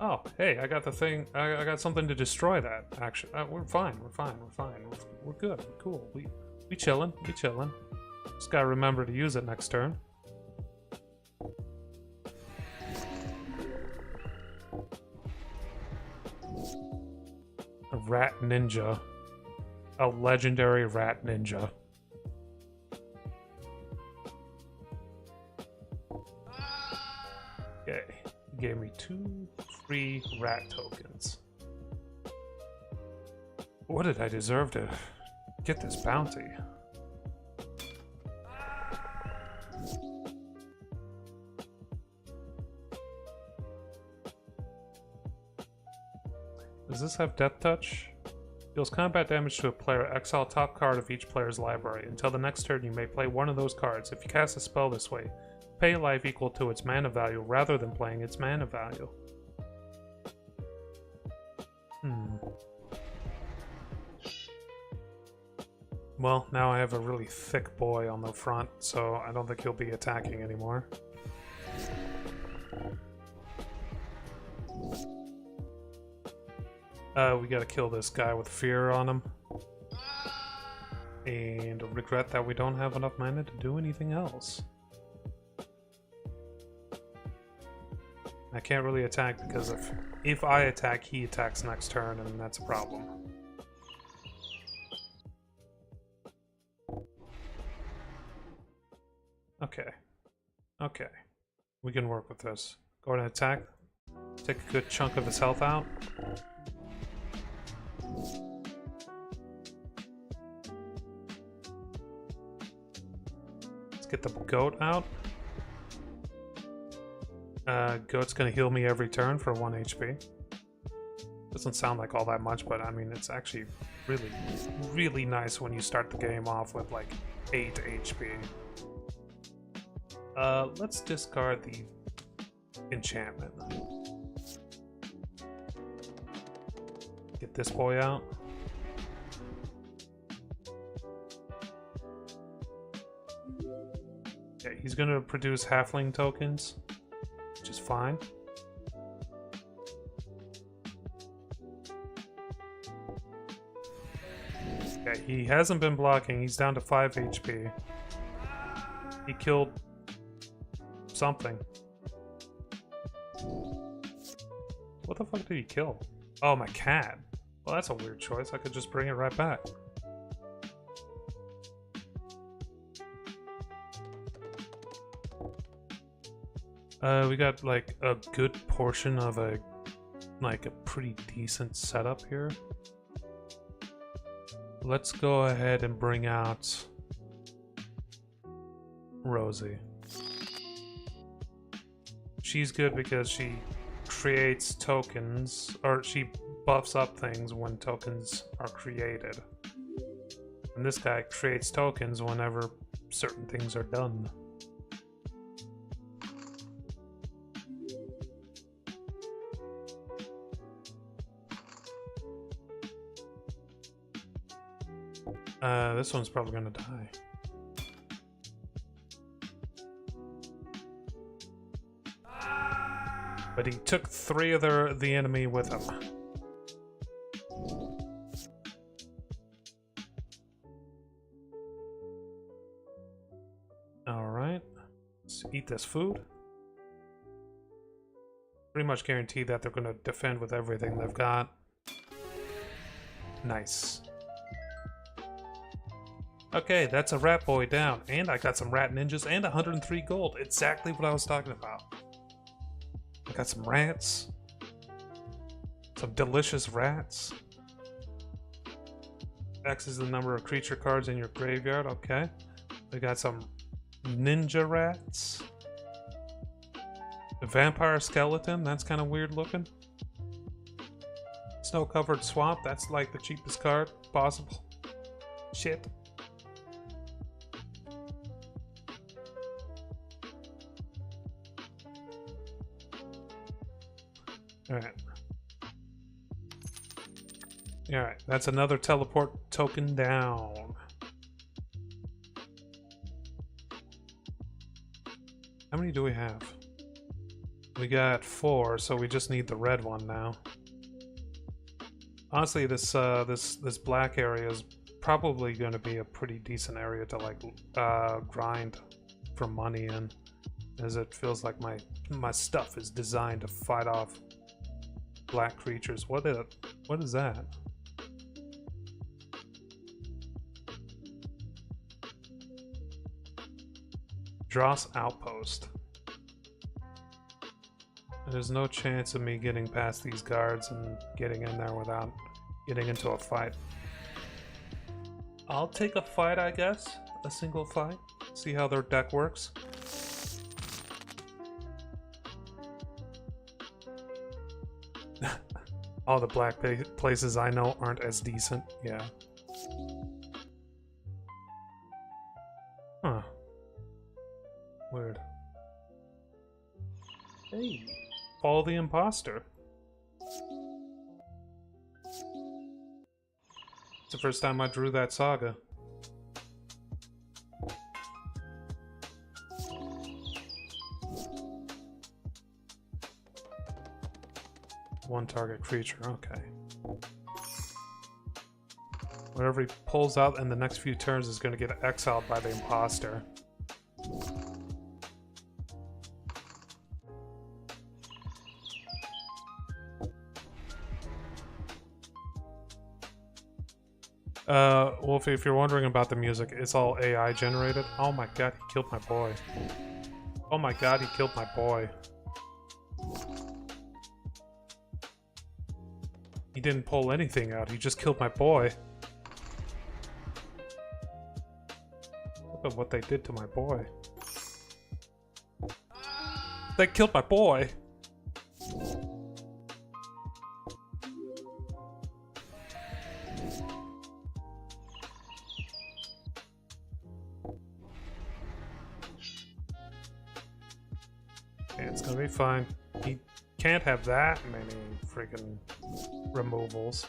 Oh, hey, I got the thing. I got something to destroy that, actually. We're fine, we're fine, we're fine. We're good, we're cool. We chillin', we chillin'. Just gotta remember to use it next turn. A rat ninja. A legendary rat ninja. Okay, he gave me 2 free rat tokens. What did I deserve to get this bounty? Does this have Death Touch? Deals combat damage to a player. Exile top card of each player's library. Until the next turn, you may play one of those cards. If you cast a spell this way, pay life equal to its mana value rather than playing its mana value. Well, now I have a really thick boy on the front, so I don't think he'll be attacking anymore. We gotta kill this guy with fear on him. And regret that we don't have enough mana to do anything else. I can't really attack because if I attack, he attacks next turn, and that's a problem. Okay. Okay. We can work with this. Go ahead and attack. Take a good chunk of his health out. Let's get the goat out. Goat's gonna heal me every turn for 1 HP. Doesn't sound like all that much, but I mean, it's actually really, really nice when you start the game off with like 8 HP. Let's discard the enchantment. Get this boy out. Okay, he's gonna produce halfling tokens, which is fine. Okay, he hasn't been blocking. He's down to 5 HP. He killed something. What the fuck did he kill? Oh, my cat. Well, that's a weird choice. I could just bring it right back. We got like a good portion of a pretty decent setup here. Let's go ahead and bring out Rosie. She's good because she creates tokens, or she buffs up things when tokens are created. And this guy creates tokens whenever certain things are done. This one's probably gonna die. But he took 3 of the enemy with him. Alright. Let's eat this food. Pretty much guaranteed that they're going to defend with everything they've got. Nice. Okay, that's a rat boy down. And I got some rat ninjas and 103 gold. Exactly what I was talking about. I got some rats. Some delicious rats. X is the number of creature cards in your graveyard. Okay. We got some ninja rats. A vampire skeleton. That's kind of weird looking. Snow-covered swamp. That's like the cheapest card possible. Shit. Alright. Alright, that's another teleport token down. How many do we have? We got 4, so we just need the red one now. Honestly, this black area is probably going to be a pretty decent area to like grind for money in, as it feels like my stuff is designed to fight off black creatures. What is that? Dross Outpost. There's no chance of me getting past these guards and getting in there without getting into a fight. I'll take a fight, I guess. A single fight. See how their deck works. All the black places I know aren't as decent. Yeah. Huh. Weird. Hey. Follow the imposter. It's the first time I drew that saga. One target creature, okay. Whatever he pulls out in the next few turns is going to get exiled by the imposter. Wolfie, if you're wondering about the music, it's all AI generated. Oh my god, he killed my boy. Oh my god, he killed my boy. He didn't pull anything out, he just killed my boy. Look at what they did to my boy. They killed my boy! Okay, it's gonna be fine. He can't have that many freaking removals.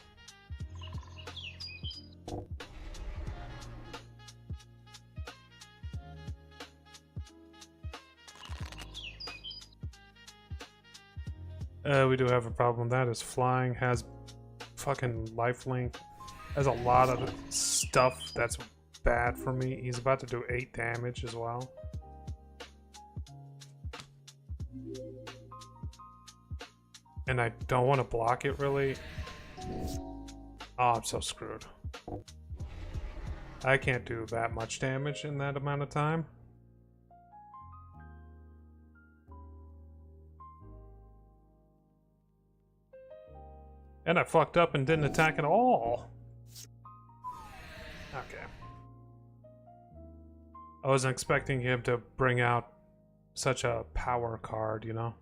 We do have a problem. That is flying, has fucking lifelink, has a lot of stuff that's bad for me. He's about to do 8 damage as well. And I don't want to block it, really. Oh, I'm so screwed. I can't do that much damage in that amount of time. And I fucked up and didn't attack at all. Okay. I wasn't expecting him to bring out such a power card, you know?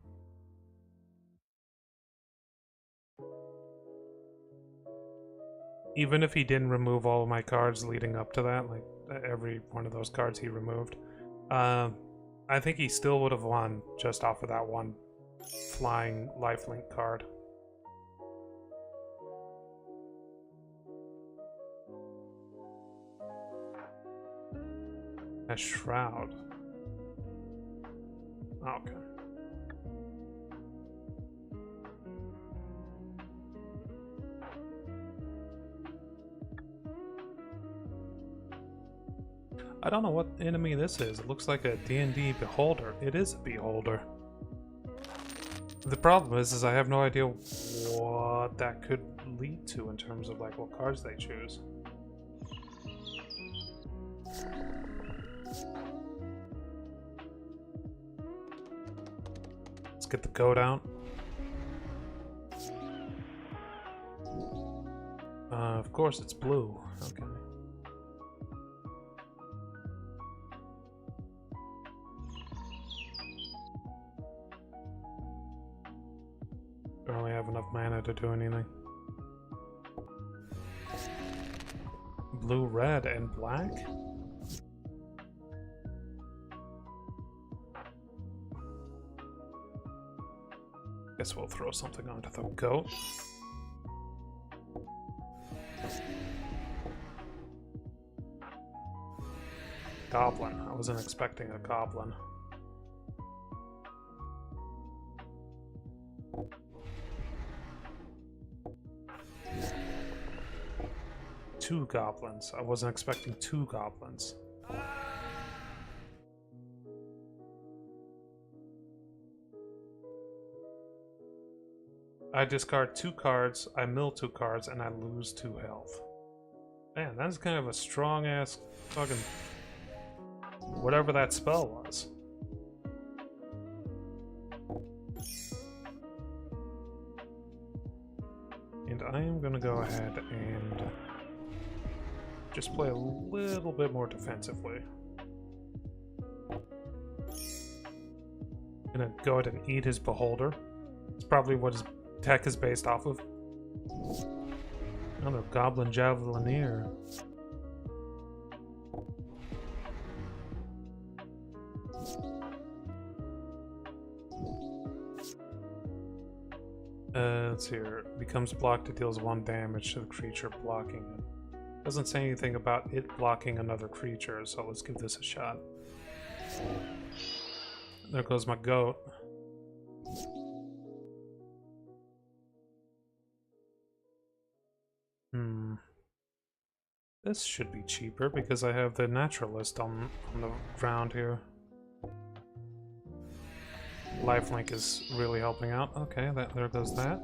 Even if he didn't remove all of my cards leading up to that, like every one of those cards he removed, I think he still would have won just off of that one flying lifelink card. A shroud. Okay. I don't know what enemy this is. It looks like a D&D beholder. It is a beholder. The problem is I have no idea what that could lead to in terms of like what cards they choose. Let's get the goat out. Of course it's blue. Okay. Don't really have enough mana to do anything. Blue, red, and black? Guess we'll throw something onto the goat. Goblin. I wasn't expecting a goblin. Two goblins. I wasn't expecting two goblins. I discard 2 cards, I mill 2 cards, and I lose 2 health. Man, that's kind of a strong ass fucking whatever that spell was. And I am gonna go ahead and just play a little bit more defensively. Gonna go ahead and eat his beholder. It's probably what his tech is based off of. Another goblin javelineer. Let's see here. Becomes blocked, it deals 1 damage to the creature blocking it. Doesn't say anything about it blocking another creature, so let's give this a shot. There goes my goat. This should be cheaper because I have the naturalist on the ground here. Lifelink is really helping out. Okay, there goes that.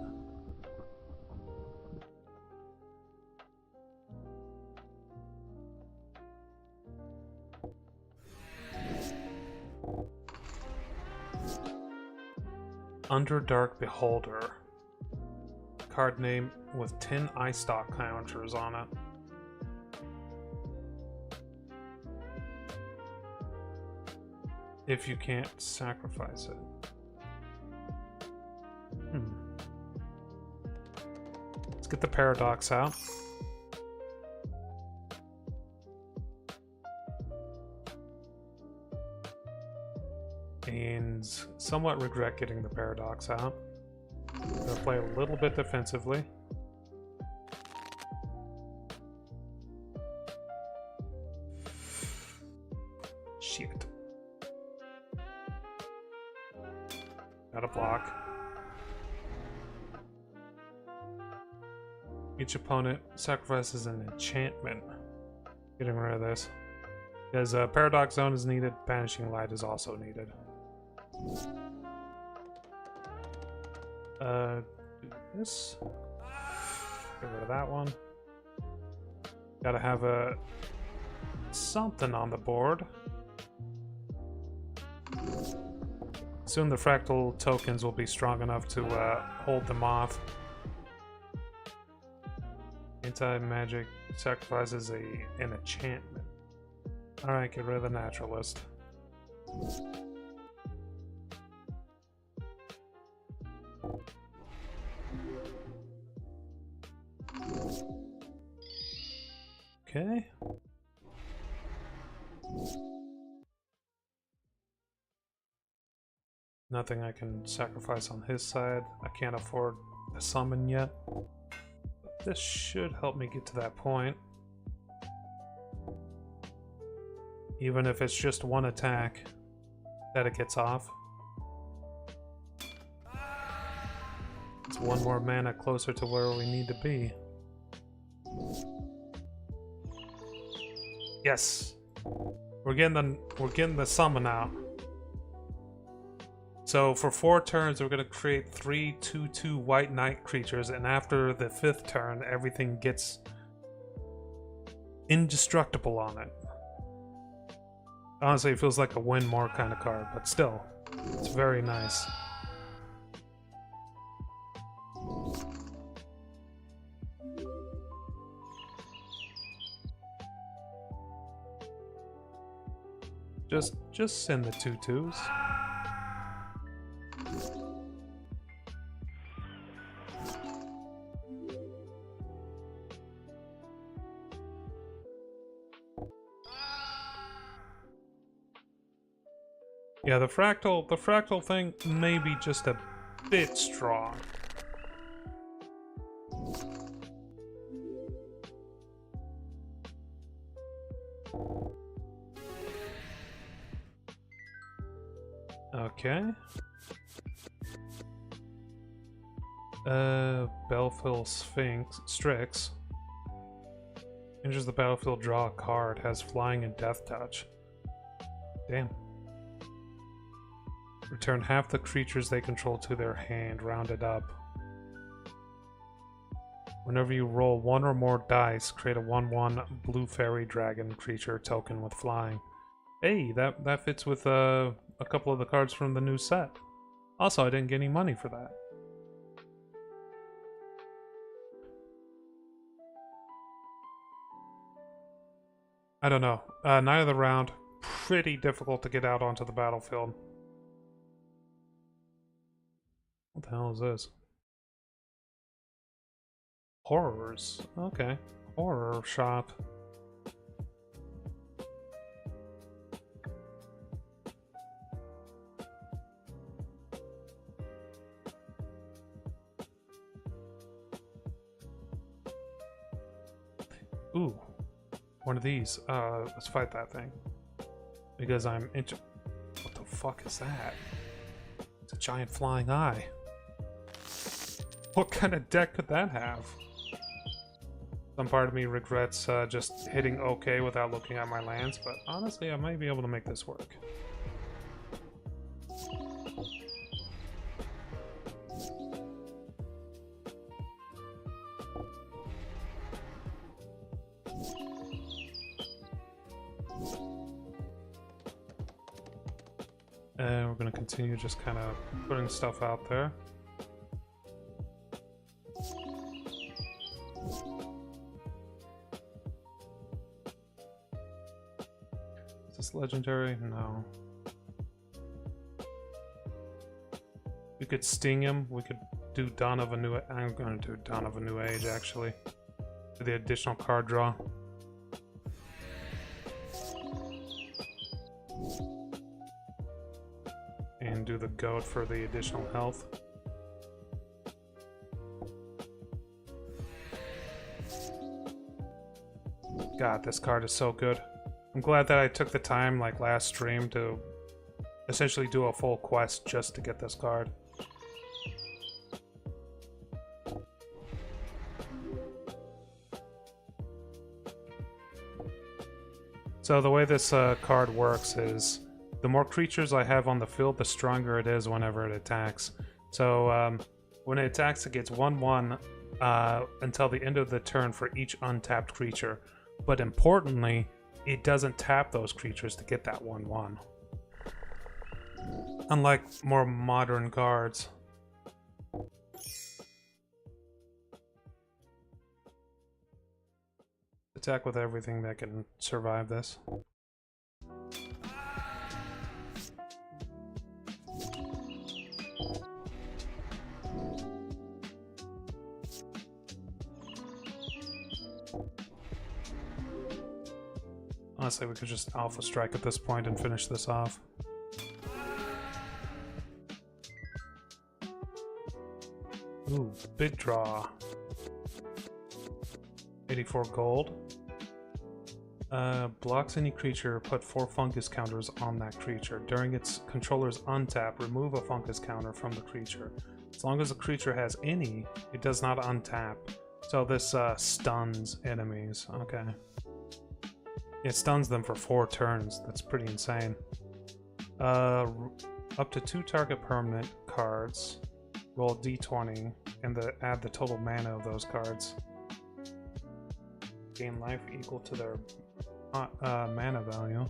Underdark Beholder. Card name with 10 eye stock counters on it. If you can't sacrifice it. Let's get the paradox out. And somewhat regret getting the paradox out. I'm gonna play a little bit defensively. Shit. Got a block. Each opponent sacrifices an enchantment. Getting rid of this. Because Paradox Zone is needed, Banishing Light is also needed. Do this. Get rid of that one. Gotta have something on the board. Soon the fractal tokens will be strong enough to hold them off. Anti-magic sacrifices an enchantment. Alright, get rid of the naturalist. Okay. Nothing I can sacrifice on his side. I can't afford a summon yet. But this should help me get to that point. Even if it's just 1 attack that it gets off. It's 1 more mana closer to where we need to be. We're getting the summon out. So for 4 turns, we're gonna create 3 2/2 white knight creatures, and after the 5th turn, everything gets indestructible on it. Honestly, it feels like a win more kind of card, but still, it's very nice. Just send the 2/2s. Yeah, the fractal thing may be just a bit strong. Okay. Belfill Strix. Enters the battlefield, draw a card, has flying and death touch. Damn. Return half the creatures they control to their hand, rounded up. Whenever you roll 1 or more dice, create a 1/1 blue fairy dragon creature token with flying. Hey, that fits with a couple of the cards from the new set. Also, I didn't get any money for that. I don't know. Night of the round, pretty difficult to get out onto the battlefield. What the hell is this? Horrors. Okay. Horror shop. Ooh. One of these. Let's fight that thing. Because I'm What the fuck is that? It's a giant flying eye. What kind of deck could that have? Some part of me regrets just hitting OK without looking at my lands, but honestly, I might be able to make this work. And we're going to continue just kind of putting stuff out there. Is this legendary? No. We could sting him. We could do Dawn of a New Age. I'm going to do Dawn of a New Age, actually. For the additional card draw. And do the goat for the additional health. God, this card is so good. I'm glad that I took the time, like last stream, to essentially do a full quest just to get this card. So the way this card works is the more creatures I have on the field, the stronger it is whenever it attacks. So when it attacks, it gets 1/1 until the end of the turn for each untapped creature. But importantly, it doesn't tap those creatures to get that 1/1. Unlike more modern cards. Attack with everything that can survive this. Honestly, we could just Alpha Strike at this point and finish this off. Ooh, big draw. 84 gold. Blocks any creature, put 4 fungus counters on that creature. During its controller's untap, remove a fungus counter from the creature. As long as the creature has any, it does not untap. So this stuns enemies. Okay. It stuns them for 4 turns. That's pretty insane. Up to 2 target permanent cards. Roll d20 and add the total mana of those cards. Gain life equal to their mana value.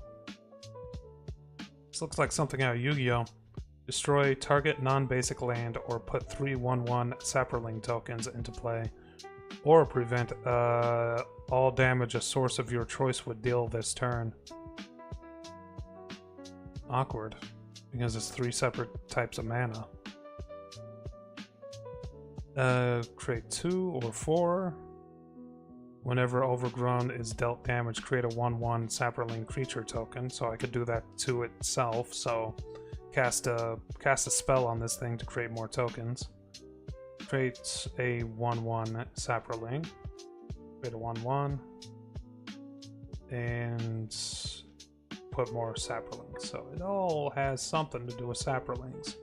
This looks like something out of Yu-Gi-Oh! Destroy target non-basic land or put 3 1/1 Saproling tokens into play. Or prevent all damage a source of your choice would deal this turn. Awkward, because it's 3 separate types of mana. Create 2 or 4. Whenever Overgrown is dealt damage, create a 1/1 Saproling creature token. So I could do that to itself. So cast a spell on this thing to create more tokens. Create a 1/1 Saproling. Create a 1/1. And put more Saprolings. So it all has something to do with Saprolings.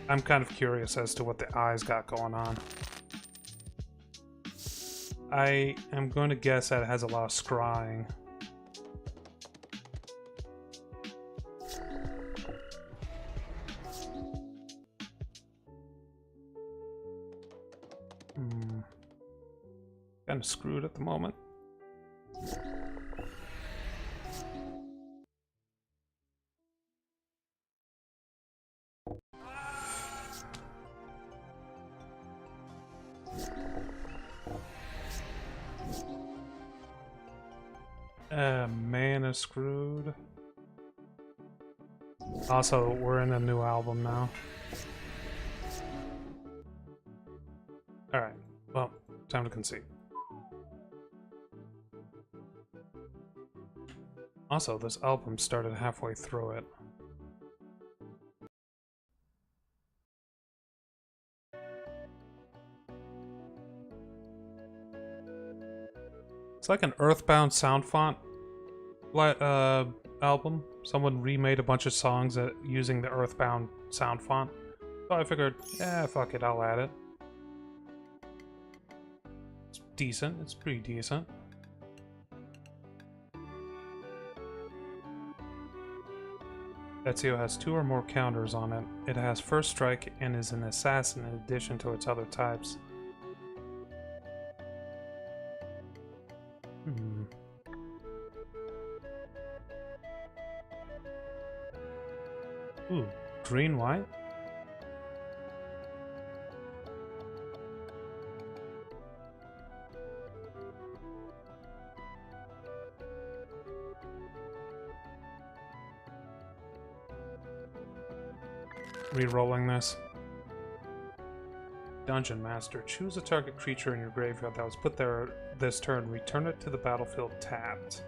I'm kind of curious as to what the eyes got going on. I am going to guess that it has a lot of scrying. Kind of screwed at the moment. Mana screwed. Also, we're in a new album now. Alright, well, time to concede. Also, this album started halfway through it. It's like an Earthbound sound font album. Someone remade a bunch of songs using the Earthbound sound font. So I figured, yeah, fuck it, I'll add it. It's decent, it's pretty decent. Ezio has 2 or more counters on it. It has first strike and is an assassin in addition to its other types. Ooh, green, white? Rerolling this. Dungeon Master. Choose a target creature in your graveyard that was put there this turn. Return it to the battlefield tapped.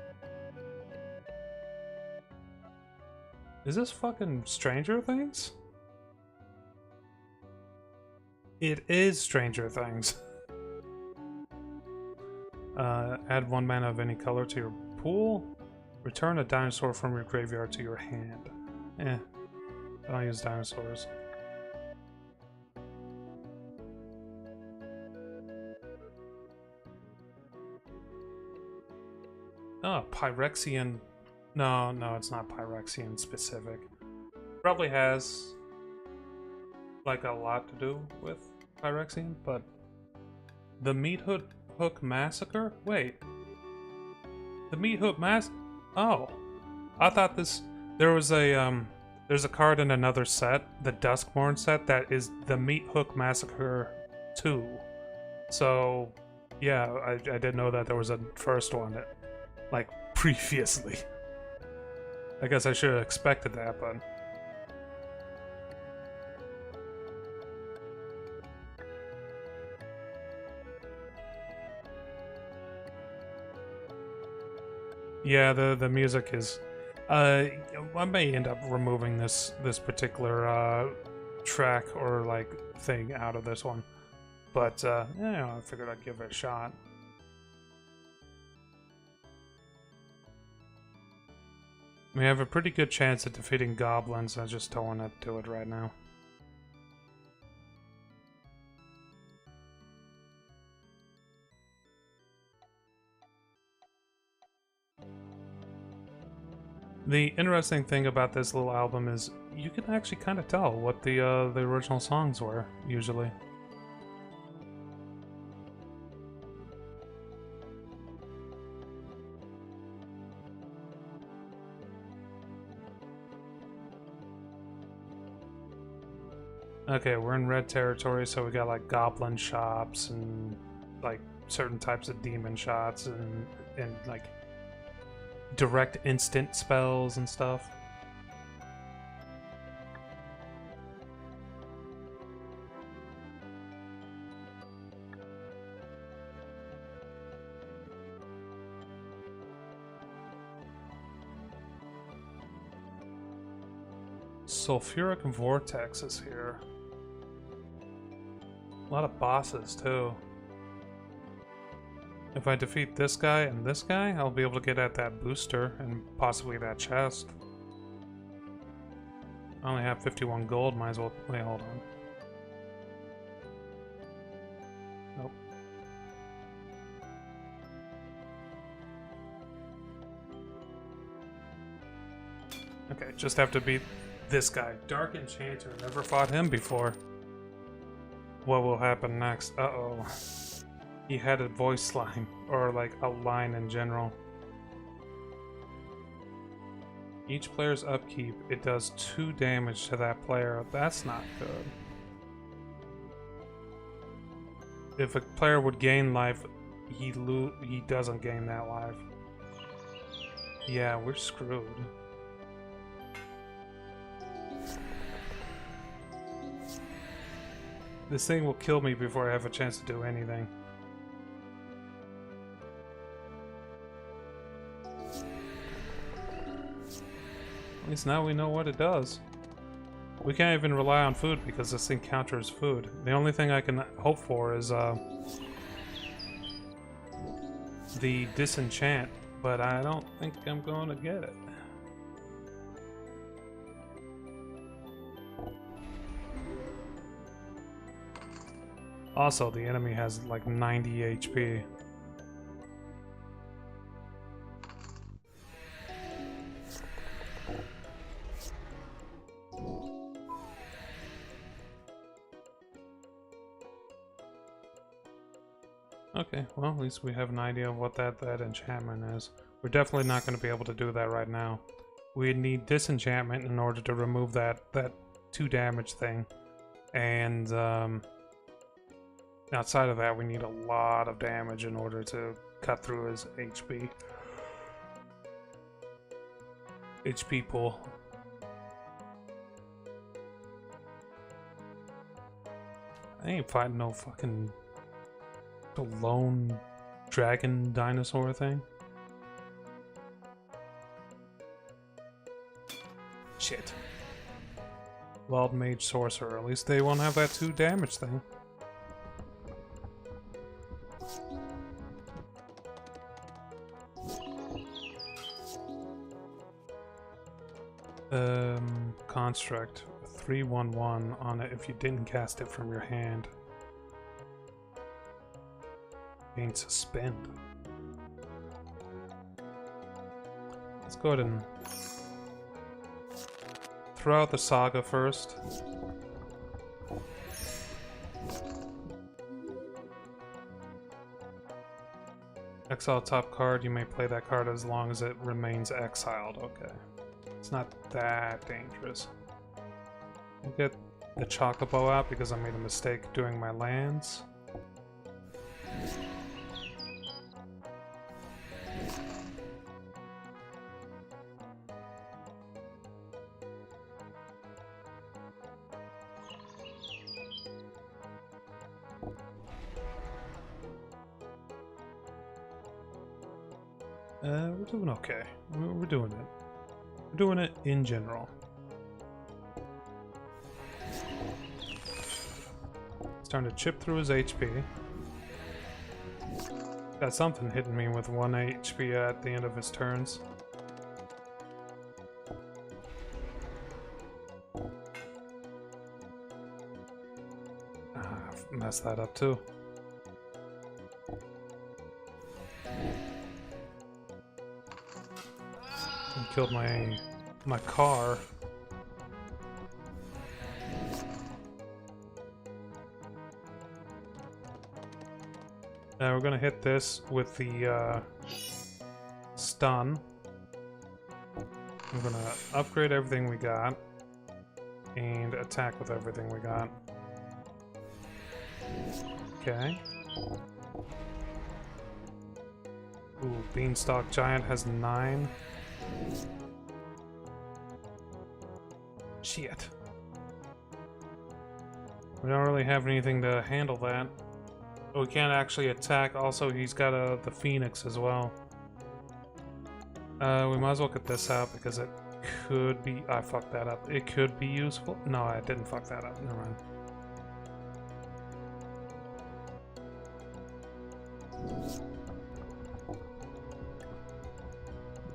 Is this fucking Stranger Things? It is Stranger Things. Add 1 mana of any color to your pool. Return a dinosaur from your graveyard to your hand. I don't use dinosaurs. Oh, Pyrexian. No, it's not Pyrexian specific. Probably has like a lot to do with Pyrexian, but the Meat Hook Massacre? Wait. The Meat Hook Oh. I thought there's a card in another set, the Duskmourn set, that is the Meat Hook Massacre 2. So, yeah, I didn't know that there was a first one, like, previously. I guess I should have expected that, but... Yeah, the music is... I may end up removing this particular track or like thing out of this one, but yeah, I figured I'd give it a shot. We have a pretty good chance at defeating goblins. I just don't want to do it right now. The interesting thing about this little album is you can actually kind of tell what the original songs were, usually. Okay, we're in red territory, so we got like goblin shops and like certain types of demon shots and like direct instant spells and stuff. Sulfuric Vortex is here. A lot of bosses too. If I defeat this guy and this guy, I'll be able to get at that booster and possibly that chest. I only have 51 gold, might as well... Wait, hold on. Nope. Okay, just have to beat this guy. Dark Enchanter, never fought him before. What will happen next? Uh-oh. He had a voice slime, or like a line in general. Each player's upkeep, it does 2 damage to that player. That's not good. If a player would gain life, he doesn't gain that life. Yeah, we're screwed. This thing will kill me before I have a chance to do anything. At least now we know what it does. We can't even rely on food because this thing counters food. The only thing I can hope for is the disenchant, but I don't think I'm going to get it. Also, the enemy has like 90 HP. Okay, well, at least we have an idea of what that enchantment is. We're definitely not going to be able to do that right now. We need disenchantment in order to remove that 2 damage thing. And outside of that, we need a lot of damage in order to cut through his HP pool. I ain't fighting no fucking the lone dragon dinosaur thing. Shit. Wild Mage Sorcerer. At least they won't have that 2 damage thing. Construct 3/1/1 on it if you didn't cast it from your hand. Gain Suspend. Let's go ahead and throw out the Saga first. Exile top card, you may play that card as long as it remains exiled. Okay. It's not that dangerous. We'll get the Chocobo out because I made a mistake doing my lands. We're doing okay. We're doing it. We're doing it in general. Starting to chip through his HP. Got something hitting me with 1 HP at the end of his turns. I've messed that up too. killed my car. Now we're gonna hit this with the stun. I'm gonna upgrade everything we got and attack with everything we got. Okay. Ooh, Beanstalk Giant has 9. Shit. We don't really have anything to handle that. We can't actually attack. Also, he's got the Phoenix as well. We might as well get this out because it could be... I fucked that up. It could be useful. No, I didn't fuck that up. Never mind.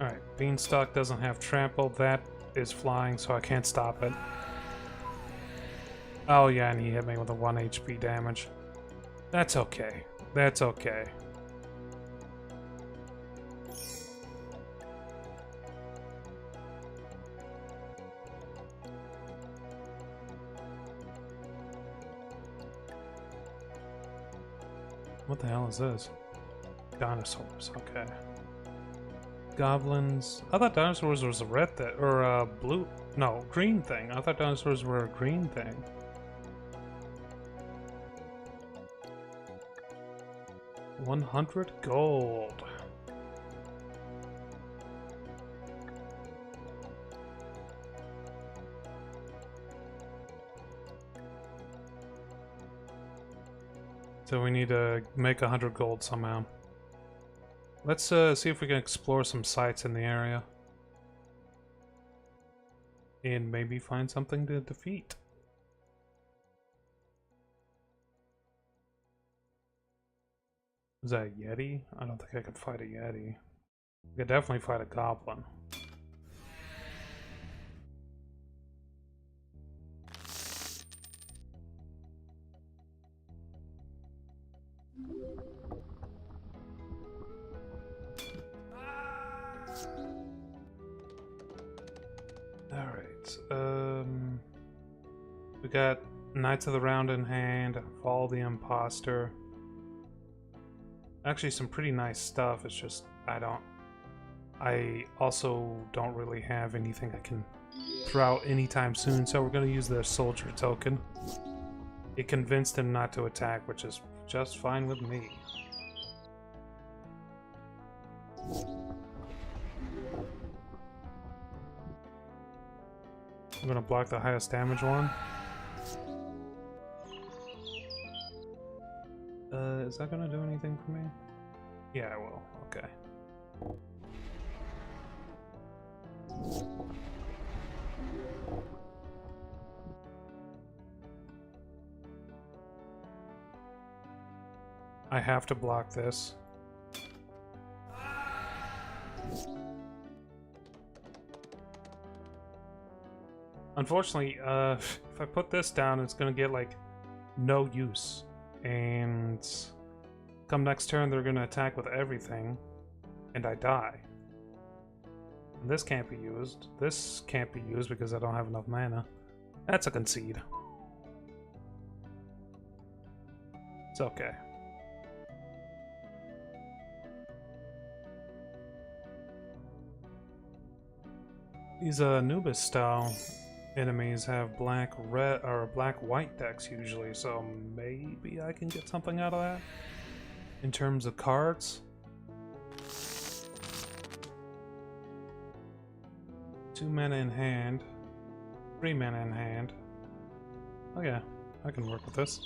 Alright, Beanstalk doesn't have trample. That is flying, so I can't stop it. Oh yeah, and he hit me with a 1 HP damage. That's okay. That's okay. What the hell is this? Dinosaurs, okay. Goblins. I thought dinosaurs was a red thing, or a blue. No, green thing. I thought dinosaurs were a green thing. $100 gold. So we need to make 100 gold somehow. Let's see if we can explore some sites in the area. And maybe find something to defeat. Is that a Yeti? I don't think I could fight a Yeti. I could definitely fight a Goblin. We got Knights of the Round in hand, Fall the Imposter. Actually, some pretty nice stuff. It's just I also don't really have anything I can throw out anytime soon, so we're going to use the soldier token. It convinced him not to attack, which is just fine with me. I'm gonna block the highest damage one. Is that gonna do anything for me? Yeah, it will. Okay. I have to block this. Unfortunately, if I put this down, it's gonna get, like, no use. And come next turn, they're gonna attack with everything, and I die. And this can't be used. This can't be used because I don't have enough mana. That's a concede. It's okay. These Anubis style enemies have black red or black white decks usually, so maybe I can get something out of that in terms of cards. 2 mana in hand, 3 mana in hand. Oh yeah, I can work with this.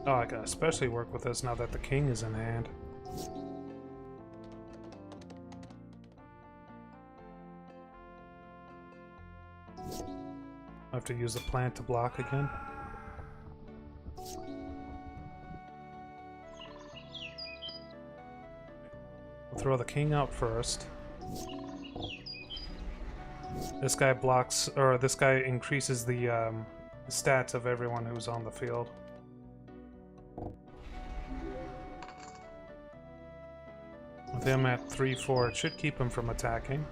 Oh, I can especially work with this now that the king is in hand. I have to use the plant to block again. We'll throw the king out first. This guy blocks, or this guy increases the stats of everyone who's on the field. With him at 3-4, it should keep him from attacking.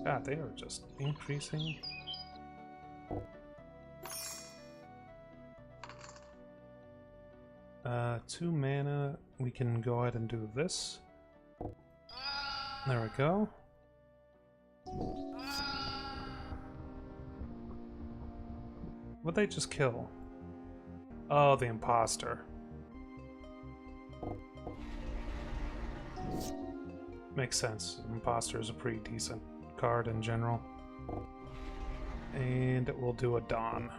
God, they are just increasing. Two mana. We can go ahead and do this. There we go. What'd they just kill? Oh, the imposter. Makes sense. Imposter is a pretty decent card in general. And we'll do a Dawn.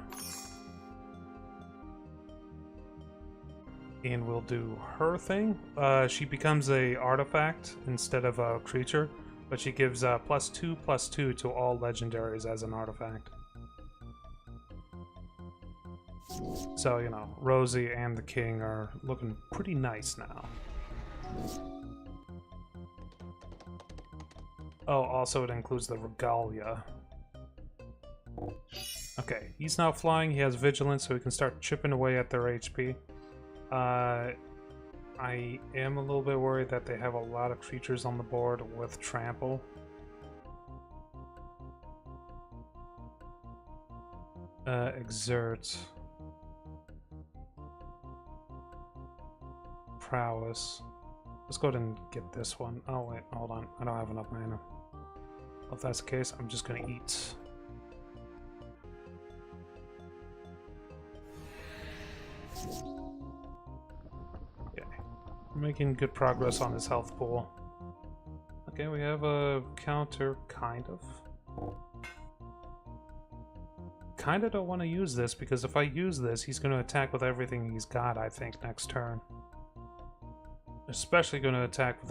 And we'll do her thing. She becomes a artifact instead of a creature, but she gives +2/+2 to all legendaries as an artifact. So, you know, Rosie and the King are looking pretty nice now. Oh, also it includes the Regalia. Okay, he's now flying, he has Vigilance, so he can start chipping away at their HP. I am a little bit worried that they have a lot of creatures on the board with Trample. Exert. Prowess. Let's go ahead and get this one. Oh wait, hold on. I don't have enough mana. Well, if that's the case, I'm just gonna eat. Okay. We're making good progress on his health pool. Okay, we have a counter, kind of. Kinda don't want to use this, because if I use this, he's gonna attack with everything he's got, I think, next turn. Especially going to attack with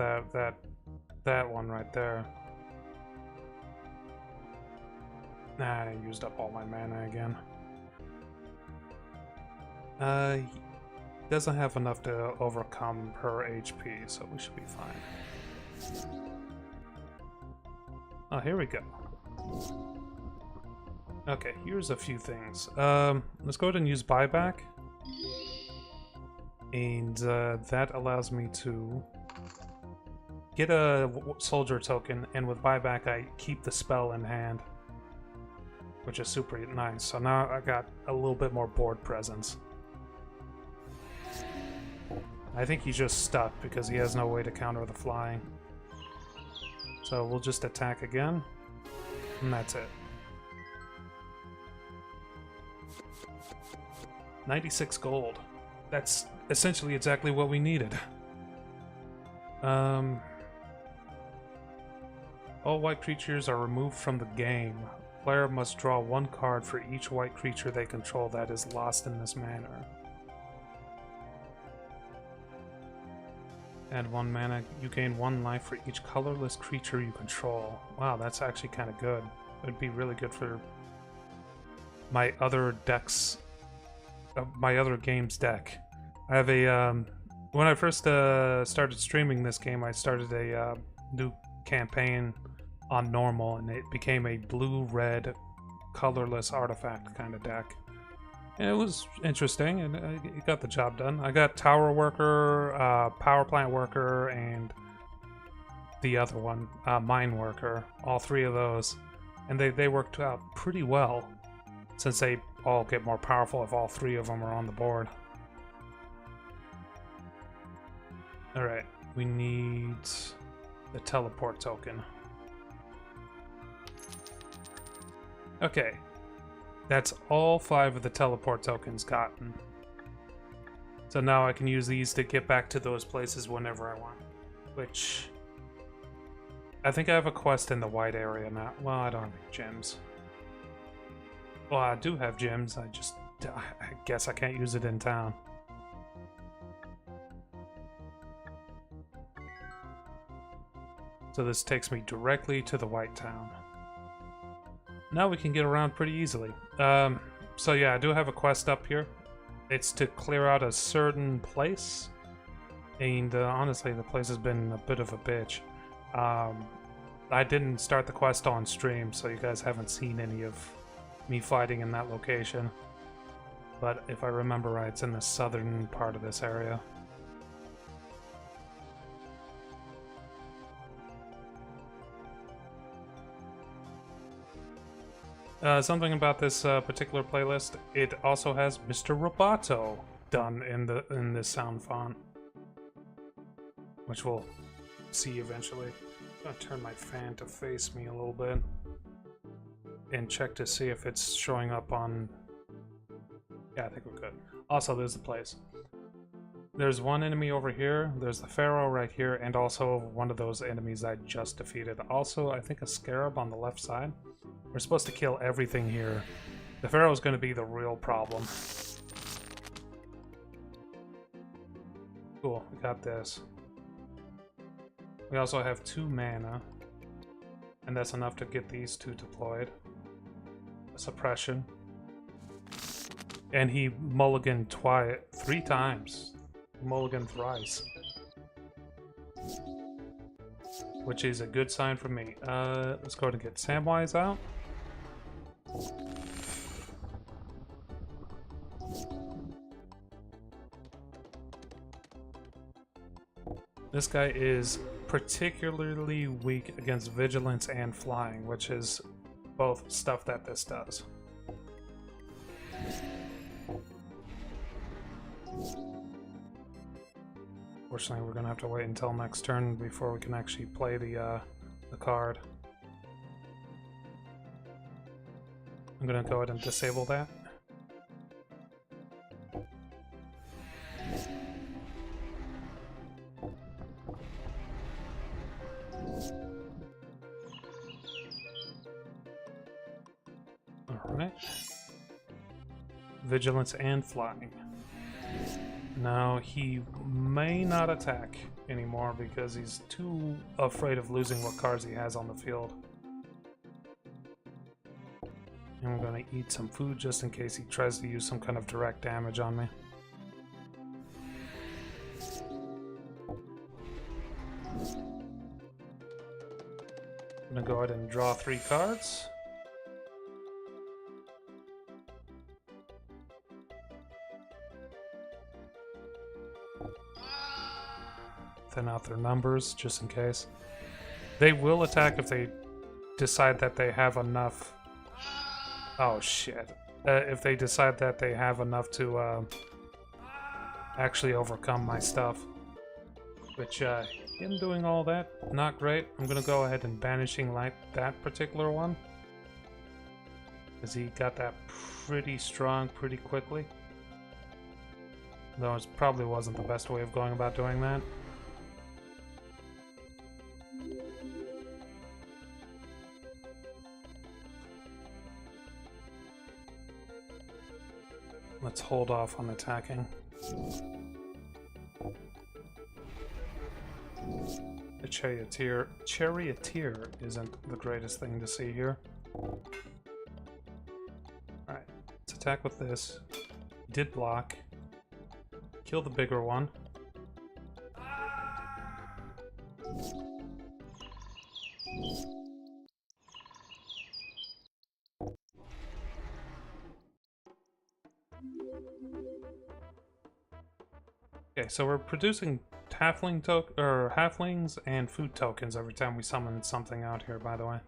that one right there. Nah, I used up all my mana again. He doesn't have enough to overcome her HP, so we should be fine. Oh, here we go. Okay, here's a few things. Let's go ahead and use buyback. And that allows me to get a soldier token, and with buyback I keep the spell in hand, which is super nice. So now I got a little bit more board presence. I think he's just stuck because he has no way to counter the flying. So we'll just attack again, and that's it. 96 gold. That's essentially exactly what we needed. All white creatures are removed from the game. Player must draw one card for each white creature they control that is lost in this manner. Add 1 mana. You gain 1 life for each colorless creature you control. Wow, that's actually kind of good. It would be really good for my other decks, my other games deck. I have a, when I first started streaming this game, I started a new campaign on normal, and it became a blue-red, colorless artifact kind of deck. And it was interesting, and it got the job done. I got Tower Worker, Power Plant Worker, and the other one, Mine Worker, all 3 of those. And they worked out pretty well, since they all get more powerful if all 3 of them are on the board. Alright, we need the teleport token. Okay, that's all 5 of the teleport tokens gotten. So now I can use these to get back to those places whenever I want. Which, I think I have a quest in the white area now. Well, I don't have any gems. Well, I do have gems, I guess I can't use it in town. So this takes me directly to the White Town. Now we can get around pretty easily. So yeah, I do have a quest up here. It's to clear out a certain place. And honestly, the place has been a bit of a bitch. I didn't start the quest on stream, so you guys haven't seen any of me fighting in that location. But if I remember right, it's in the southern part of this area. Something about this particular playlist, it also has Mr. Roboto done in this sound font, which we'll see eventually. I'm gonna turn my fan to face me a little bit and check to see if it's showing up on... Yeah, I think we're good. Also, there's the place. There's one enemy over here, there's the Pharaoh right here, and also one of those enemies I just defeated. Also, I think a Scarab on the left side. We're supposed to kill everything here. The Pharaoh's going to be the real problem. Cool, we got this. We also have 2 mana, and that's enough to get these 2 deployed. A suppression. And he mulliganed 3 times. Mulligan thrice. Which is a good sign for me. Let's go ahead and get Samwise out. This guy is particularly weak against Vigilance and Flying, which is both stuff that this does. Unfortunately, we're gonna have to wait until next turn before we can actually play the card. I'm gonna go ahead and disable that. Alright. Vigilance and Flying. Now, he may not attack anymore because he's too afraid of losing what cards he has on the field. And we're gonna eat some food just in case he tries to use some kind of direct damage on me. I'm gonna go ahead and draw 3 cards. Thin out their numbers just in case. They will attack if they decide that they have enough. Oh shit. If they decide that they have enough to actually overcome my stuff. Which, him doing all that, not great. I'm gonna go ahead and banishing light that particular one. Because he got that pretty strong pretty quickly. Though it probably wasn't the best way of going about doing that. Let's hold off on attacking. The charioteer isn't the greatest thing to see here. Alright, let's attack with this. Did block. Kill the bigger one. Okay, so we're producing halflings and food tokens every time we summon something out here, by the way.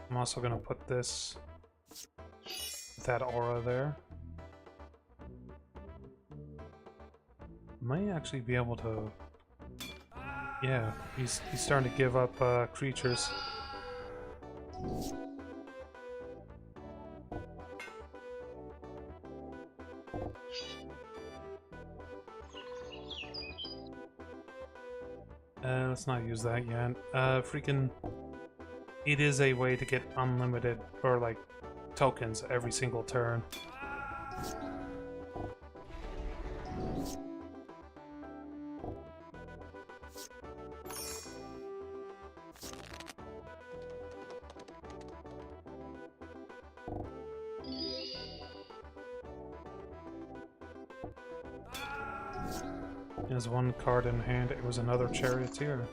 I'm also gonna put this, that aura there. Might actually be able to... Yeah, he's starting to give up creatures. Let's not use that yet. Freaking... It is a way to get unlimited, or like, tokens every single turn. He has one card in hand. It was another charioteer.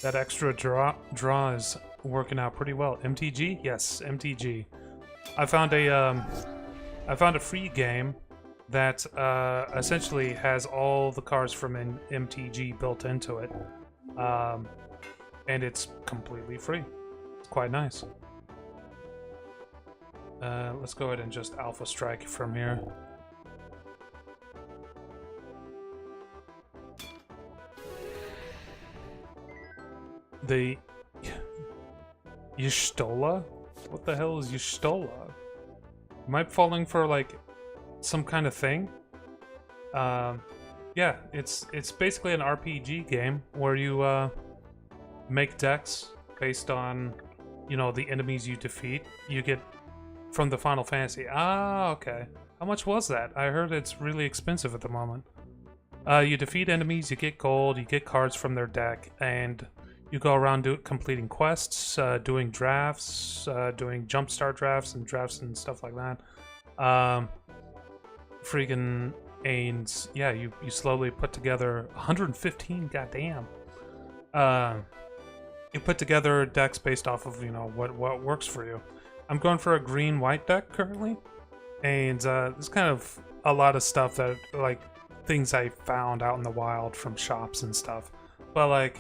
That extra draw is working out pretty well. MTG? Yes, MTG. I found a free game that essentially has all the cards from MTG built into it, and it's completely free. It's quite nice. Let's go ahead and just Alpha Strike from here. The Y'shtola? What the hell is Y'shtola? Am I falling for like some kind of thing? Yeah, it's basically an RPG game where you make decks based on, you know, the enemies you defeat. You get from the Final Fantasy. Ah, okay. How much was that? I heard it's really expensive at the moment. You defeat enemies, you get gold, you get cards from their deck, and you go around completing quests, doing drafts, doing jumpstart drafts and stuff like that. Freaking and yeah, you slowly put together 115. Goddamn. You put together decks based off of, you know, what works for you. I'm going for a green-white deck currently, and there's kind of a lot of stuff that, like, things I found out in the wild from shops and stuff. But like,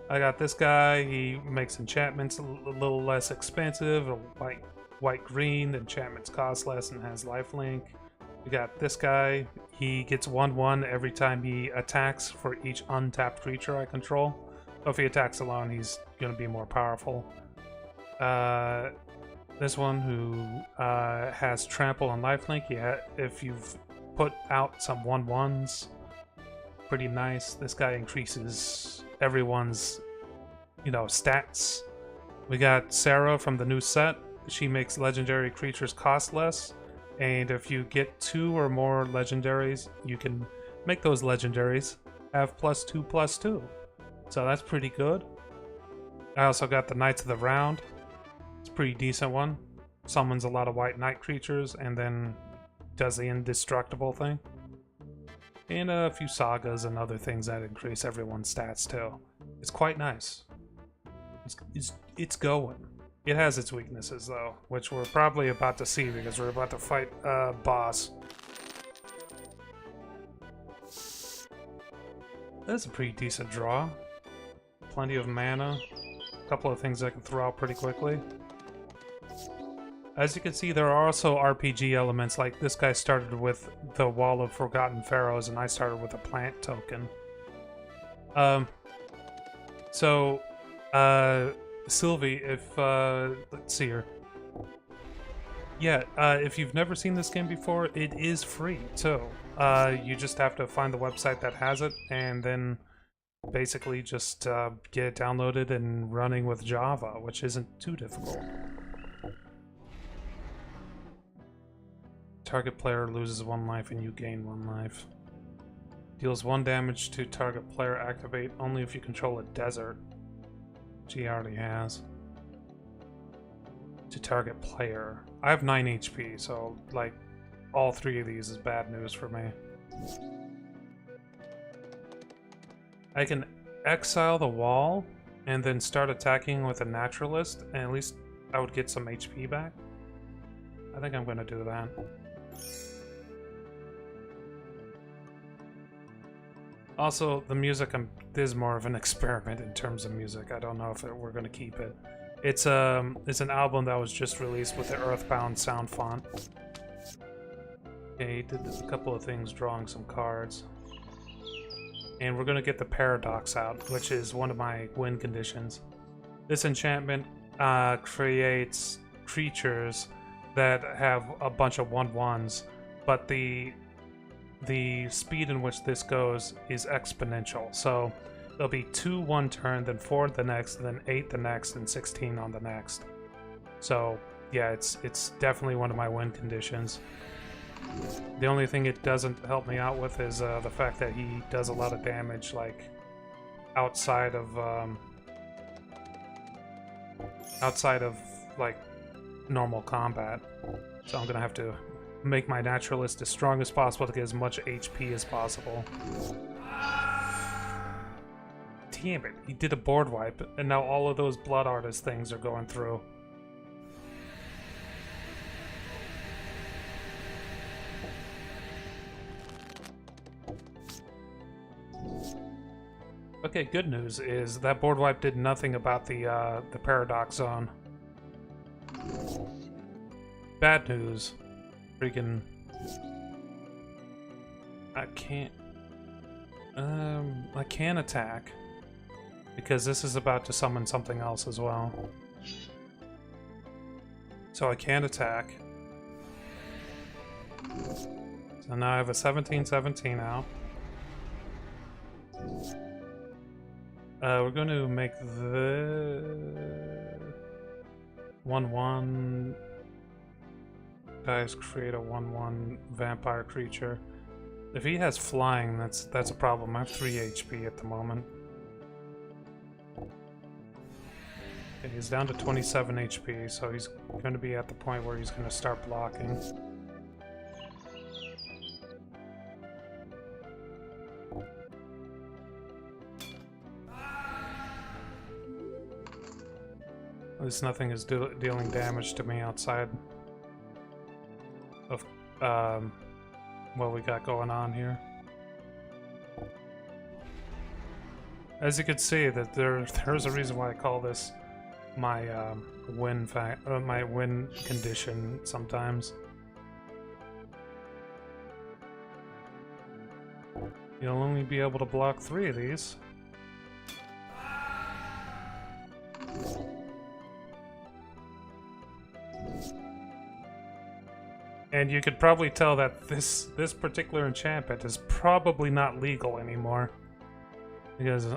I got this guy. He makes enchantments a little less expensive. A white-green. Enchantments cost less and has lifelink. We got this guy. He gets 1/1 every time he attacks for each untapped creature I control. So if he attacks alone, he's going to be more powerful. This one who has trample and lifelink. Yeah, if you've put out some 1/1s, pretty nice. This guy increases everyone's, you know, stats. We got Sarah from the new set. She makes legendary creatures cost less, and if you get 2 or more legendaries, you can make those legendaries have +2/+2. So that's pretty good. I also got the Knights of the Round. It's a pretty decent one. Summons a lot of white knight creatures and then does the indestructible thing. And a few sagas and other things that increase everyone's stats too. It's quite nice. It's going. It has its weaknesses though, which we're probably about to see because we're about to fight a boss. That's a pretty decent draw. Plenty of mana. A couple of things I can throw out pretty quickly. As you can see, there are also RPG elements, like this guy started with the Wall of Forgotten Pharaohs, and I started with a plant token. Sylvie, if, let's see here. Yeah, if you've never seen this game before, it is free, too. You just have to find the website that has it, and then basically just get it downloaded and running with Java, which isn't too difficult. Target player loses 1 life and you gain 1 life. Deals 1 damage to target player. Activate only if you control a desert, which he already has. To target player. I have 9 HP, so like all 3 of these is bad news for me. I can exile the wall and then start attacking with a naturalist, and at least I would get some HP back. I think I'm gonna do that. Also, the music, this is more of an experiment in terms of music. I don't know if we're going to keep it. It's an album that was just released with the Earthbound sound font. Okay, did a couple of things, drawing some cards. And we're going to get the Paradox out, which is one of my win conditions. This enchantment creates creatures that have a bunch of 1/1s, but the speed in which this goes is exponential. So there'll be 2 one turn, then 4 the next, then 8 the next, and 16 on the next. So yeah, it's definitely one of my win conditions. The only thing it doesn't help me out with is the fact that he does a lot of damage, like outside of like normal combat. So I'm gonna have to make my naturalist as strong as possible to get as much HP as possible. Damn it, he did a board wipe, and now all of those Blood Artist things are going through. Okay, good news is that board wipe did nothing about the paradox zone. Bad news, freaking. I can attack because this is about to summon something else as well. So I can attack. So now I have a 17/17 out. We're going to make the 1/1 guys create a 1/1 vampire creature. If he has flying, that's a problem. I have 3 HP at the moment. Okay, he's down to 27 HP, so he's going to be at the point where he's going to start blocking. At least nothing is dealing damage to me outside of what we got going on here. As you can see, that there's a reason why I call this my my win condition sometimes. You'll only be able to block 3 of these. And you could probably tell that this particular enchantment is probably not legal anymore. Because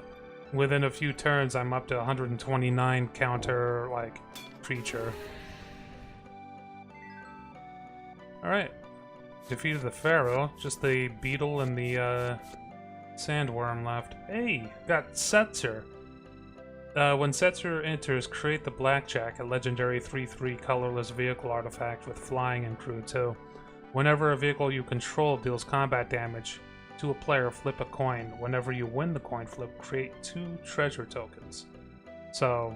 within a few turns I'm up to 129 counter, like, creature. Alright. Defeated the Pharaoh. Just the beetle and the sandworm left. Hey! Got Setzer. When Setzer enters, create the Blackjack, a legendary 3/3 colorless vehicle artifact with flying and crew too. Whenever a vehicle you control deals combat damage to a player, flip a coin. Whenever you win the coin flip, create 2 treasure tokens. So,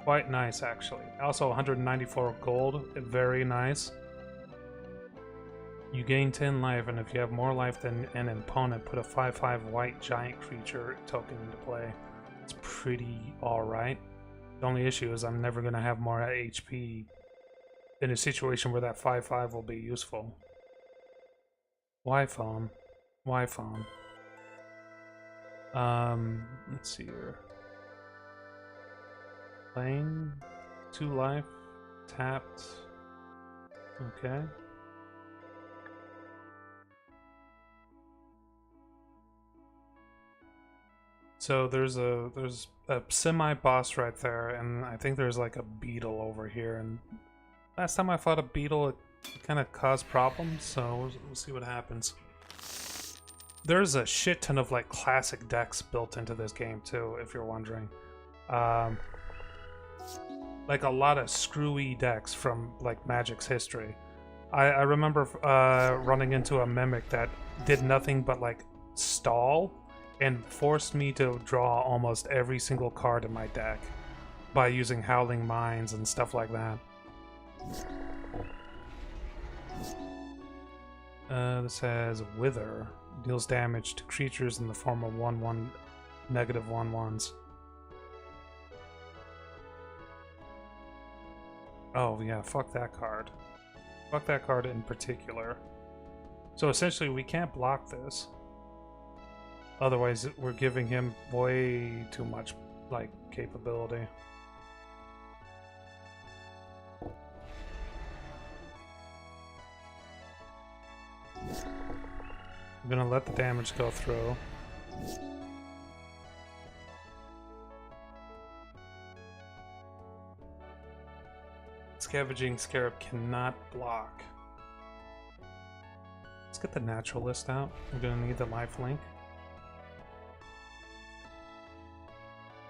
quite nice actually. Also 194 gold, very nice. You gain 10 life, and if you have more life than an opponent, put a 5/5 white giant creature token into play. It's pretty alright. The only issue is I'm never going to have more HP in a situation where that 5/5 will be useful. Y-phone. Y-phone. Let's see here. Playing. 2 life. Tapped. Okay. So there's a semi-boss right there, and I think there's like a beetle over here. And last time I fought a beetle, it kind of caused problems. So we'll see what happens. There's a shit ton of like classic decks built into this game too, if you're wondering. Like a lot of screwy decks from like Magic's history. I remember running into a Mimic that did nothing but like stall and forced me to draw almost every single card in my deck by using Howling Mines and stuff like that. This has Wither. Deals damage to creatures in the form of 1/1 negative 1/1s. Oh yeah, fuck that card. Fuck that card in particular. So essentially we can't block this. Otherwise, we're giving him way too much, like, capability. I'm gonna let the damage go through. Scavenging Scarab cannot block. Let's get the Naturalist out. I'm gonna need the lifelink.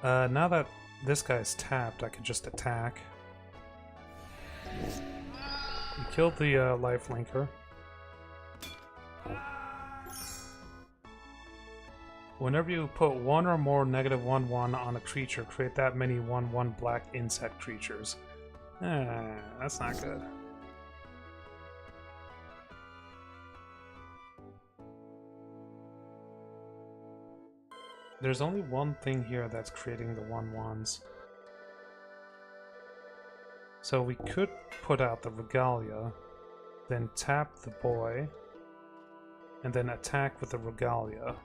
Now that this guy's tapped, I could just attack. He killed the lifelinker. Whenever you put 1 or more negative 1/1 on a creature, create that many 1/1 black insect creatures. That's not good. There's only one thing here that's creating the 1/1s. So we could put out the Regalia, then tap the boy, and then attack with the Regalia.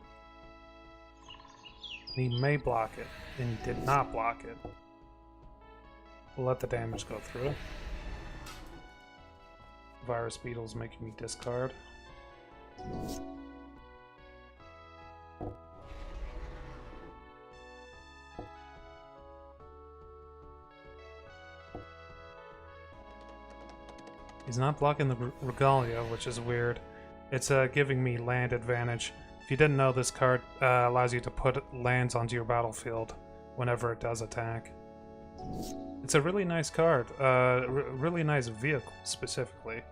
He may block it, and he did not block it. We'll let the damage go through. Virus Beetle's making me discard. He's not blocking the Regalia, which is weird. It's giving me land advantage. If you didn't know, this card allows you to put lands onto your battlefield whenever it does attack. It's a really nice card. Really nice vehicle, specifically.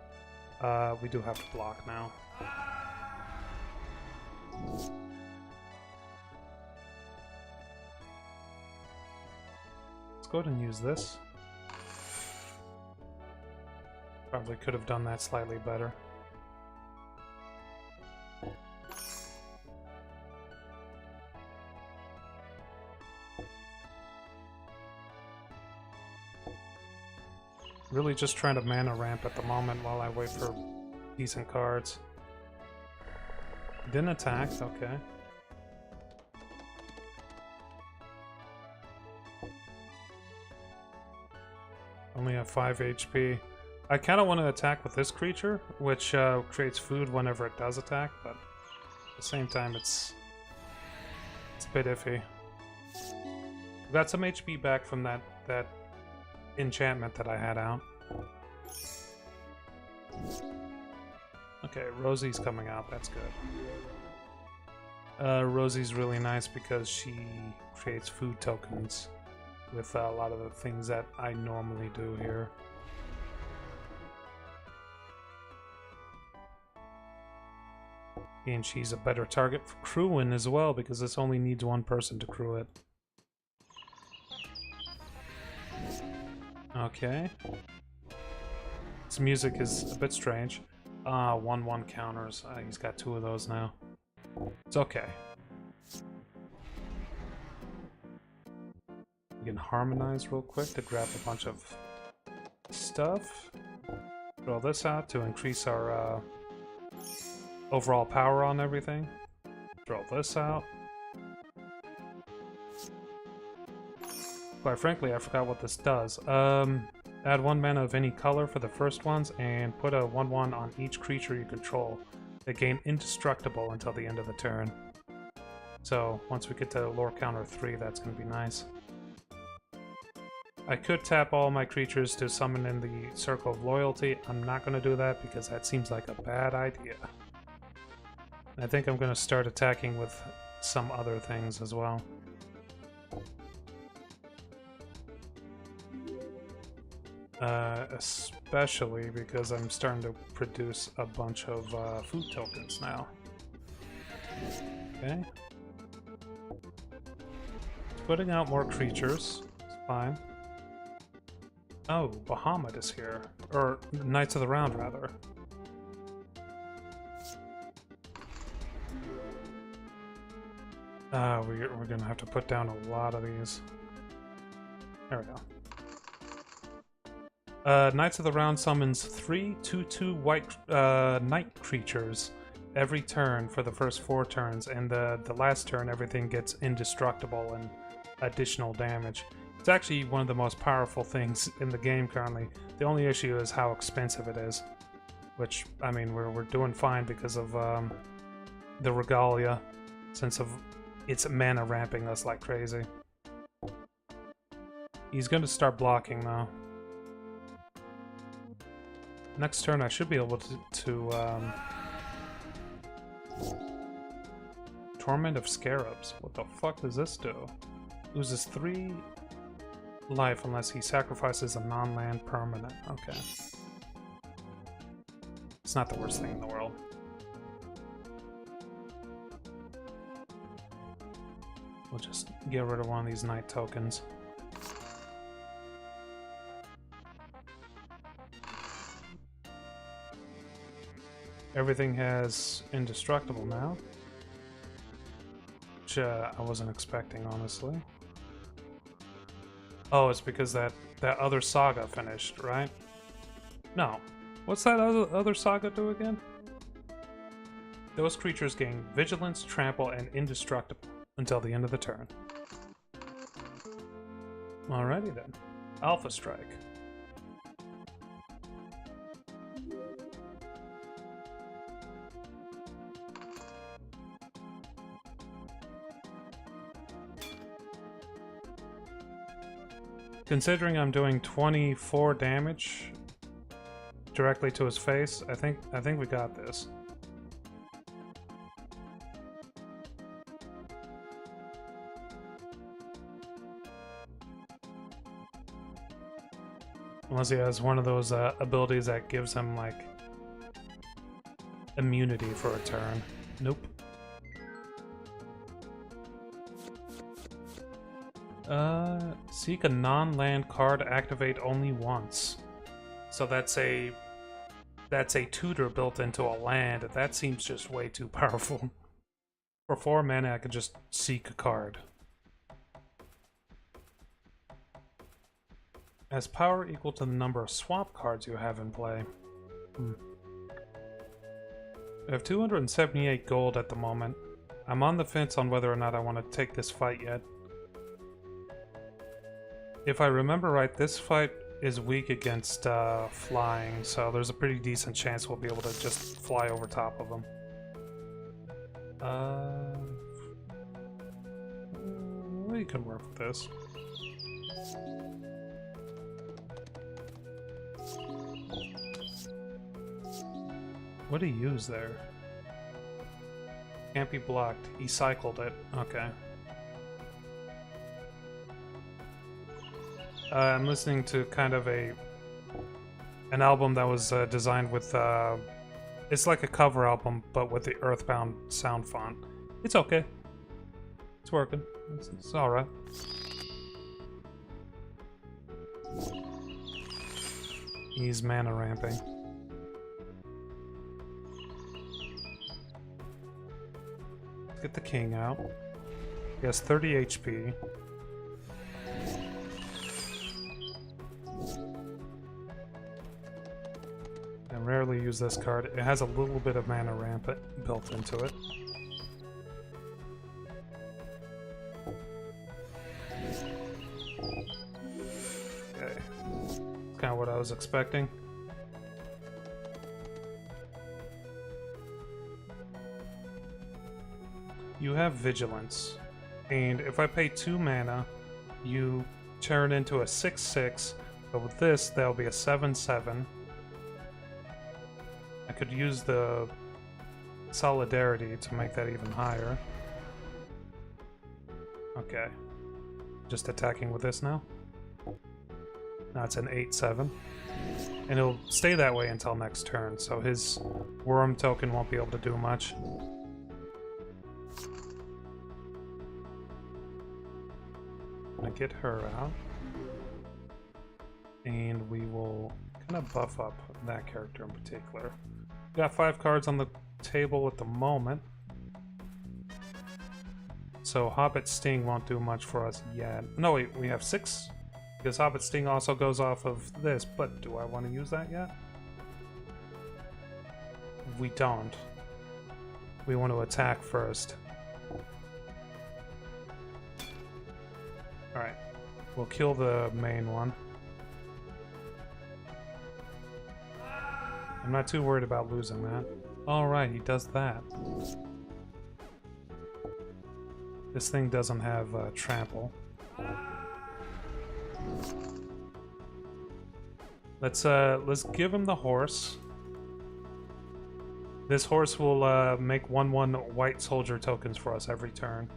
We do have to block now. Let's go ahead and use this. Probably could have done that slightly better. Really just trying to mana ramp at the moment while I wait for decent cards. Didn't attack, okay. Only have 5 HP. I kind of want to attack with this creature, which creates food whenever it does attack, but at the same time it's a bit iffy. Got some HP back from that enchantment that I had out. Okay, Rosie's coming out, that's good. Rosie's really nice because she creates food tokens with a lot of the things that I normally do here. And she's a better target for crewing as well because this only needs one person to crew it. Okay. This music is a bit strange. 1/1 counters. He's got 2 of those now. It's okay. We can harmonize real quick to grab a bunch of stuff. Throw this out to increase our overall power on everything. Throw this out. Quite frankly, I forgot what this does. Add 1 mana of any color for the first ones, and put a 1/1 on each creature you control. They gain indestructible until the end of the turn. So, once we get to lore counter 3, that's going to be nice. I could tap all my creatures to summon in the Circle of Loyalty. I'm not going to do that because that seems like a bad idea. I think I'm going to start attacking with some other things as well. Especially because I'm starting to produce a bunch of food tokens now. Okay. Putting out more creatures. It's fine. Oh, Bahamut is here. Or Knights of the Round, rather. We're gonna have to put down a lot of these. There we go. Knights of the Round summons 3 2/2 white knight creatures every turn for the first 4 turns, and the last turn everything gets indestructible and additional damage. It's actually one of the most powerful things in the game currently. The only issue is how expensive it is, which, I mean, we're doing fine because of the Regalia, since of its mana ramping us like crazy. He's going to start blocking though. Next turn I should be able to Torment of Scarabs. What the fuck does this do? Loses 3 life unless he sacrifices a non-land permanent. Okay. It's not the worst thing in the world. We'll just get rid of one of these night tokens. Everything has indestructible now. which I wasn't expecting, honestly. Oh, it's because that other saga finished, right? No. What's that other saga do again? Those creatures gain Vigilance, Trample, and Indestructible until the end of the turn. Alrighty then. Alpha Strike. Considering I'm doing 24 damage directly to his face, I think we got this. Unless he has one of those abilities that gives him, like, immunity for a turn. Nope. Seek a non-land card, activate only once. So that's a tutor built into a land. That seems just way too powerful. For 4 mana, I could just seek a card. Has power equal to the number of swap cards you have in play. I have 278 gold at the moment. I'm on the fence on whether or not I want to take this fight yet. If I remember right, this fight is weak against flying, so there's a pretty decent chance we'll be able to just fly over top of them. We can work with this. What did he use there? Can't be blocked. He cycled it. Okay. I'm listening to kind of an album that was designed with it's like a cover album but with the Earthbound sound font. It's okay. It's working. It's all right. He's mana ramping. Let's get the king out. He has 30 HP. I rarely use this card. It has a little bit of mana ramp built into it. Okay. Kind of what I was expecting. You have Vigilance, and if I pay 2 mana, you turn into a 6/6, but with this, that'll be a 7/7. I could use the Solidarity to make that even higher. Okay. Just attacking with this now. Now it's an 8/7. And it'll stay that way until next turn, so his Worm token won't be able to do much. I'm gonna get her out. And we will kind of buff up that character in particular. We got 5 cards on the table at the moment. So Hobbit Sting won't do much for us yet. No, wait, we have 6? Because Hobbit Sting also goes off of this, but do I want to use that yet? We don't. We want to attack first. Alright. We'll kill the main one. I'm not too worried about losing that. Alright, he does that. This thing doesn't have trample. Let's give him the horse. This horse will make 1/1 white soldier tokens for us every turn.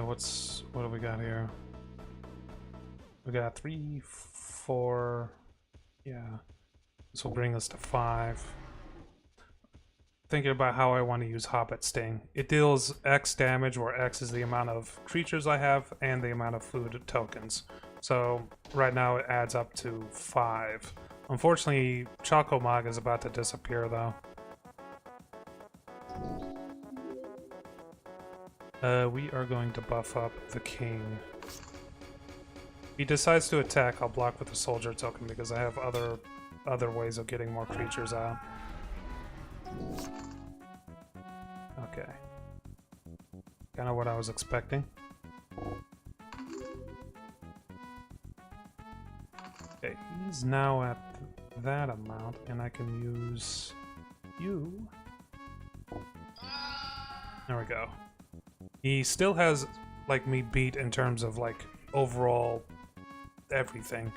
What do we got here? We got 3, 4. Yeah. This will bring us to 5. Thinking about how I want to use Hobbit Sting. It deals X damage, where X is the amount of creatures I have and the amount of food tokens. So right now it adds up to 5. Unfortunately, Chocomog is about to disappear, though. We are going to buff up the king. If he decides to attack, I'll block with the soldier token because I have other ways of getting more creatures out. Okay. Kind of what I was expecting. Okay, he's now at that amount, and I can use you. There we go. He still has, like, me beat in terms of, like, overall everything.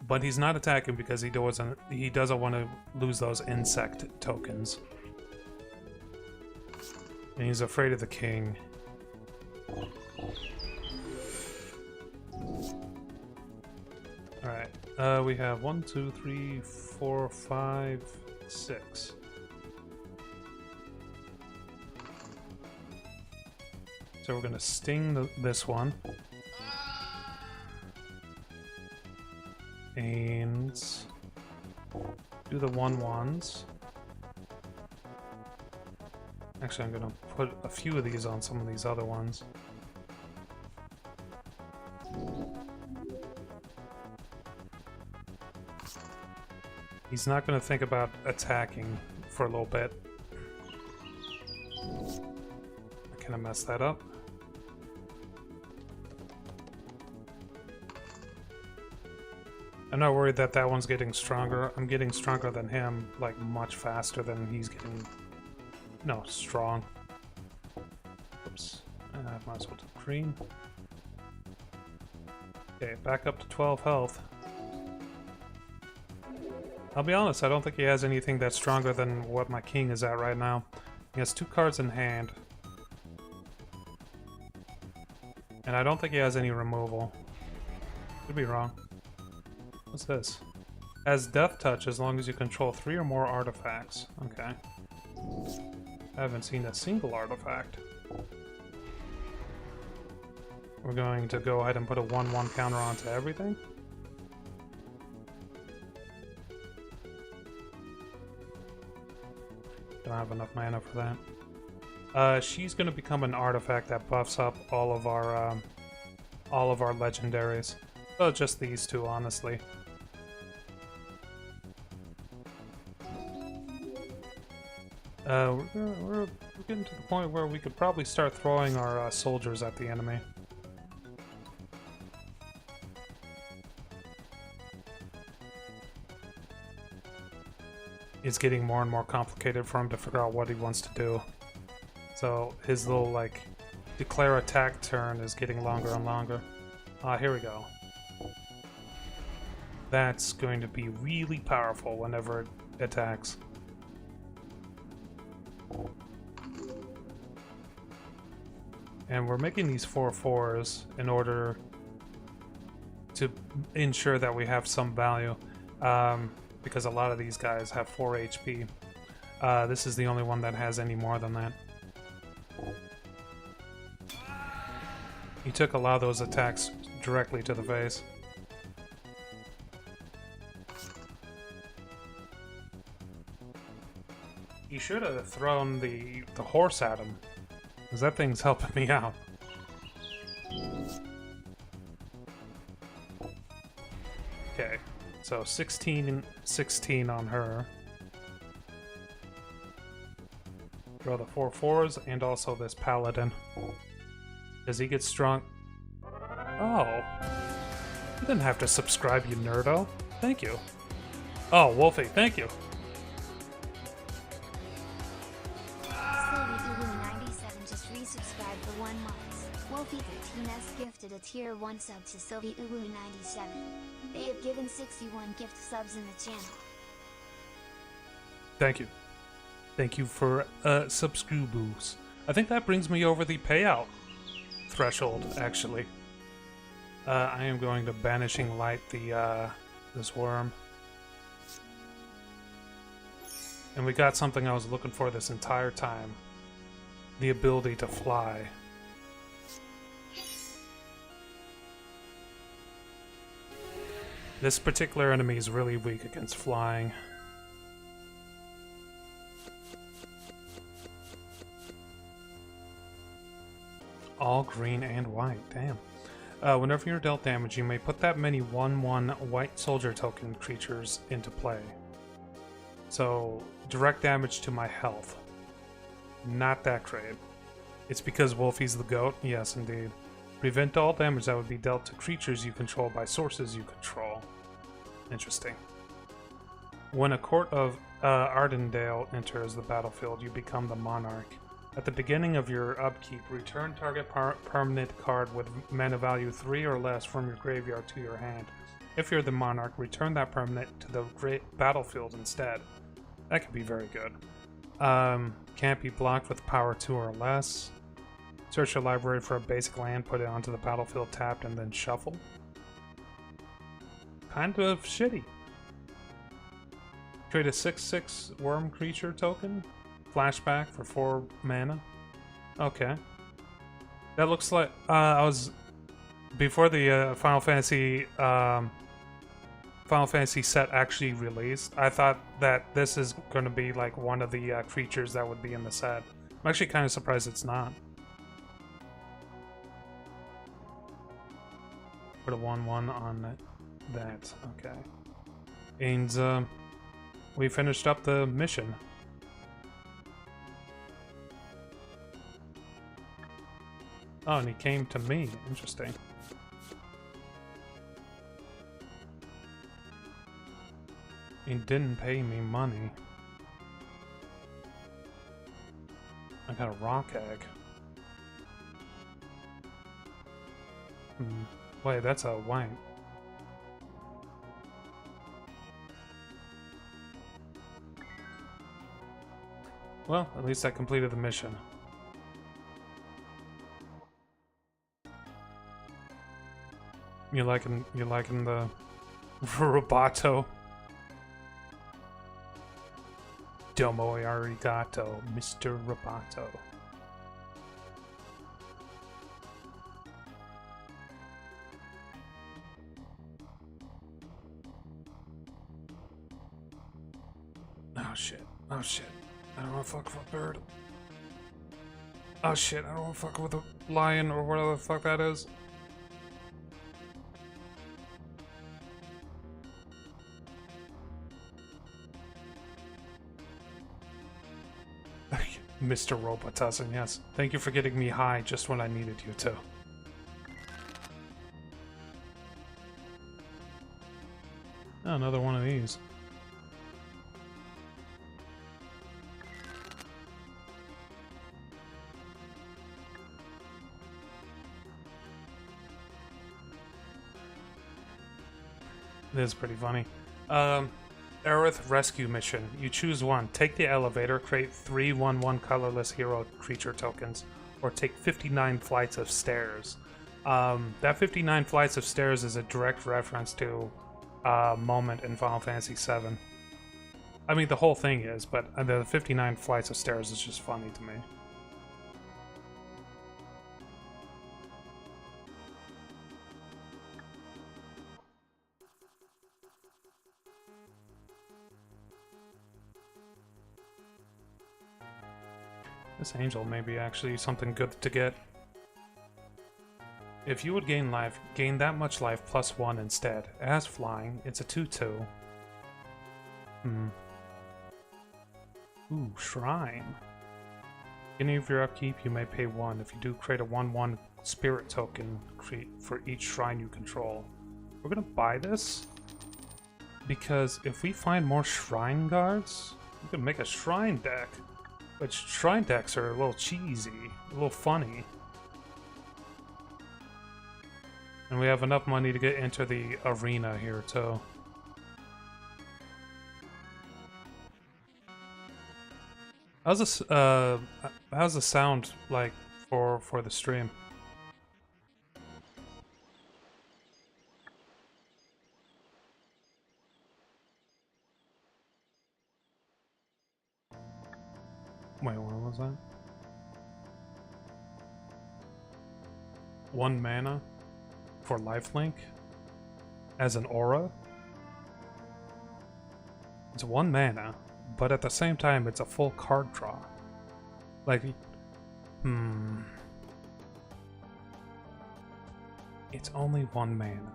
But he's not attacking because he doesn't want to lose those insect tokens. And he's afraid of the king. Alright, we have 1, 2, 3, 4, 5, 6. So we're gonna sting this one. And do the 1/1s. Actually, I'm gonna put a few of these on some of these other ones. He's not gonna think about attacking for a little bit. I kinda messed that up. I'm not worried that that one's getting stronger. I'm getting stronger than him, like, much faster than he's getting... No, strong. Oops. I might as well do green. Okay, back up to 12 health. I'll be honest, I don't think he has anything that's stronger than what my king is at right now. He has 2 cards in hand. And I don't think he has any removal. Could be wrong. What's this? Has Death Touch as long as you control 3 or more artifacts. Okay. I haven't seen a single artifact. We're going to go ahead and put a 1/1 counter onto everything. Don't have enough mana for that. She's going to become an artifact that buffs up all of our legendaries. Well, just these two, honestly. We're getting to the point where we could probably start throwing our soldiers at the enemy. It's getting more and more complicated for him to figure out what he wants to do. So his little, like, declare attack turn is getting longer and longer. Here we go. That's going to be really powerful whenever it attacks. And we're making these 4/4s in order to ensure that we have some value. Because a lot of these guys have 4 HP. This is the only one that has any more than that. He took a lot of those attacks directly to the face. He should have thrown the horse at him, because that thing's helping me out. Okay, so 16 on her. Draw the 4/4s and also this paladin. Does he get strong? Oh, you didn't have to subscribe, you nerdo. Thank you. Oh, Wolfie, thank you. Just resubscribed for 1 month. Wolfie 13S gifted a tier 1 sub to Sylvie Uwu 97. They have given 61 gift subs in the channel. Thank you. Thank you for subscribers. I think that brings me over the payout threshold, actually. I am going to Banishing Light this worm. And we got something I was looking for this entire time. The ability to fly. This particular enemy is really weak against flying. All green and white, damn. Whenever you're dealt damage, you may put that many 1/1 white soldier token creatures into play. So, direct damage to my health. Not that great. It's because Wolfie's the GOAT? Yes, indeed. Prevent all damage that would be dealt to creatures you control by sources you control. Interesting. When a court of Ardendale enters the battlefield, you become the monarch. At the beginning of your upkeep, return target permanent card with mana value 3 or less from your graveyard to your hand. If you're the monarch, return that permanent to the battlefield instead. That could be very good. Can't be blocked with power 2 or less. Search your library for a basic land, put it onto the battlefield tapped, and then shuffle. Kind of shitty. Create a 6/6 worm creature token. Flashback for 4 mana. Okay. That looks like I was before the Final Fantasy set actually released. I thought that this is going to be like one of the creatures that would be in the set. I'm actually kind of surprised it's not. Put a 1/1 on that. Okay. And we finished up the mission. Oh, and he came to me. Interesting. He didn't pay me money. I got a rock egg. Wait, that's a white. Well, at least I completed the mission. You liking the Roboto? Domo arigato, Mr. Roboto. Oh shit. Oh shit. I don't wanna fuck with a bird. Oh shit, I don't wanna fuck with a lion or whatever the fuck that is. Mr. Robotussin, yes. Thank you for getting me high just when I needed you to. Oh, another one of these. This is pretty funny. Aerith Rescue Mission. You choose one. Take the elevator, create 3 1/1 colorless hero creature tokens, or take 59 flights of stairs. That 59 flights of stairs is a direct reference to a moment in Final Fantasy VII. I mean, the whole thing is, but the 59 flights of stairs is just funny to me. This angel may be actually something good to get. If you would gain life, gain that much life plus 1 instead. It has flying. It's a 2/2. Ooh, shrine. Beginning of your upkeep, you may pay 1. If you do, create a 1/1 spirit token for each shrine you control. We're gonna buy this because if we find more shrine guards, we can make a shrine deck. But shrine decks are a little cheesy, a little funny. And we have enough money to get into the arena here too. How's the sound like for the stream? Wait, what was that? 1 mana for lifelink as an aura? It's 1 mana, but at the same time, it's a full card draw. Like, It's only 1 mana.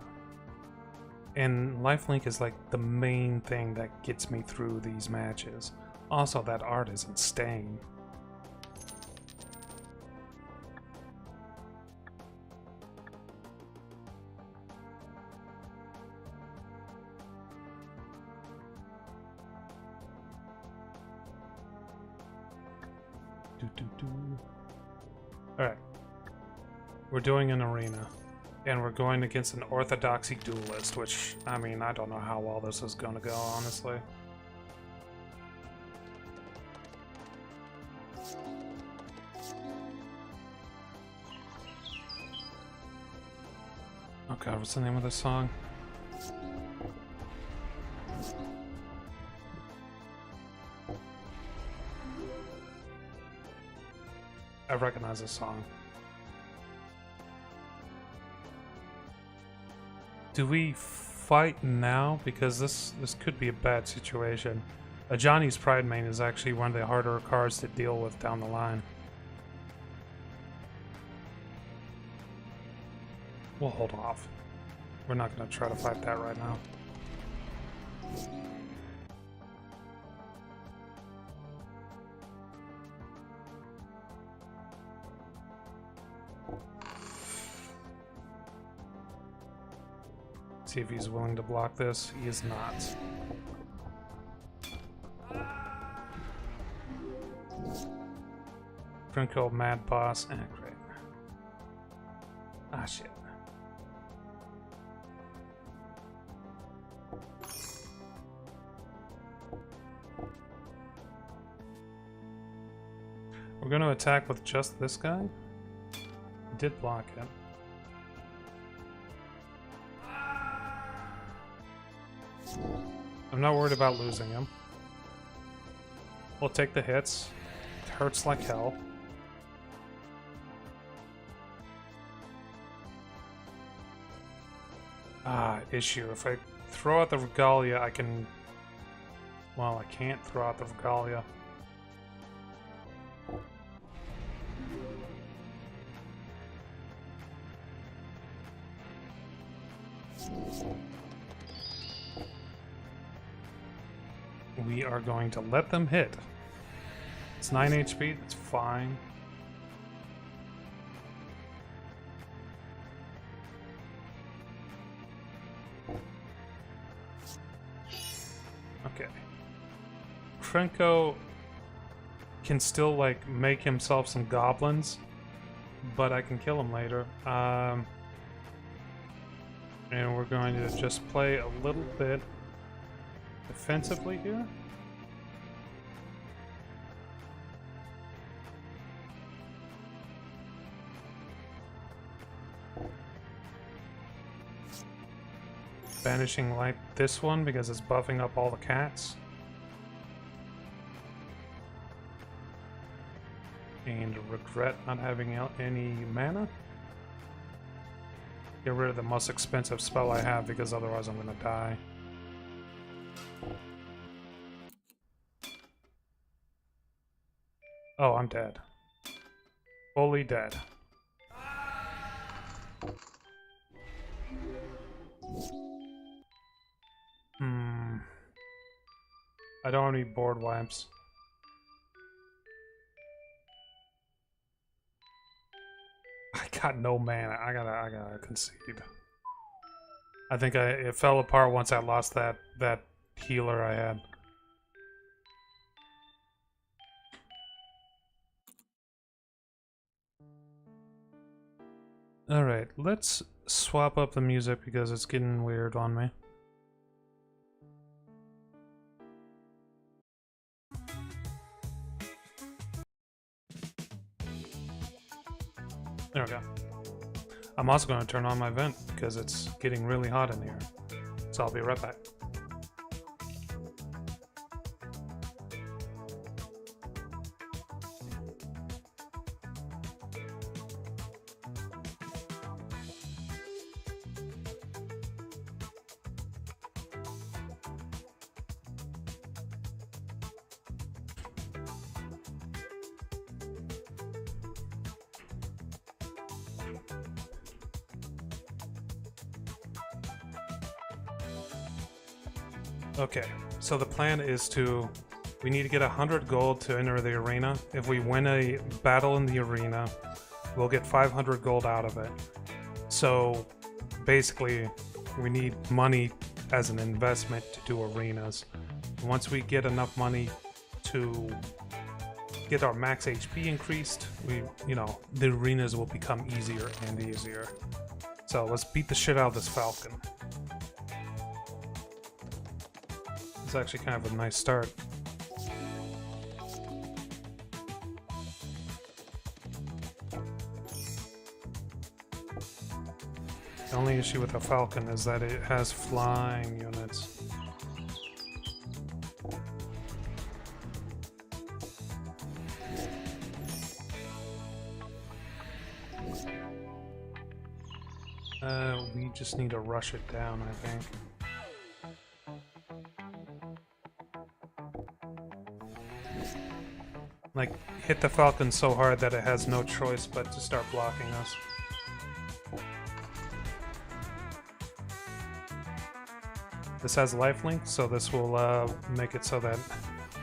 And lifelink is like the main thing that gets me through these matches. Also, that art isn't staying. Alright. We're doing an arena. And we're going against an orthodoxy duelist, which, I mean, I don't know how well this is going to go, honestly. Oh god, what's the name of this song? I recognize this song. Do we fight now? Because this could be a bad situation. Johnny's Pride Main is actually one of the harder cards to deal with down the line. We'll hold off. We're not going to try to fight that right now. See if he's willing to block this. He is not. Trinko, Mad Boss, and great. Ah, shit. We're going to attack with just this guy. He did block it. I'm not worried about losing him. We'll take the hits. It hurts like hell. Ah, issue. If I throw out the Regalia, I can... Well, I can't throw out the Regalia. We are going to let them hit. It's 9 HP, that's fine. Okay. Krenko can still, like, make himself some goblins, but I can kill him later. And we're going to just play a little bit defensively here. Banishing Light this one because it's buffing up all the cats. And regret not having any mana. Get rid of the most expensive spell I have because otherwise I'm gonna die. Oh, I'm dead. Fully dead. I don't need board wipes. I got no mana. I gotta concede. I think it fell apart once I lost that healer I had. Alright, let's swap up the music because it's getting weird on me. There we go. I'm also going to turn on my vent because it's getting really hot in here. So I'll be right back. Okay, so the plan is we need to get 100 gold to enter the arena. If we win a battle in the arena, we'll get 500 gold out of it. So basically, we need money as an investment to do arenas. Once we get enough money to get our max HP increased, the arenas will become easier and easier. So let's beat the shit out of this falcon. It's actually kind of a nice start. The only issue with a falcon is that it has flying units. We just need to rush it down, I think. Like, hit the falcon so hard that it has no choice but to start blocking us. This has lifelink, so this will make it so that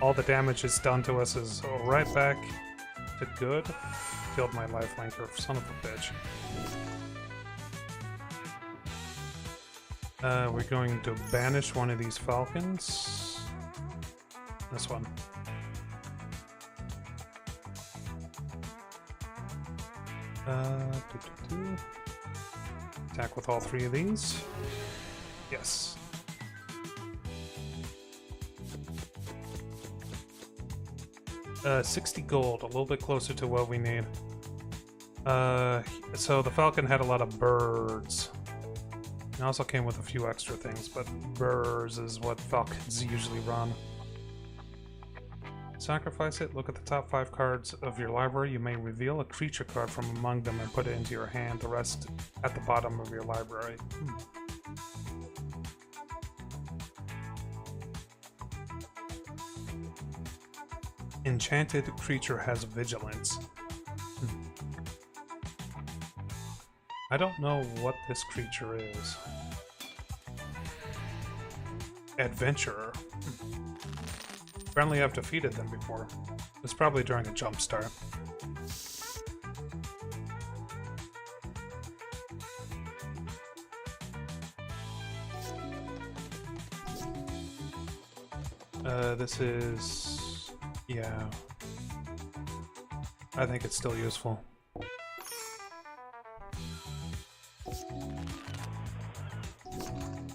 all the damage is done to us is right back to good. Killed my lifelinker, son of a bitch. We're going to banish one of these falcons. This one. Attack with all three of these. Yes. Uh, 60 gold, a little bit closer to what we need. So the falcon had a lot of birds. It also came with a few extra things, but birds is what falcons usually run. Sacrifice it, look at the top 5 cards of your library. You may reveal a creature card from among them and put it into your hand, the rest at the bottom of your library. Enchanted creature has vigilance. I don't know what this creature is. Adventurer. Apparently I've defeated them before. It's probably during a jump start. This is... yeah. I think it's still useful.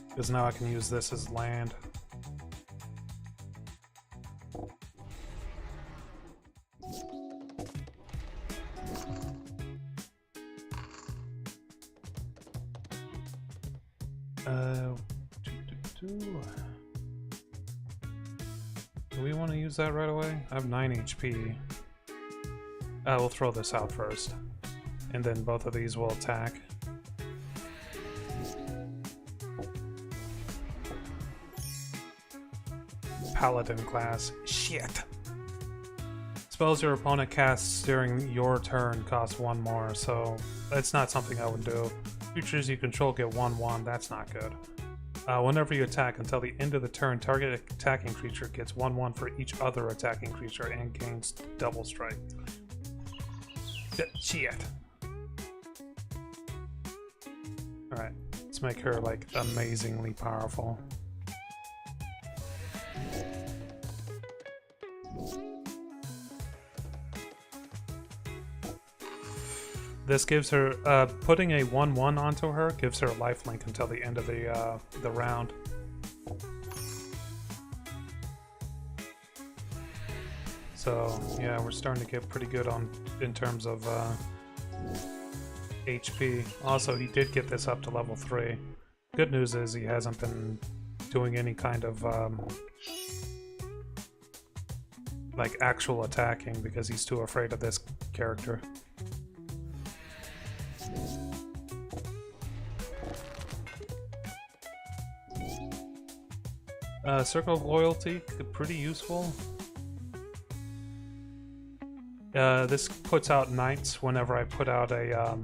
Because now I can use this as land. Do we want to use that right away? I have 9 HP. We'll throw this out first. And then both of these will attack. Paladin class. Shit! Spells your opponent casts during your turn cost 1 more, so it's not something I would do. Creatures you control get 1/1, that's not good. Whenever you attack until the end of the turn, target attacking creature gets 1/1 for each other attacking creature and gains double strike. Shit. Alright, let's make her, like, amazingly powerful. This gives her, putting a 1/1 onto her gives her a lifelink until the end of the round. So, yeah, we're starting to get pretty good in terms of HP. Also, he did get this up to level 3. Good news is he hasn't been doing any kind of, like, actual attacking because he's too afraid of this character. Circle of Loyalty, pretty useful. This puts out knights whenever I put out a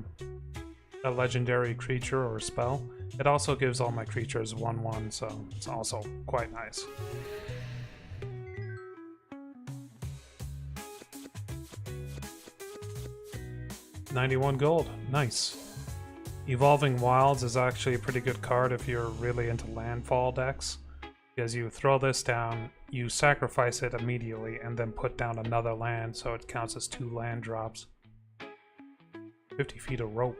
legendary creature or spell. It also gives all my creatures 1/1, so it's also quite nice. $91 gold, nice. Evolving Wilds is actually a pretty good card if you're really into landfall decks, because you throw this down, you sacrifice it immediately, and then put down another land, so it counts as 2 land drops. 50 feet of rope.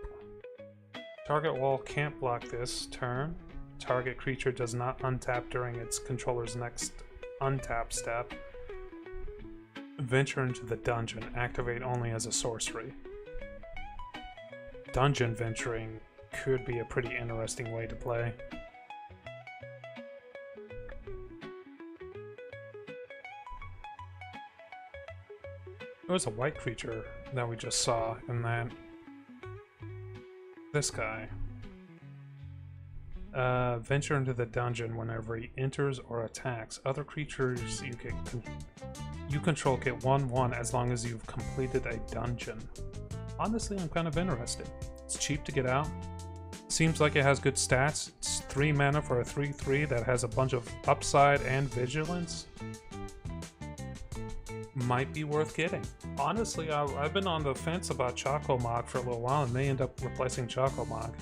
Target wall can't block this turn. Target creature does not untap during its controller's next untap step. Venture into the dungeon. Activate only as a sorcery. Dungeon venturing could be a pretty interesting way to play. There was a white creature that we just saw in that. This guy. Venture into the dungeon whenever he enters or attacks. Other creatures you control get 1/1 as long as you've completed a dungeon. Honestly, I'm kind of interested. It's cheap to get out. Seems like it has good stats. It's 3 mana for a 3/3 that has a bunch of upside and vigilance. Might be worth getting. Honestly, I've been on the fence about Chocomog for a little while, and they end up replacing Chocomog.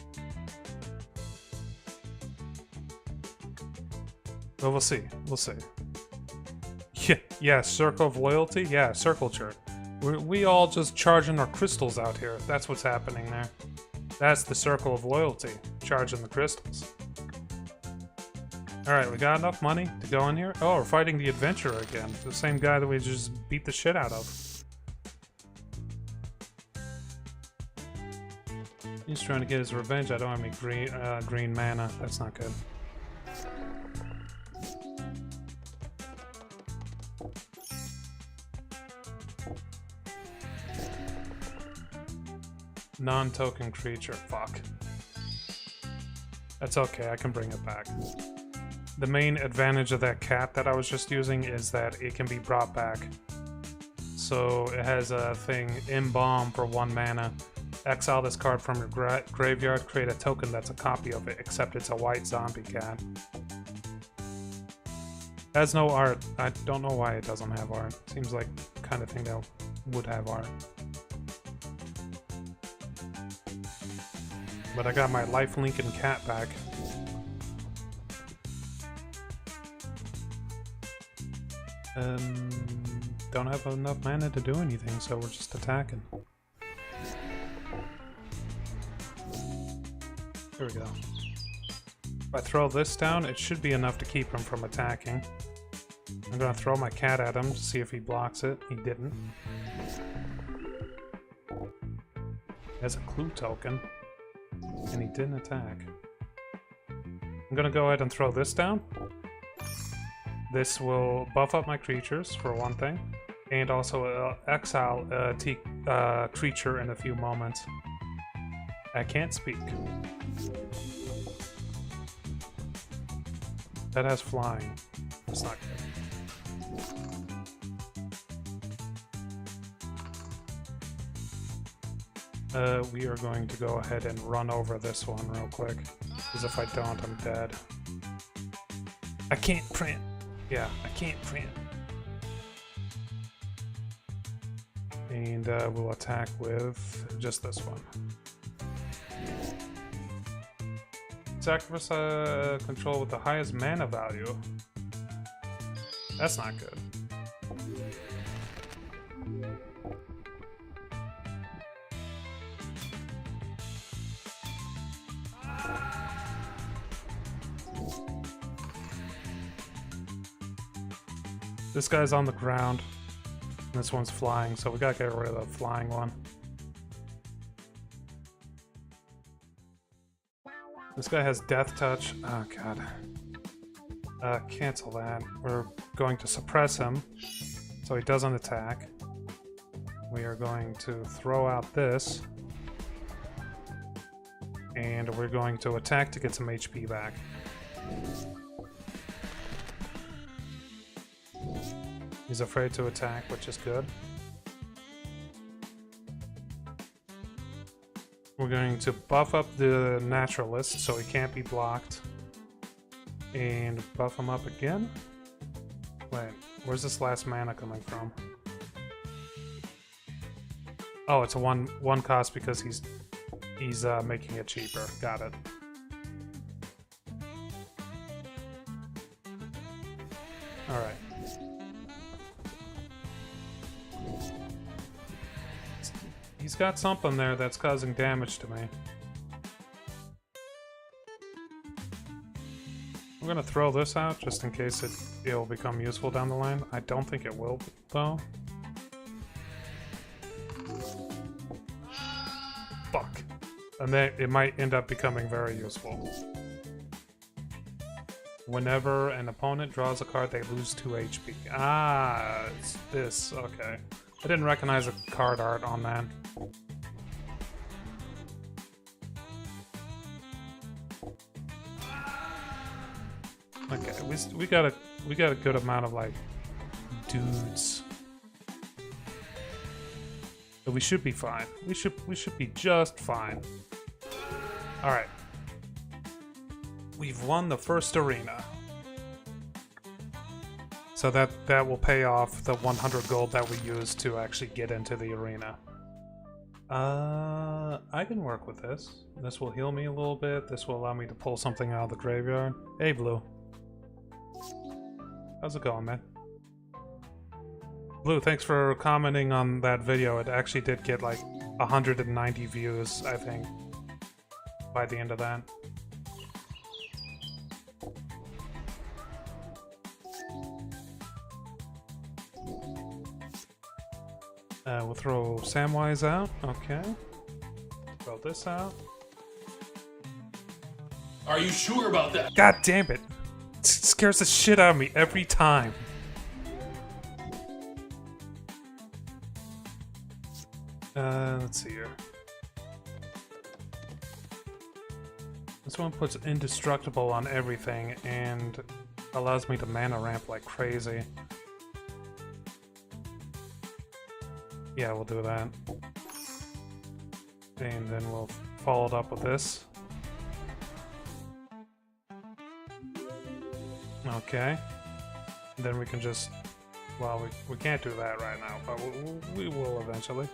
But we'll see. We'll see. Yeah, Circle of Loyalty? Yeah, Circleture. We all just charging our crystals out here. That's what's happening there. That's the Circle of Loyalty. Charging the crystals. Alright, we got enough money to go in here? Oh, we're fighting the Adventurer again. The same guy that we just beat the shit out of. He's trying to get his revenge. I don't have any green mana. That's not good. Non-token creature. Fuck. That's okay, I can bring it back. The main advantage of that cat that I was just using is that it can be brought back. So it has a thing, Embalm for 1 mana. Exile this card from your graveyard, create a token that's a copy of it, except it's a white zombie cat. It has no art. I don't know why it doesn't have art. Seems like the kind of thing that would have art. But I got my Life Lincoln cat back. Don't have enough mana to do anything, so we're just attacking. Here we go. If I throw this down, it should be enough to keep him from attacking. I'm gonna throw my cat at him to see if he blocks it. He didn't. He has a clue token, and he didn't attack. I'm gonna go ahead and throw this down. This will buff up my creatures, for one thing, and also exile a creature in a few moments. I can't speak. That has flying. That's not good. We are going to go ahead and run over this one real quick, because if I don't, I'm dead. I can't print. Yeah, I can't print. And we'll attack with just this one. Sacrifice control with the highest mana value. That's not good. This guy's on the ground. And this one's flying, so we gotta get rid of the flying one. This guy has Death Touch. Oh god. Cancel that. We're going to suppress him, so he doesn't attack. We are going to throw out this. And we're going to attack to get some HP back. He's afraid to attack, which is good. We're going to buff up the naturalist so he can't be blocked. And buff him up again. Wait, where's this last mana coming from? Oh, it's a one cost because he's making it cheaper. Got it. All right. He's got something there that's causing damage to me. I'm gonna throw this out just in case it'll become useful down the line. I don't think it will, though. Fuck. And then it might end up becoming very useful. Whenever an opponent draws a card, they lose 2 HP. Ah, it's this. Okay. I didn't recognize the card art on that. Okay, we got a good amount of like dudes. But we should be fine. We should be just fine. All right. We've won the first arena. So that will pay off the 100 gold that we used to actually get into the arena. I can work with this. This will heal me a little bit. This will allow me to pull something out of the graveyard. Hey, Blue. How's it going, man? Blue, thanks for commenting on that video. It actually did get like 190 views, I think, by the end of that. We'll throw Samwise out. Okay. Throw this out. Are you sure about that? God damn it! It scares the shit out of me every time. Let's see here. This one puts indestructible on everything and allows me to mana ramp like crazy. Yeah, we'll do that. And then we'll follow it up with this. Okay. And then we can just... Well, we can't do that right now, but we will eventually.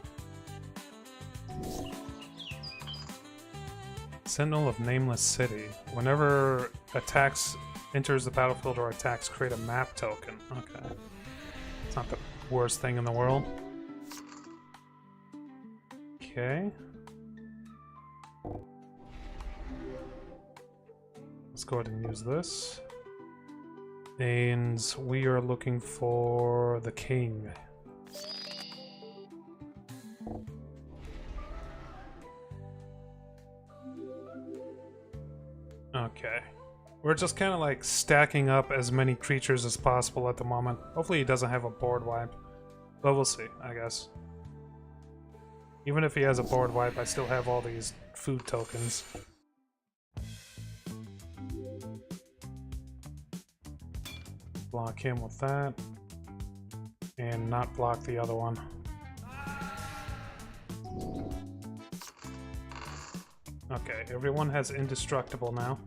Sentinel of Nameless City. Whenever attacks enters the battlefield or attacks, create a map token. Okay. It's not the worst thing in the world. Okay. Let's go ahead and use this. And we are looking for the king. Okay. We're just kind of like stacking up as many creatures as possible at the moment. Hopefully he doesn't have a board wipe. But we'll see, I guess. Even if he has a board wipe, I still have all these food tokens. Block him with that. And not block the other one. Okay, everyone has indestructible now.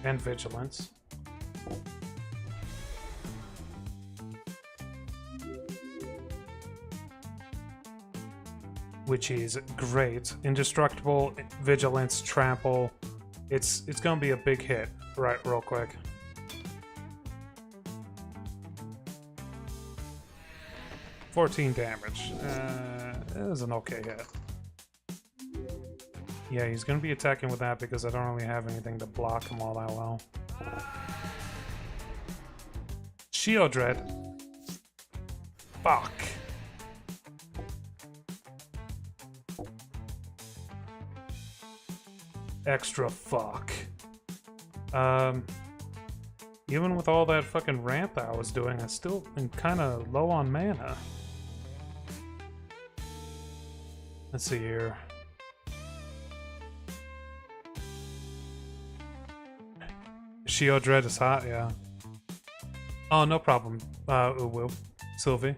And vigilance. Which is great. Indestructible, vigilance, trample. It's gonna be a big hit, right? Real quick. $14 damage. It was an okay hit. Yeah, he's gonna be attacking with that because I don't really have anything to block him all that well. Sheodred. Fuck. Extra fuck. Even with all that fucking ramp that I was doing, I still am kind of low on mana. Let's see here. Sheodred is hot, yeah. Oh, no problem, Uwu. Sylvie.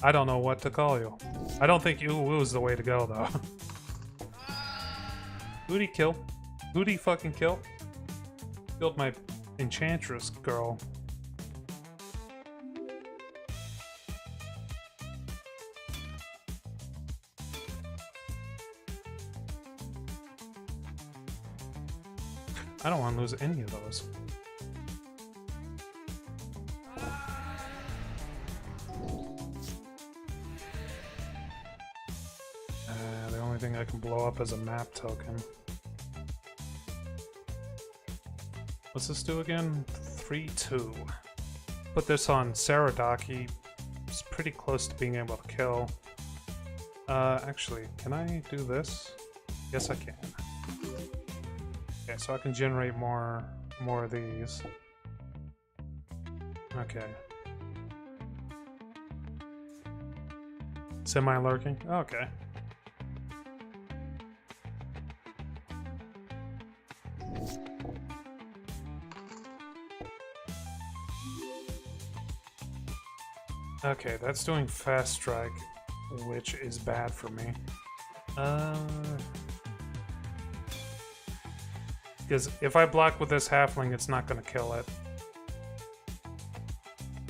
I don't know what to call you. I don't think Uwu is the way to go, though. Booty kill. Booty fucking kill. Killed my enchantress girl. I don't want to lose any of those. The only thing I can blow up is a map token. What's this do again? 3-2. Put this on Saradaki. It's pretty close to being able to kill. Actually, can I do this? Yes, I can. Okay, so I can generate more of these. Okay. Semi-lurking? Okay. Okay, that's doing fast strike, which is bad for me. Because if I block with this halfling, it's not going to kill it.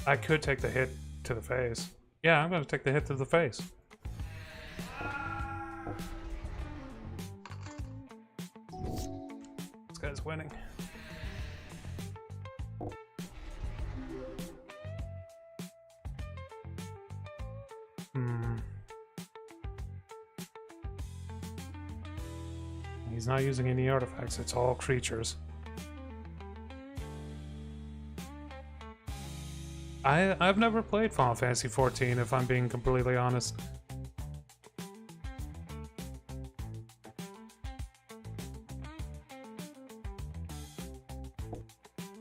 I could take the hit to the face. Yeah, I'm going to take the hit to the face. This guy's winning. He's not using any artifacts, it's all creatures. I've never played Final Fantasy XIV, if I'm being completely honest.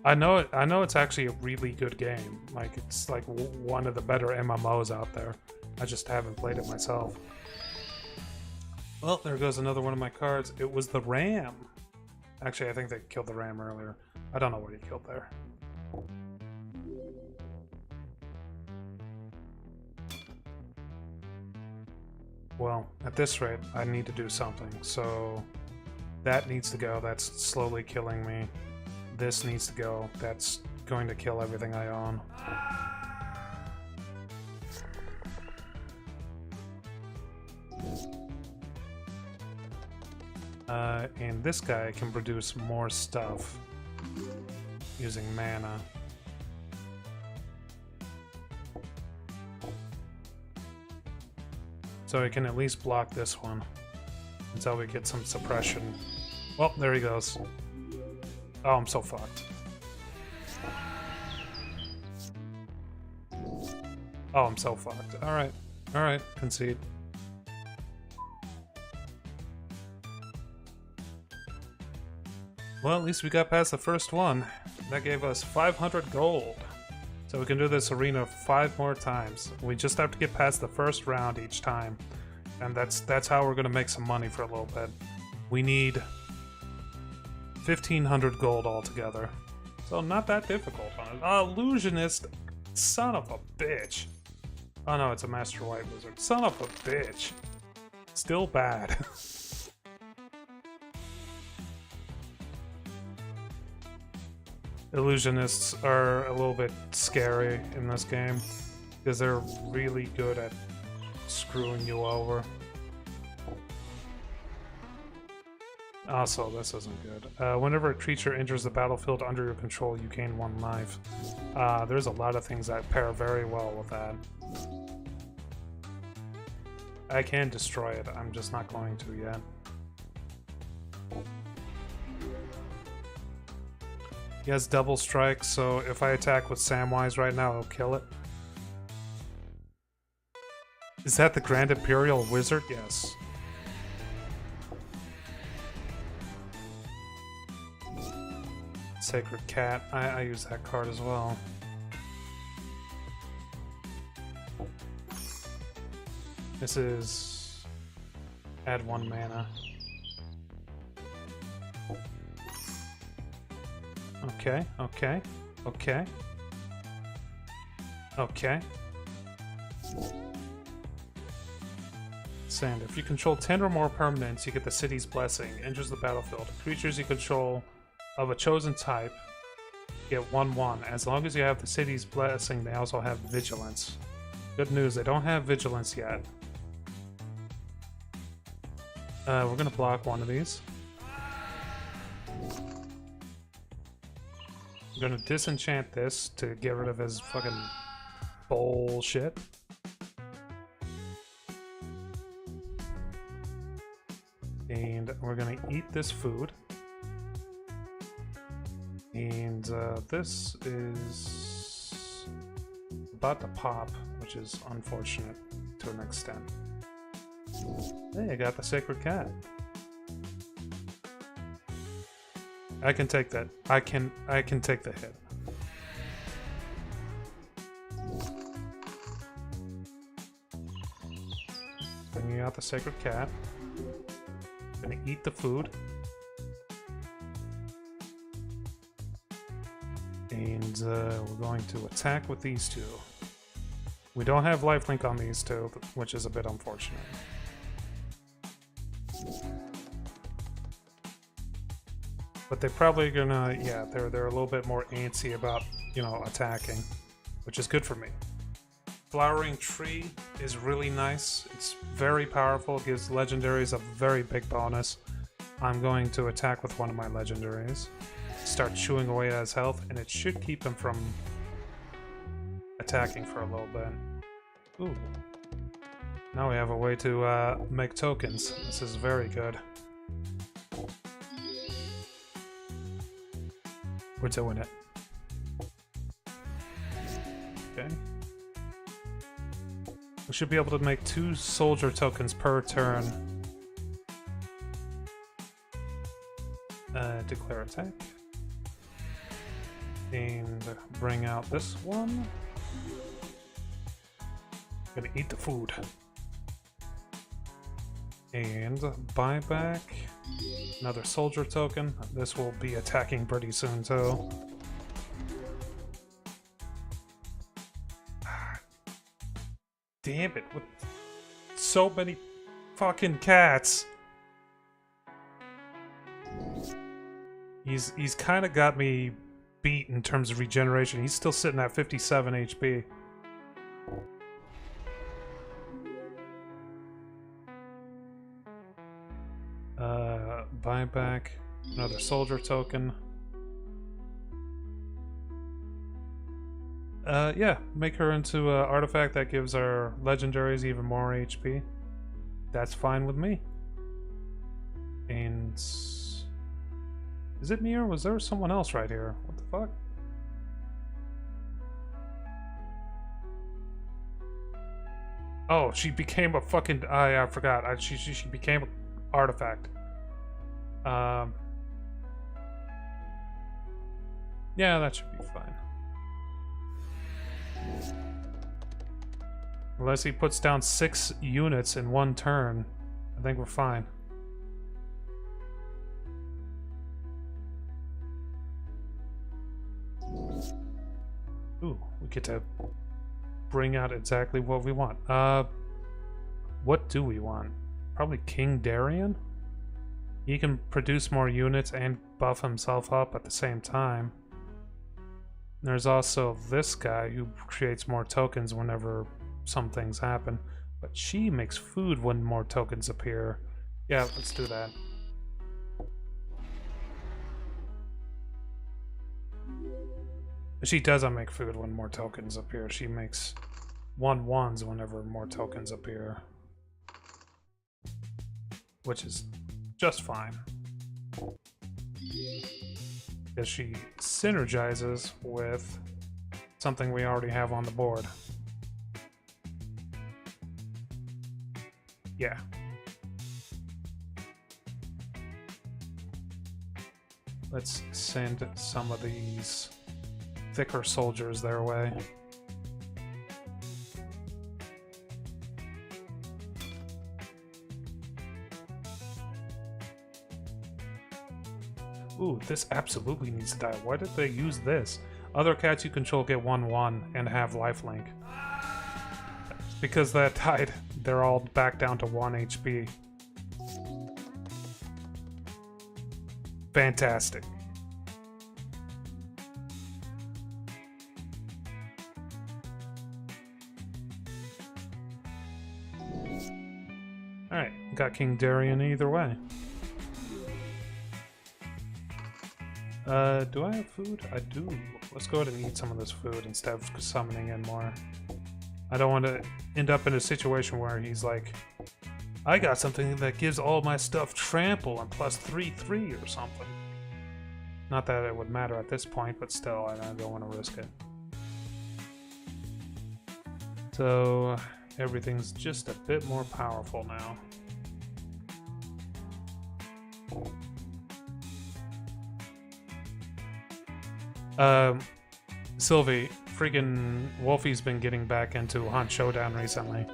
I know it's actually a really good game. Like, it's like one of the better MMOs out there. I just haven't played it myself. Well, there goes another one of my cards. It was the ram. Actually, I think they killed the ram earlier. I don't know what he killed there. Well, at this rate, I need to do something. So that needs to go. That's slowly killing me. This needs to go. That's going to kill everything I own. And this guy can produce more stuff using mana. So I can at least block this one until we get some suppression. Well, there he goes. Oh, I'm so fucked. Oh, I'm so fucked. Alright. Alright, concede. Well, at least we got past the first one. That gave us 500 gold. So we can do this arena 5 more times. We just have to get past the first round each time. And that's how we're going to make some money for a little bit. We need 1,500 gold altogether. So not that difficult. Illusionist, son of a bitch. Oh no, it's a Master White Wizard. Son of a bitch. Still bad. Illusionists are a little bit scary in this game because they're really good at screwing you over. Also, this isn't good. Whenever a creature enters the battlefield under your control, you gain 1 life. There's a lot of things that pair very well with that. I can destroy it, I'm just not going to yet. He has double strike, so if I attack with Samwise right now, it'll kill it. Is that the Grand Imperial Wizard? Yes. Sacred Cat. I use that card as well. This is... add 1 mana. Okay, okay, okay. Okay. Sand. If you control 10 or more permanents, you get the city's blessing. Enters the battlefield. Creatures you control of a chosen type get 1/1. As long as you have the city's blessing, they also have vigilance. Good news, they don't have vigilance yet. We're gonna block one of these. I'm gonna disenchant this to get rid of his fucking bullshit. And we're gonna eat this food. And this is about to pop, which is unfortunate to an extent. Hey, I got the sacred cat. I can take that. I can take the hit. Bringing out the sacred cat. Gonna eat the food. And we're going to attack with these two. We don't have lifelink on these two, which is a bit unfortunate. But they're probably gonna, yeah, they're a little bit more antsy about, you know, attacking, which is good for me. Flowering Tree is really nice. It's very powerful. It gives legendaries a very big bonus. I'm going to attack with one of my legendaries. Start chewing away at his health, and it should keep him from attacking for a little bit. Ooh. Now we have a way to make tokens. This is very good. We're doing it. Okay. We should be able to make 2 soldier tokens per turn. Declare attack. And bring out this one. Gonna eat the food. And buy back another soldier token. This will be attacking pretty soon too. Damn it, with so many fucking cats. He's kind of got me beat in terms of regeneration. He's still sitting at 57 HP. Buy back another soldier token. Yeah, make her into an artifact that gives our legendaries even more HP. That's fine with me. And is it me or was there someone else right here? What the fuck? Oh, she became a fucking... I forgot. She became an artifact. Yeah, that should be fine. Unless he puts down 6 units in one turn, I think we're fine. Ooh, we get to bring out exactly what we want. What do we want? Probably King Darien? He can produce more units and buff himself up at the same time. There's also this guy who creates more tokens whenever some things happen. But she makes food when more tokens appear. Yeah, let's do that. She doesn't make food when more tokens appear. She makes 1/1s whenever more tokens appear. Which is just fine. Because she synergizes with something we already have on the board. Yeah. Let's send some of these thicker soldiers their way. Ooh, this absolutely needs to die. Why did they use this? Other cats you control get 1/1 and have lifelink. Because that died they're all back down to 1 HP. Fantastic. Alright, got King Darien either way. Do I have food? I do. Let's go ahead and eat some of this food instead of summoning in more. I don't want to end up in a situation where he's like, I got something that gives all my stuff trample and plus 3/3 or something. Not that it would matter at this point, but still, I don't want to risk it. So, everything's just a bit more powerful now. Sylvie, freaking Wolfie's been getting back into Hunt Showdown recently.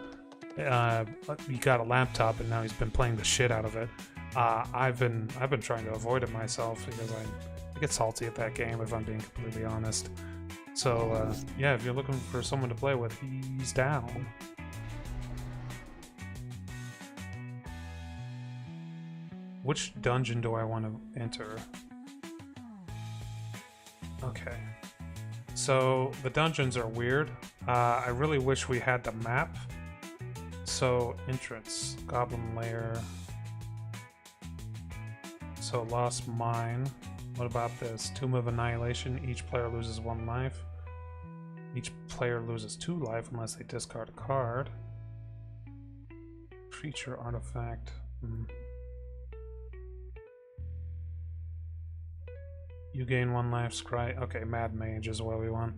He got a laptop and now he's been playing the shit out of it. I've been trying to avoid it myself because I get salty at that game if I'm being completely honest. So yeah, if you're looking for someone to play with, he's down. Which dungeon do I want to enter? Okay. So, the dungeons are weird. I really wish we had the map. So, entrance, Goblin Lair. So, Lost Mine. What about this? Tomb of Annihilation. Each player loses 1 life. Each player loses 2 life unless they discard a card. Creature artifact. You gain 1 life, scry. Okay, Mad Mage is what we want.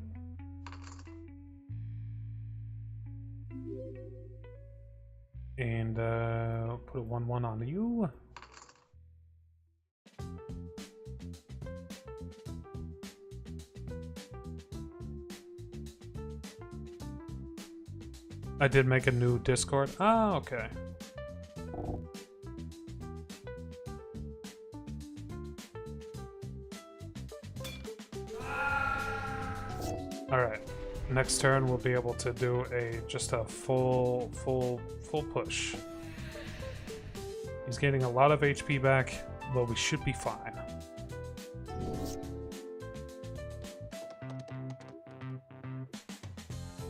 And put a 1/1 on you. I did make a new Discord. Ah, okay. Alright, next turn we'll be able to do just a full push. He's getting a lot of HP back, but we should be fine.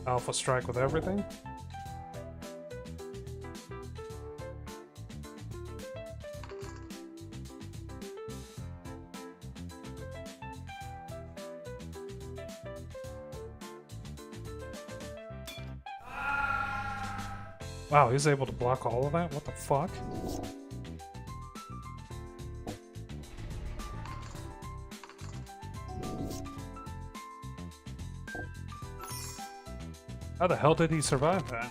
Alpha Strike with everything. Wow, he's able to block all of that? What the fuck? How the hell did he survive that?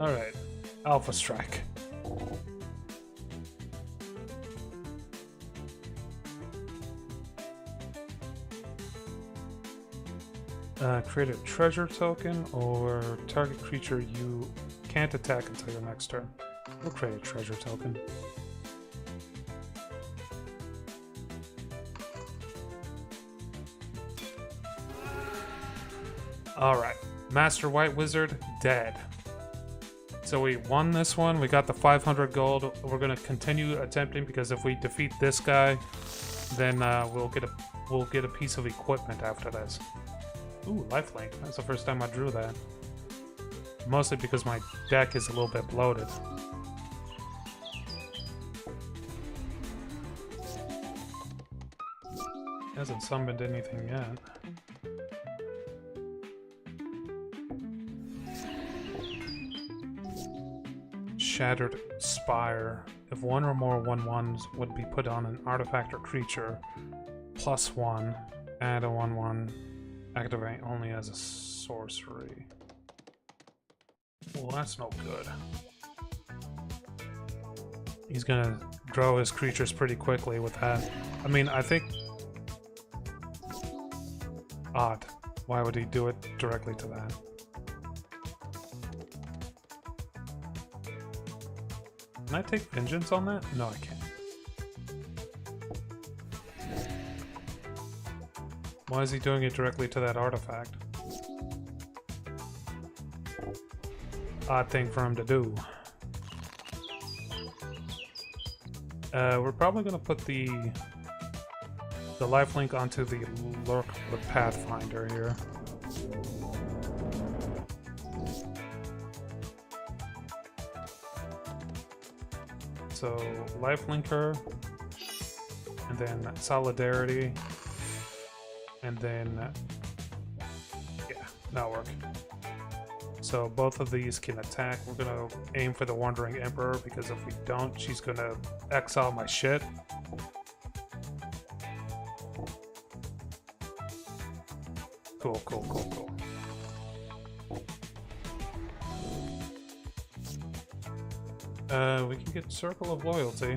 Alright, Alpha Strike. Create a treasure token, or target creature you can't attack until your next turn. We'll create a treasure token. Alright, Master White Wizard, dead. So we won this one, we got the 500 gold. We're gonna continue attempting because if we defeat this guy, then we'll get a piece of equipment after this. Ooh, lifelink. That's the first time I drew that. Mostly because my deck is a little bit bloated. Hasn't summoned anything yet. Shattered Spire. If 1 or more 1/1s would be put on an artifact or creature, +1, add a 1/1. Activate only as a sorcery. Well, that's no good. He's gonna grow his creatures pretty quickly with that. I mean, I think... Odd. Why would he do it directly to that? Can I take vengeance on that? No, I can't. Why is he doing it directly to that artifact? odd thing for him to do. We're probably gonna put the lifelink onto the Lurk with Pathfinder here. So lifelinker, and then solidarity, and then yeah, that'll work. So both of these can attack. We're gonna aim for the Wandering Emperor because if we don't, she's gonna exile my shit. Cool, cool, cool, cool. We can get Circle of Loyalty.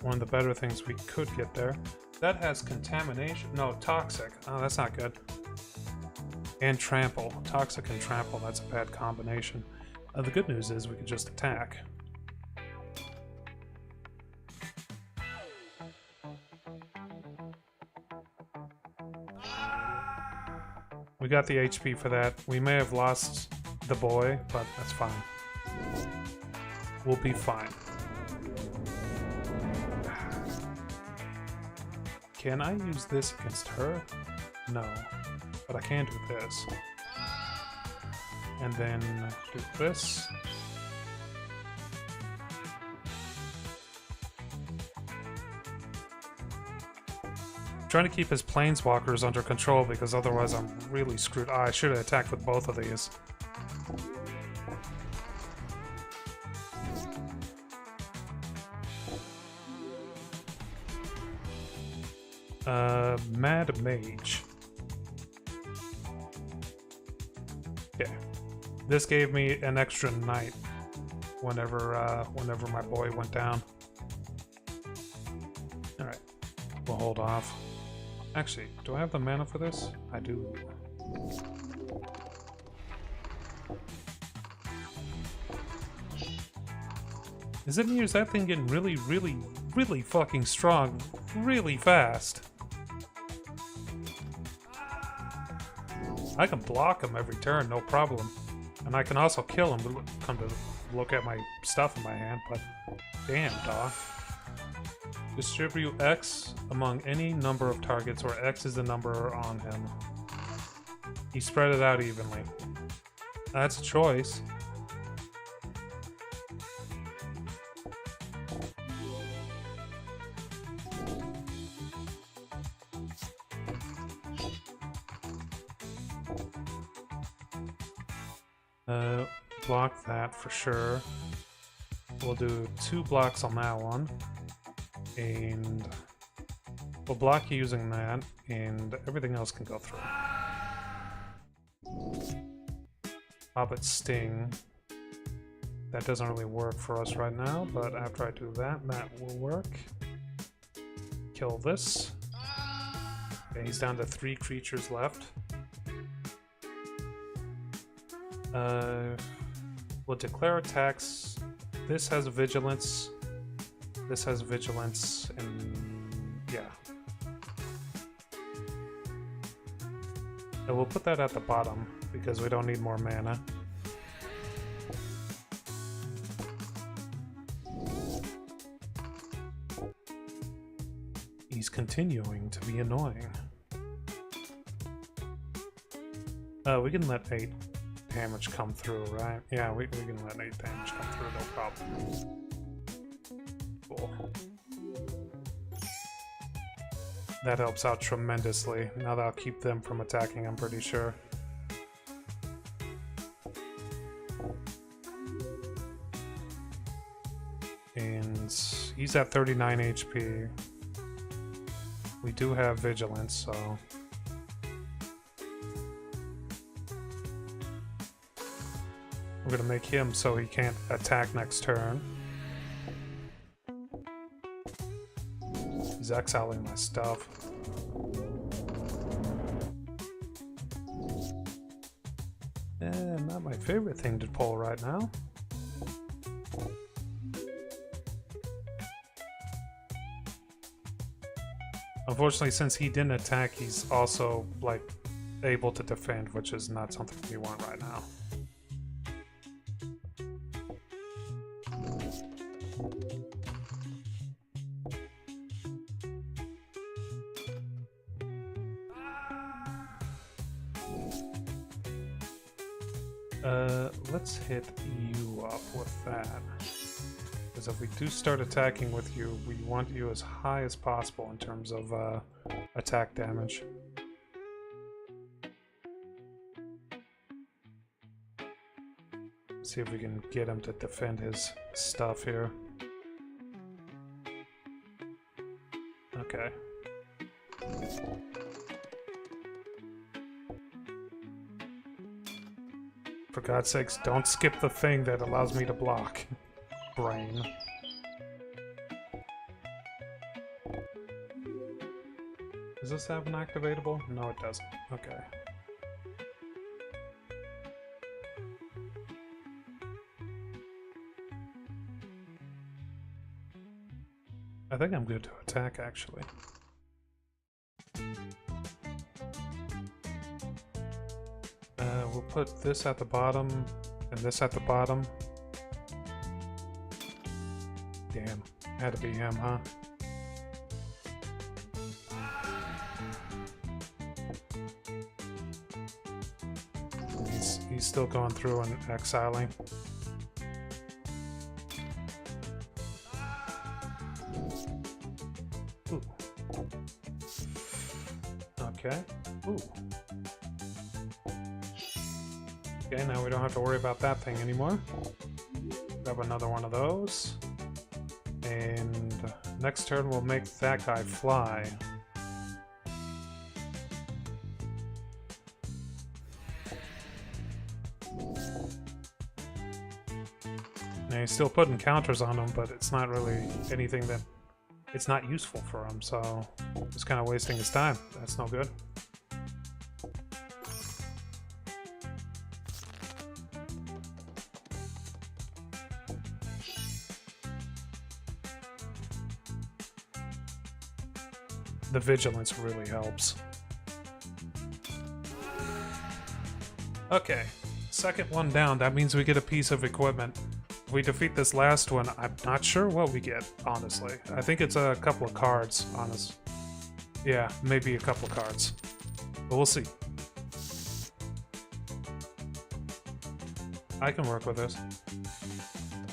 One of the better things we could get there. That has Contamination. No, Toxic. Oh, that's not good. And Trample. Toxic and Trample, that's a bad combination. The good news is we can just attack. We got the HP for that. We may have lost the boy, but that's fine. We'll be fine. Can I use this against her? No. But I can do this. And then do this. Trying to keep his planeswalkers under control because otherwise I'm really screwed. I should have attacked with both of these. Mad Mage. Okay. This gave me an extra night whenever my boy went down. Alright. We'll hold off. Actually, do I have the mana for this? I do. Is it me or is that thing getting really, really, really fucking strong really fast? I can block him every turn, no problem. And I can also kill him, come to look at my stuff in my hand, but damn, dog. Distribute X among any number of targets where X is the number on him. He spread it out evenly. That's a choice. Block that for sure. We'll do 2 blocks on that one. And we'll block you using that, and everything else can go through. Hobbit Sting. That doesn't really work for us right now, but after I do that, that will work. Kill this. Okay, he's down to 3 creatures left. We'll declare attacks. This has vigilance. This has vigilance, and yeah. And we'll put that at the bottom because we don't need more mana. He's continuing to be annoying. We can let 8 damage come through, right? Yeah, we can let 8 damage come through, no problem. Cool. That helps out tremendously. Now that'll keep them from attacking, I'm pretty sure. And he's at 39 HP. We do have vigilance, so... we're gonna make him so he can't attack next turn. He's exiling my stuff. Not my favorite thing to pull right now. Unfortunately, since he didn't attack, he's also, like, able to defend, which is not something we want right now. Let's hit you up with that. Because if we do start attacking with you, we want you as high as possible in terms of attack damage. See if we can get him to defend his stuff here. Okay. For God's sakes, don't skip the thing that allows me to block. Brain. Does this have an activatable? No, it doesn't. Okay. I think I'm good to attack, actually. We'll put this at the bottom, and this at the bottom. Damn, had to be him, huh? He's still going through and exiling. Ooh. Okay. Ooh. Okay, now we don't have to worry about that thing anymore. Grab another one of those. And next turn we'll make that guy fly. Now he's still putting counters on him, but it's not really anything that... It's not useful for him, so... Just kind of wasting his time. That's no good. The vigilance really helps. Okay, second one down. That means we get a piece of equipment. If we defeat this last one, I'm not sure what we get, honestly. I think it's a couple of cards, honest. Yeah, maybe a couple of cards. But we'll see. I can work with this.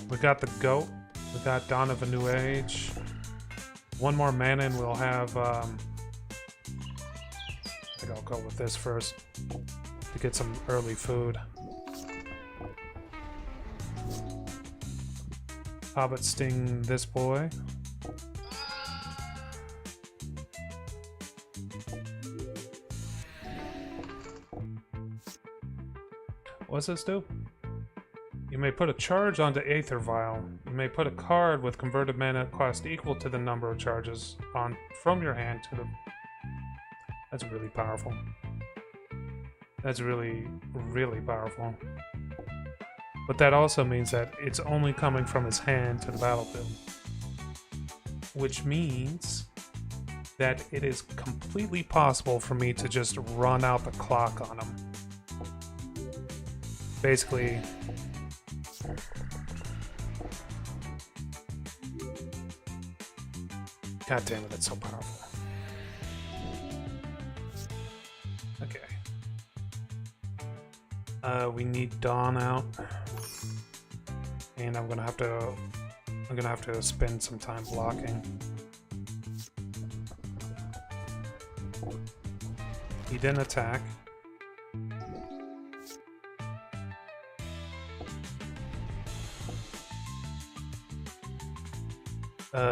We got the GOAT. We got Dawn of a New Age. One more mana and we'll have, I think I'll go with this first to get some early food. Hobbit Sting this boy. What's this do? You may put a charge onto Aether Vial. You may put a card with converted mana cost equal to the number of charges on from your hand to the... That's really powerful. That's really, really powerful. But that also means that it's only coming from his hand to the battlefield. Which means that it is completely possible for me to just run out the clock on him. Basically... God damn it, it's so powerful. Okay. We need Dawn out. And I'm gonna have to spend some time blocking. He didn't attack.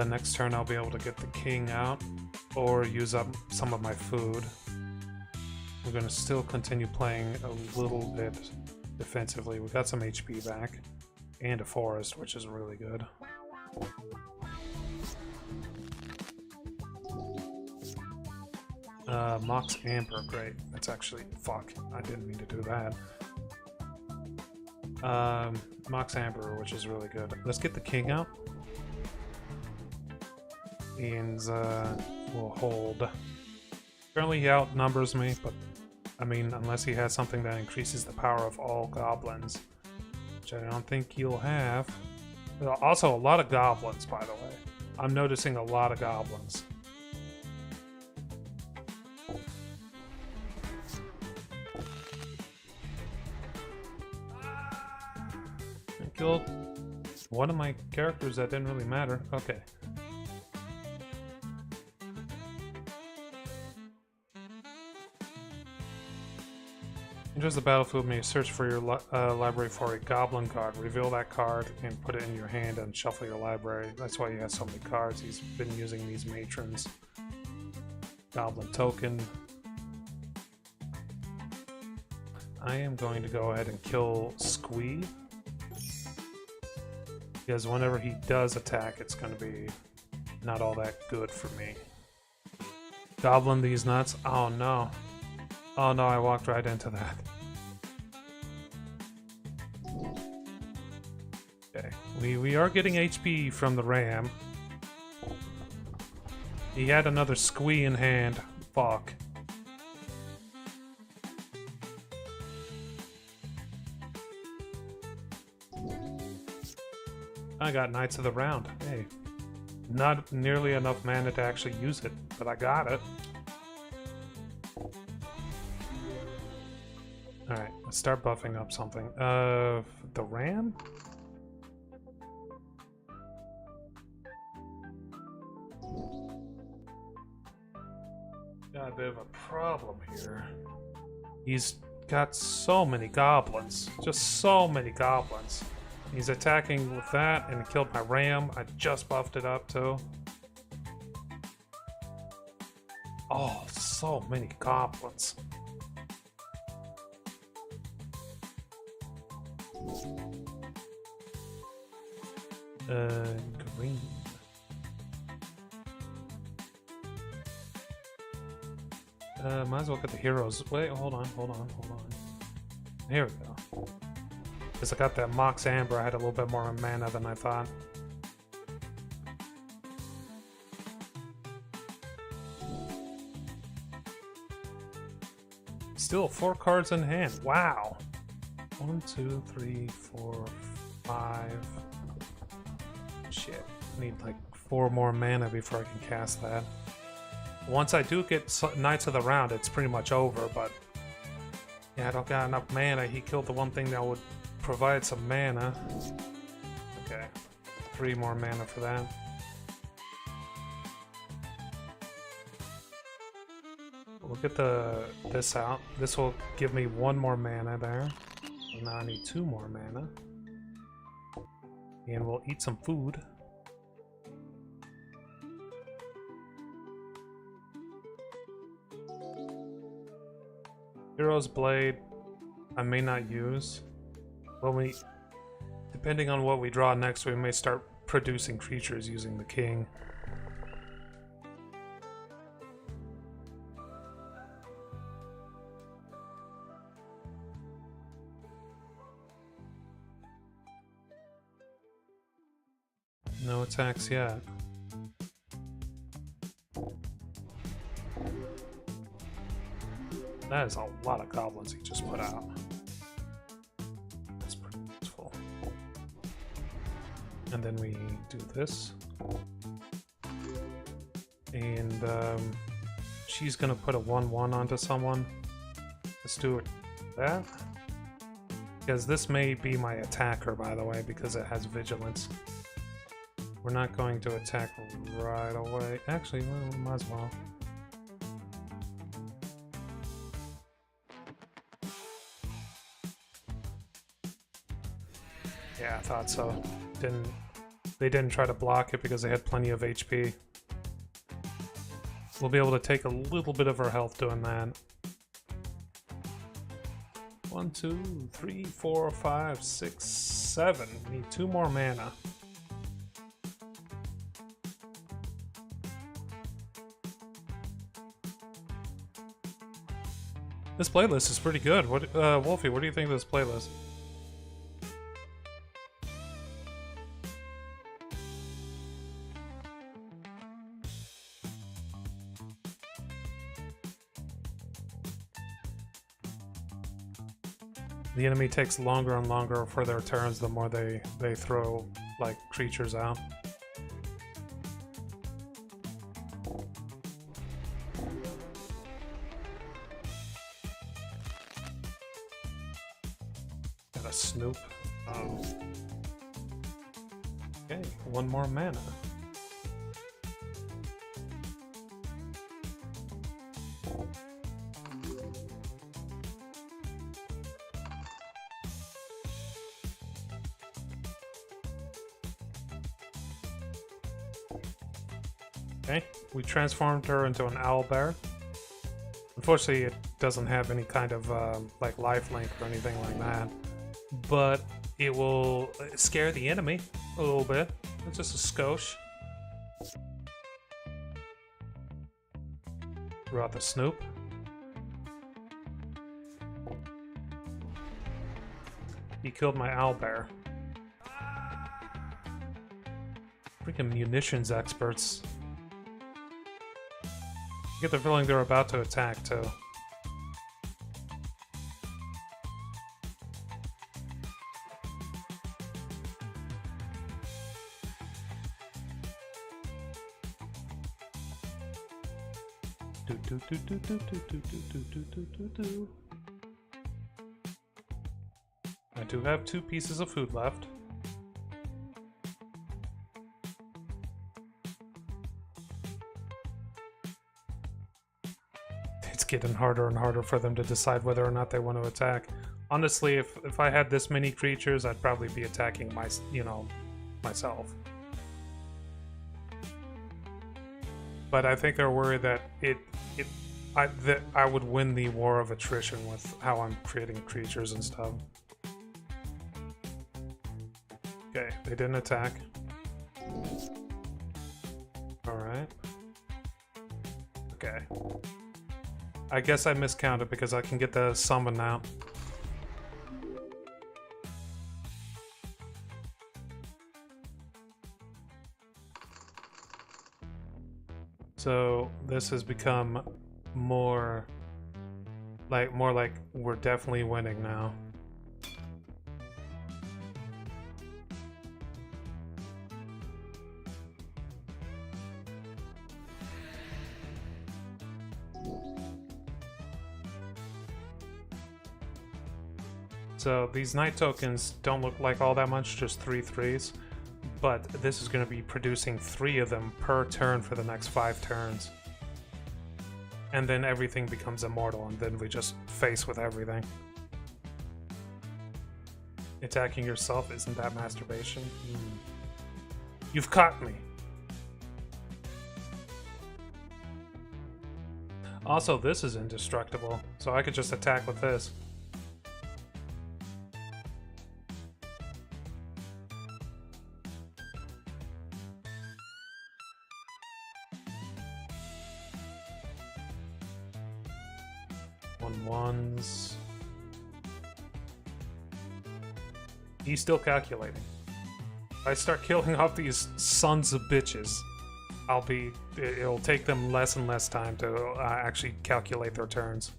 Next turn I'll be able to get the king out or use up some of my food. We're going to still continue playing a little bit defensively. We got some HP back and a forest, which is really good. Mox Amber, great. That's actually... Fuck, I didn't mean to do that. Mox Amber, which is really good. Let's get the king out. And we'll hold. Apparently he outnumbers me, but I mean, unless he has something that increases the power of all goblins, which I don't think he'll have. Also, a lot of goblins, by the way. I'm noticing a lot of goblins. I killed one of my characters that didn't really matter. Okay. Enters the battlefield, may search for your library for a goblin card. Reveal that card and put it in your hand and shuffle your library. That's why he has so many cards. He's been using these matrons. Goblin token. I am going to go ahead and kill Squee. Because whenever he does attack, it's going to be not all that good for me. Goblin these nuts. Oh no. Oh no, I walked right into that. Okay, we are getting HP from the ram. He had another Squee in hand. Fuck. I got Knights of the Round. Hey. Not nearly enough mana to actually use it, but I got it. Alright, let's start buffing up something. The ram? Got a bit of a problem here. He's got so many goblins. Just so many goblins. He's attacking with that and killed my ram. I just buffed it up too. Oh, so many goblins. Green. Might as well get the heroes. Wait, hold on. Here we go. Because I got that Mox Amber, I had a little bit more mana than I thought. Still 4 cards in hand. Wow. 1, 2, 3, 4, 5. Shit. I need like 4 more mana before I can cast that. Once I do get Knights of the Round, it's pretty much over, but yeah, I don't got enough mana. He killed the one thing that would provide some mana. Okay. 3 more mana for that. We'll get this out. This will give me 1 more mana there. So now I need 2 more mana. And we'll eat some food. Hero's Blade, I may not use. Well, depending on what we draw next, we may start producing creatures using the king. No attacks yet. That is a lot of goblins he just put out. That's pretty useful. And then we do this. And she's gonna put a 1/1 onto someone. Let's do it that. Because this may be my attacker, by the way, because it has vigilance. We're not going to attack right away. Actually, well, might as well. Yeah, I thought so. They didn't try to block it because they had plenty of HP. We'll be able to take a little bit of our health doing that. 1, 2, 3, 4, 5, 6, 7. We need 2 more mana. This playlist is pretty good. What, Wolfie, what do you think of this playlist? The enemy takes longer and longer for their turns the more they throw like creatures out. Got a Snoop. Okay, one more mana. Okay, we transformed her into an owlbear. Unfortunately, it doesn't have any kind of like lifelink or anything like that, but it will scare the enemy a little bit. It's just a skosh. Throw out the Snoop. He killed my owlbear. Freaking munitions experts. I get the feeling they're about to attack too. I do have 2 pieces of food left. It's getting harder and harder for them to decide whether or not they want to attack. Honestly, if I had this many creatures, I'd probably be attacking myself. But I think they're worried that that I would win the war of attrition with how I'm creating creatures and stuff. Okay, they didn't attack. Alright. Okay. I guess I miscounted because I can get the summon now. So this has become more like we're definitely winning now. So these night tokens don't look like all that much, just 3 3s. But this is going to be producing 3 of them per turn for the next 5 turns. And then everything becomes immortal, and then we just face with everything. Attacking yourself, isn't that masturbation? You've caught me! Also, this is indestructible, so I could just attack with this. Ones. He's still calculating. If I start killing off these sons of bitches, it'll take them less and less time to actually calculate their turns.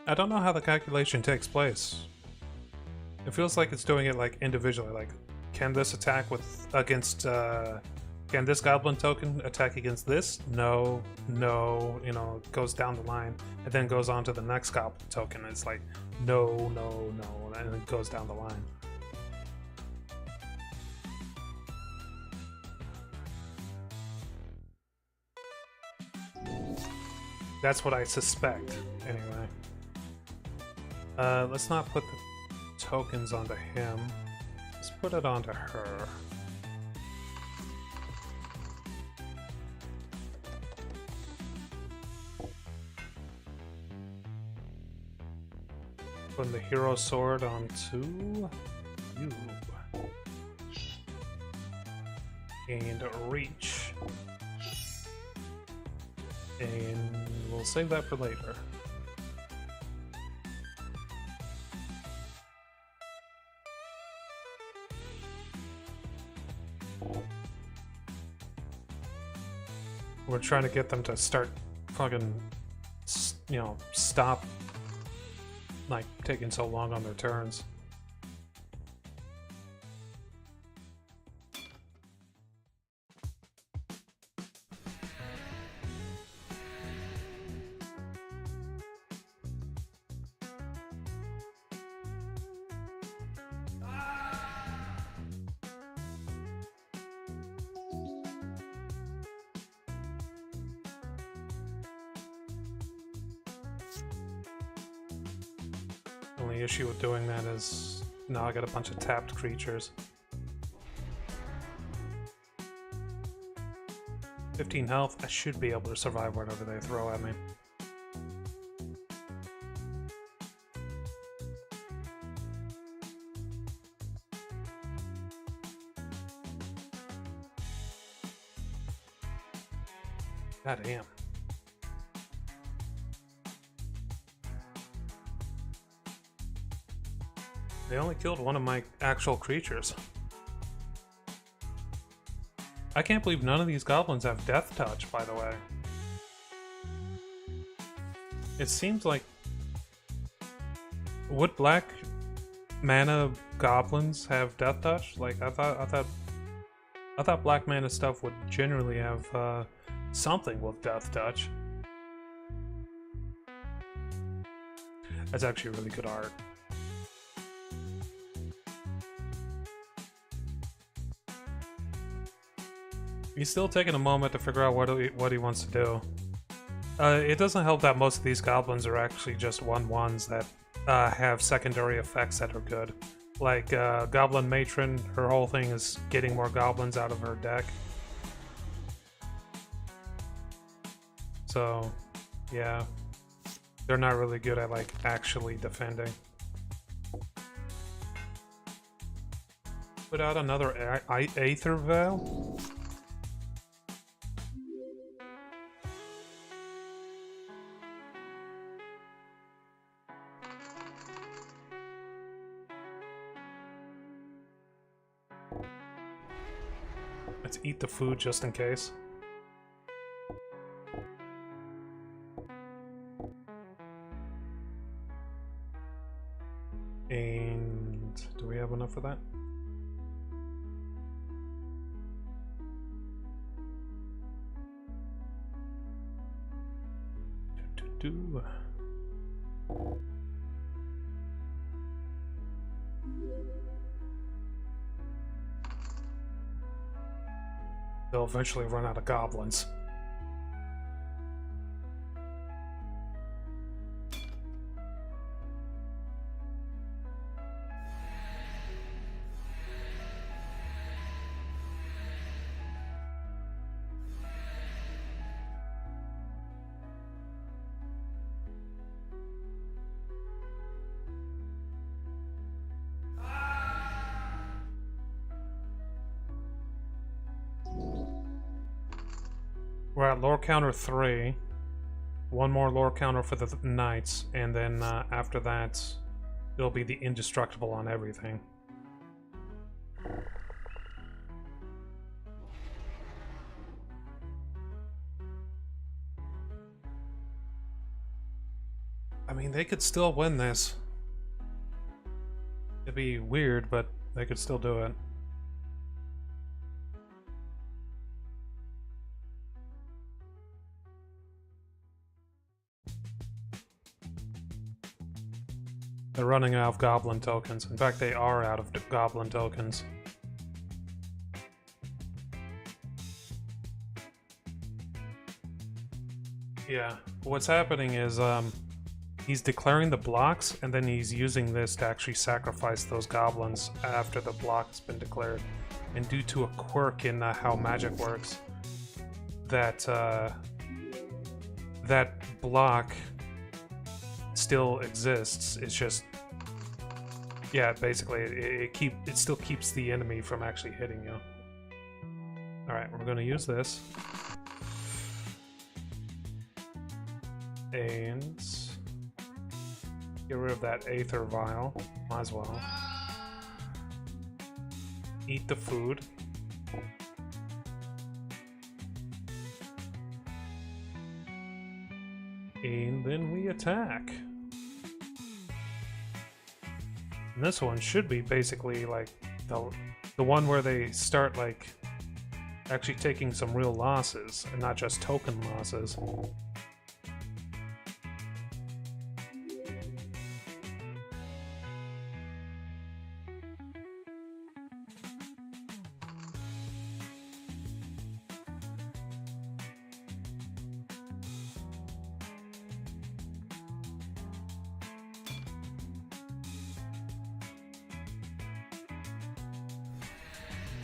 I don't know how the calculation takes place. It feels like it's doing it like individually. Like, can this attack against? Can this goblin token attack against this? No, no. You know, it goes down the line and then goes on to the next goblin token. It's like no, no, no, and it goes down the line. That's what I suspect, anyway. Let's not put the tokens onto him. Let's put it onto her. Putting the hero sword onto you. And reach. And we'll save that for later. We're trying to get them to start fucking, you know, stop, like, taking so long on their turns. Only issue with doing that is now I got a bunch of tapped creatures. 15 health, I should be able to survive whatever they throw at me. God damn. They only killed one of my actual creatures. I can't believe none of these goblins have Death Touch, by the way. It seems like... Would black mana goblins have Death Touch? Like, I thought black mana stuff would generally have something with Death Touch. That's actually really good art. He's still taking a moment to figure out what he wants to do. It doesn't help that most of these goblins are actually just 1/1s that have secondary effects that are good. Like Goblin Matron, her whole thing is getting more goblins out of her deck. So, yeah. They're not really good at, like, actually defending. Put out another Aether Veil? Let's eat the food just in case. And do we have enough for that? Do. They'll eventually run out of goblins. We're at lore counter 3. One more lore counter for the knights, and then after that, it'll be the indestructible on everything. I mean, they could still win this. It'd be weird, but they could still do it. They're running out of goblin tokens. In fact, they are out of goblin tokens. Yeah, what's happening is he's declaring the blocks, and then he's using this to actually sacrifice those goblins after the block has been declared. And due to a quirk in how magic works, that that block still exists. It's just, yeah, basically it still keeps the enemy from actually hitting you. All right, we're going to use this. And get rid of that Aether Vial. Might as well. Eat the food. And then we attack. And this one should be basically like the one where they start like actually taking some real losses and not just token losses.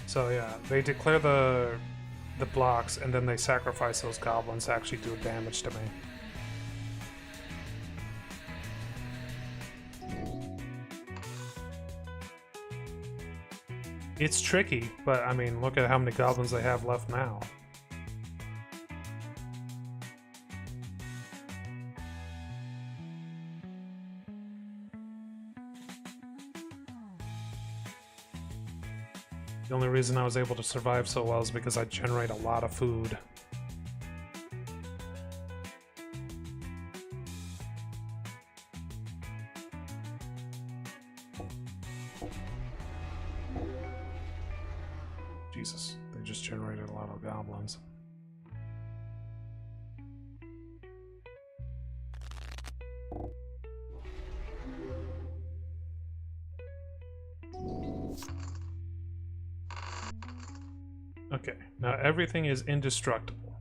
So yeah, they declare the blocks and then they sacrifice those goblins to actually do damage to me. It's tricky, but I mean, look at how many goblins they have left now. The only reason I was able to survive so well is because I generate a lot of food. Jesus, they just generated a lot of goblins. Okay, now everything is indestructible.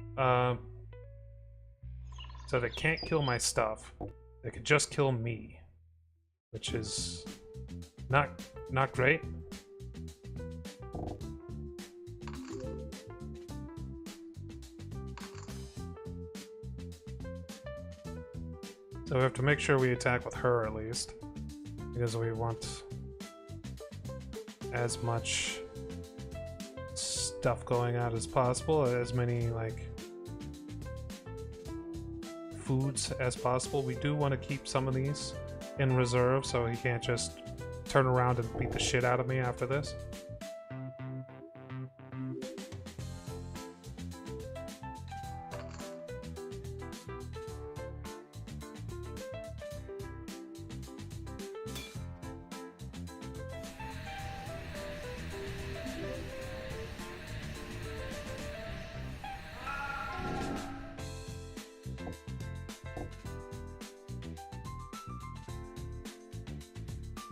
So they can't kill my stuff. They could just kill me, which is not great. So we have to make sure we attack with her at least, because we want as much stuff going out as possible, as many like foods as possible. We do want to keep some of these in reserve so he can't just turn around and beat the shit out of me after this.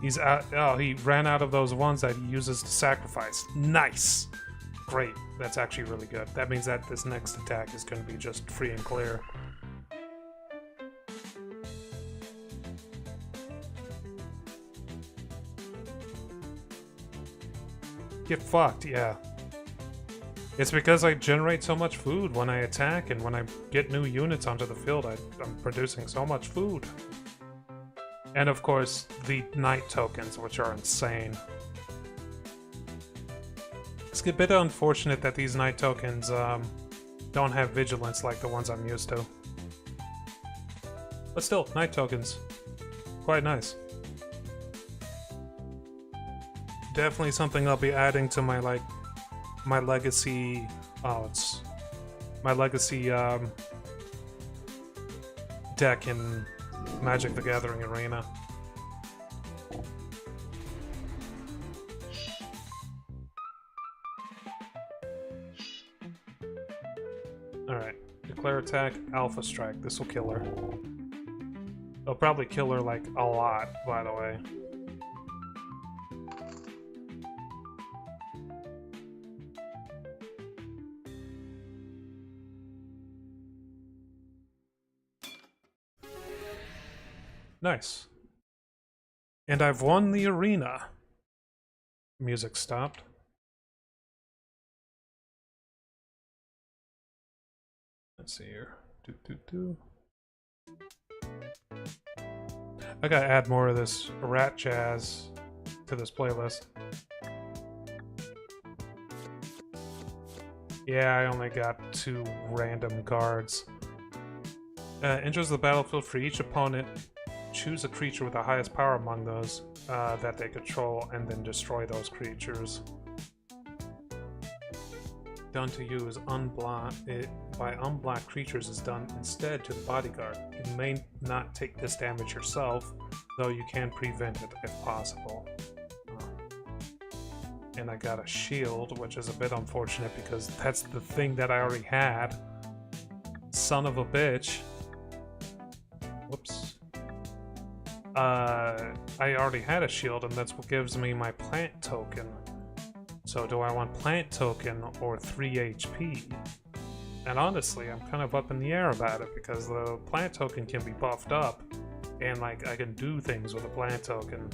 He's out. Oh, he ran out of those ones that he uses to sacrifice. Nice. Great. That's actually really good. That means that this next attack is going to be just free and clear. Get fucked, yeah. It's because I generate so much food when I attack, and when I get new units onto the field, I'm producing so much food. And of course, the night tokens, which are insane. It's a bit unfortunate that these night tokens don't have vigilance like the ones I'm used to. But still, night tokens. Quite nice. Definitely something I'll be adding to my, like, my legacy... Oh, it's... My legacy, deck in Magic the Gathering Arena. Alright. Declare attack, Alpha Strike. This will kill her. It'll probably kill her, like, a lot, by the way. Nice. And I've won the arena. Music stopped. Let's see here. I gotta add more of this rat jazz to this playlist. Yeah, I only got 2 random cards. Enters the battlefield for each opponent. Choose a creature with the highest power among those that they control, and then destroy those creatures. Done to you is by unblocked creatures is done instead to the bodyguard. You may not take this damage yourself, though you can prevent it if possible. And I got a shield, which is a bit unfortunate because that's the thing that I already had. Son of a bitch. Whoops. I already had a shield, and that's what gives me my plant token. So do I want plant token or 3 HP? And honestly, I'm kind of up in the air about it because the plant token can be buffed up, and like I can do things with a plant token.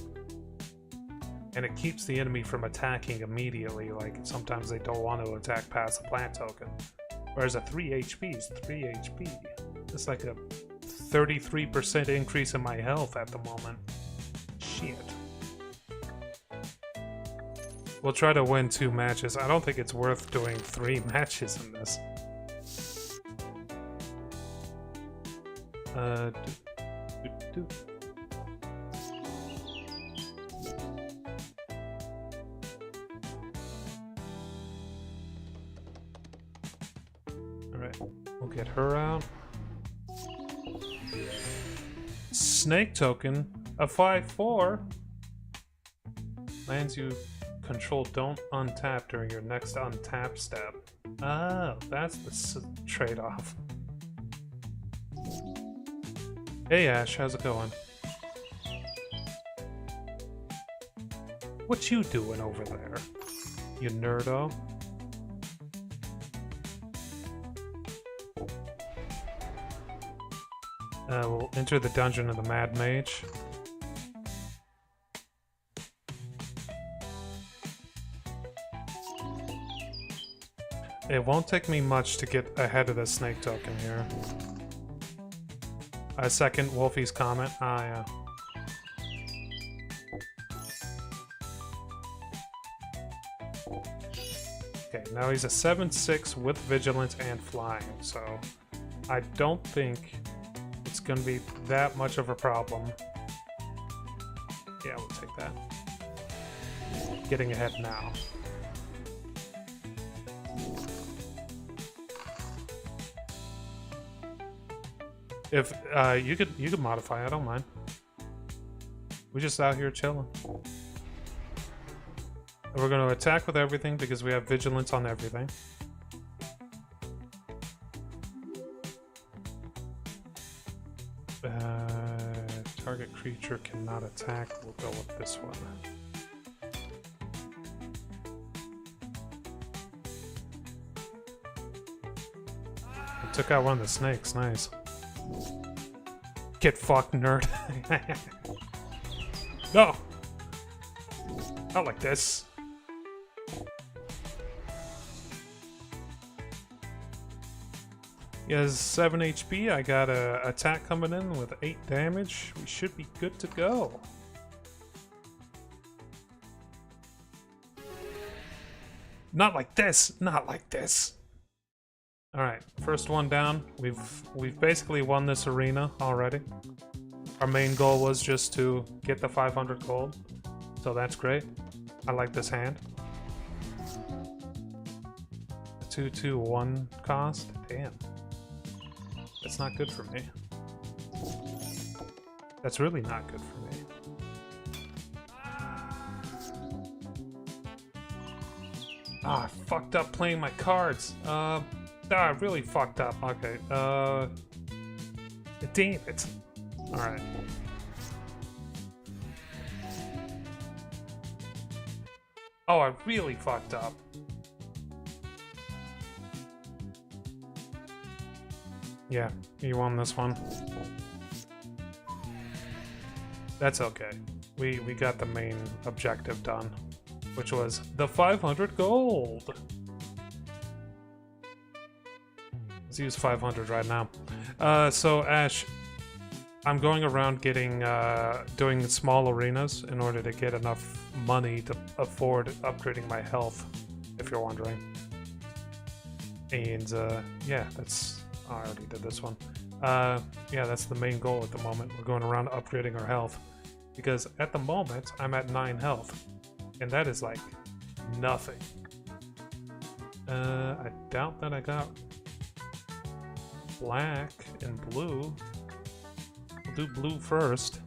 And it keeps the enemy from attacking immediately, like sometimes they don't want to attack past the plant token. Whereas a 3 HP is 3 HP. It's like a 33% increase in my health at the moment. Shit. We'll try to win 2 matches. I don't think it's worth doing 3 matches in this. Alright, we'll get her out. Snake token, a 5/4. Lands you control don't untap during your next untap step. Oh, that's the trade-off. Hey Ash, how's it going? What you doing over there, you nerdo? We'll enter the dungeon of the Mad Mage. It won't take me much to get ahead of the snake token here. I second Wolfie's comment. Ah, yeah. Okay, now he's a 7/6 with vigilance and flying, so I don't think it's gonna be that much of a problem. Yeah, we'll take that. Getting ahead now. If you could modify, I don't mind. We're just out here chilling. And we're gonna attack with everything because we have vigilance on everything. Target creature cannot attack. We'll go with this one. I took out one of the snakes. Nice. Get fucked, nerd. No! Not like this. He has 7 HP. I got a attack coming in with 8 damage. We should be good to go. Not like this. Not like this. All right, first one down. We've basically won this arena already. Our main goal was just to get the 500 gold, so that's great. I like this hand. 2/2/1 cost. Damn, that's not good for me. That's really not good for me. Ah, I fucked up playing my cards. I really fucked up. Okay, damn it. Alright. Oh, I really fucked up. Yeah, you won this one. That's okay. We got the main objective done, which was the 500 gold. Let's use 500 right now. So Ash, I'm going around getting doing small arenas in order to get enough money to afford upgrading my health, if you're wondering. And yeah, Oh, I already did this one. Yeah, that's the main goal at the moment. We're going around upgrading our health. Because at the moment, I'm at 9 health. And that is like nothing. I doubt that I got black and blue. We'll do blue first.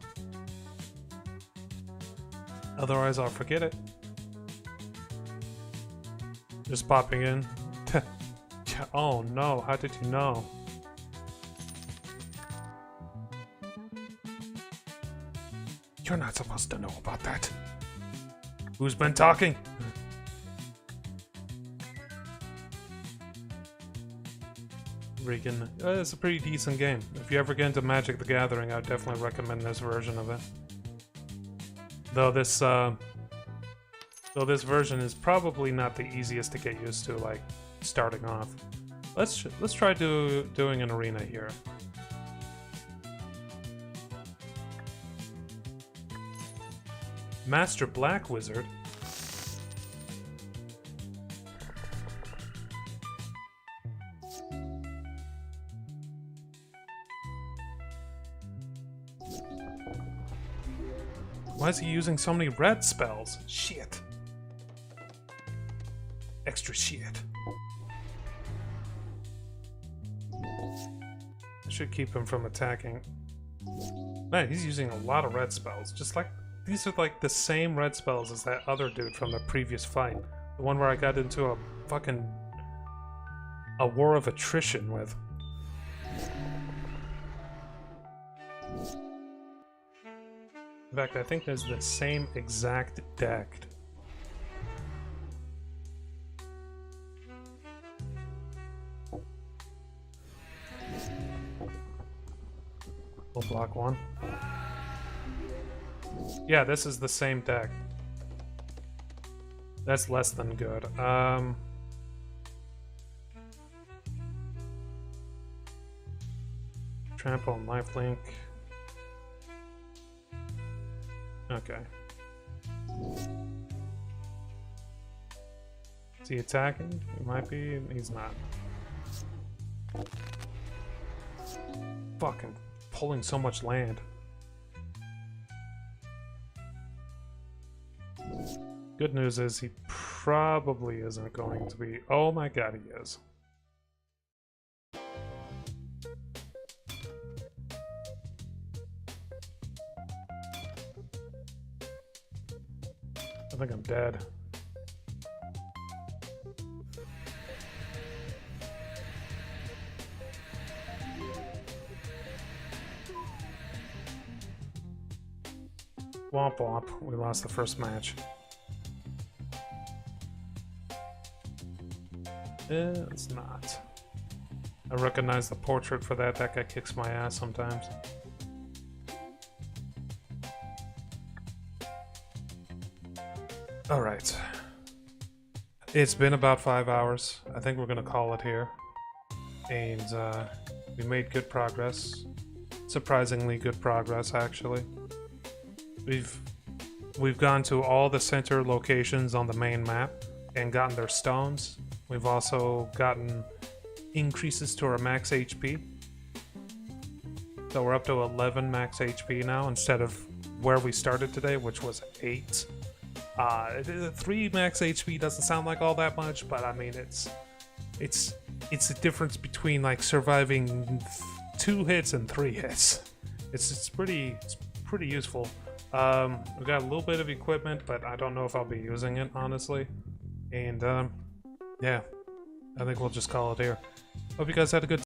Otherwise, I'll forget it. Just popping in. Oh no, how did you know? You're not supposed to know about that. Who's been talking? Regan. It's a pretty decent game. If you ever get into Magic the Gathering, I'd definitely recommend this version of it. Though this version is probably not the easiest to get used to, like starting off. Let's try doing an arena here. Master Black Wizard. Why is he using so many red spells? Shit. Extra shit. I should keep him from attacking. Man, he's using a lot of red spells. Just like, these are like the same red spells as that other dude from the previous fight. The one where I got into a fucking... a war of attrition with. In fact, I think there's the same exact deck. We'll block one. Yeah, this is the same deck. That's less than good. Trample and lifelink. Okay. Is he attacking? He might be. He's not. Fucking pulling so much land. Good news is he probably isn't going to be... Oh my god, he is. I think I'm dead. Womp womp, we lost the first match. It's not. I recognize the portrait for that. That guy kicks my ass sometimes. Alright. It's been about 5 hours. I think we're gonna call it here. And we made good progress. Surprisingly good progress, actually. We've gone to all the center locations on the main map and gotten their stones. We've also gotten increases to our max HP. So we're up to 11 max HP now instead of where we started today, which was 8. 3 max HP doesn't sound like all that much, but I mean it's the difference between like surviving 2 hits and 3 hits. It's pretty useful. We got a little bit of equipment, but I don't know if I'll be using it honestly. And yeah, I think we'll just call it here. Hope you guys had a good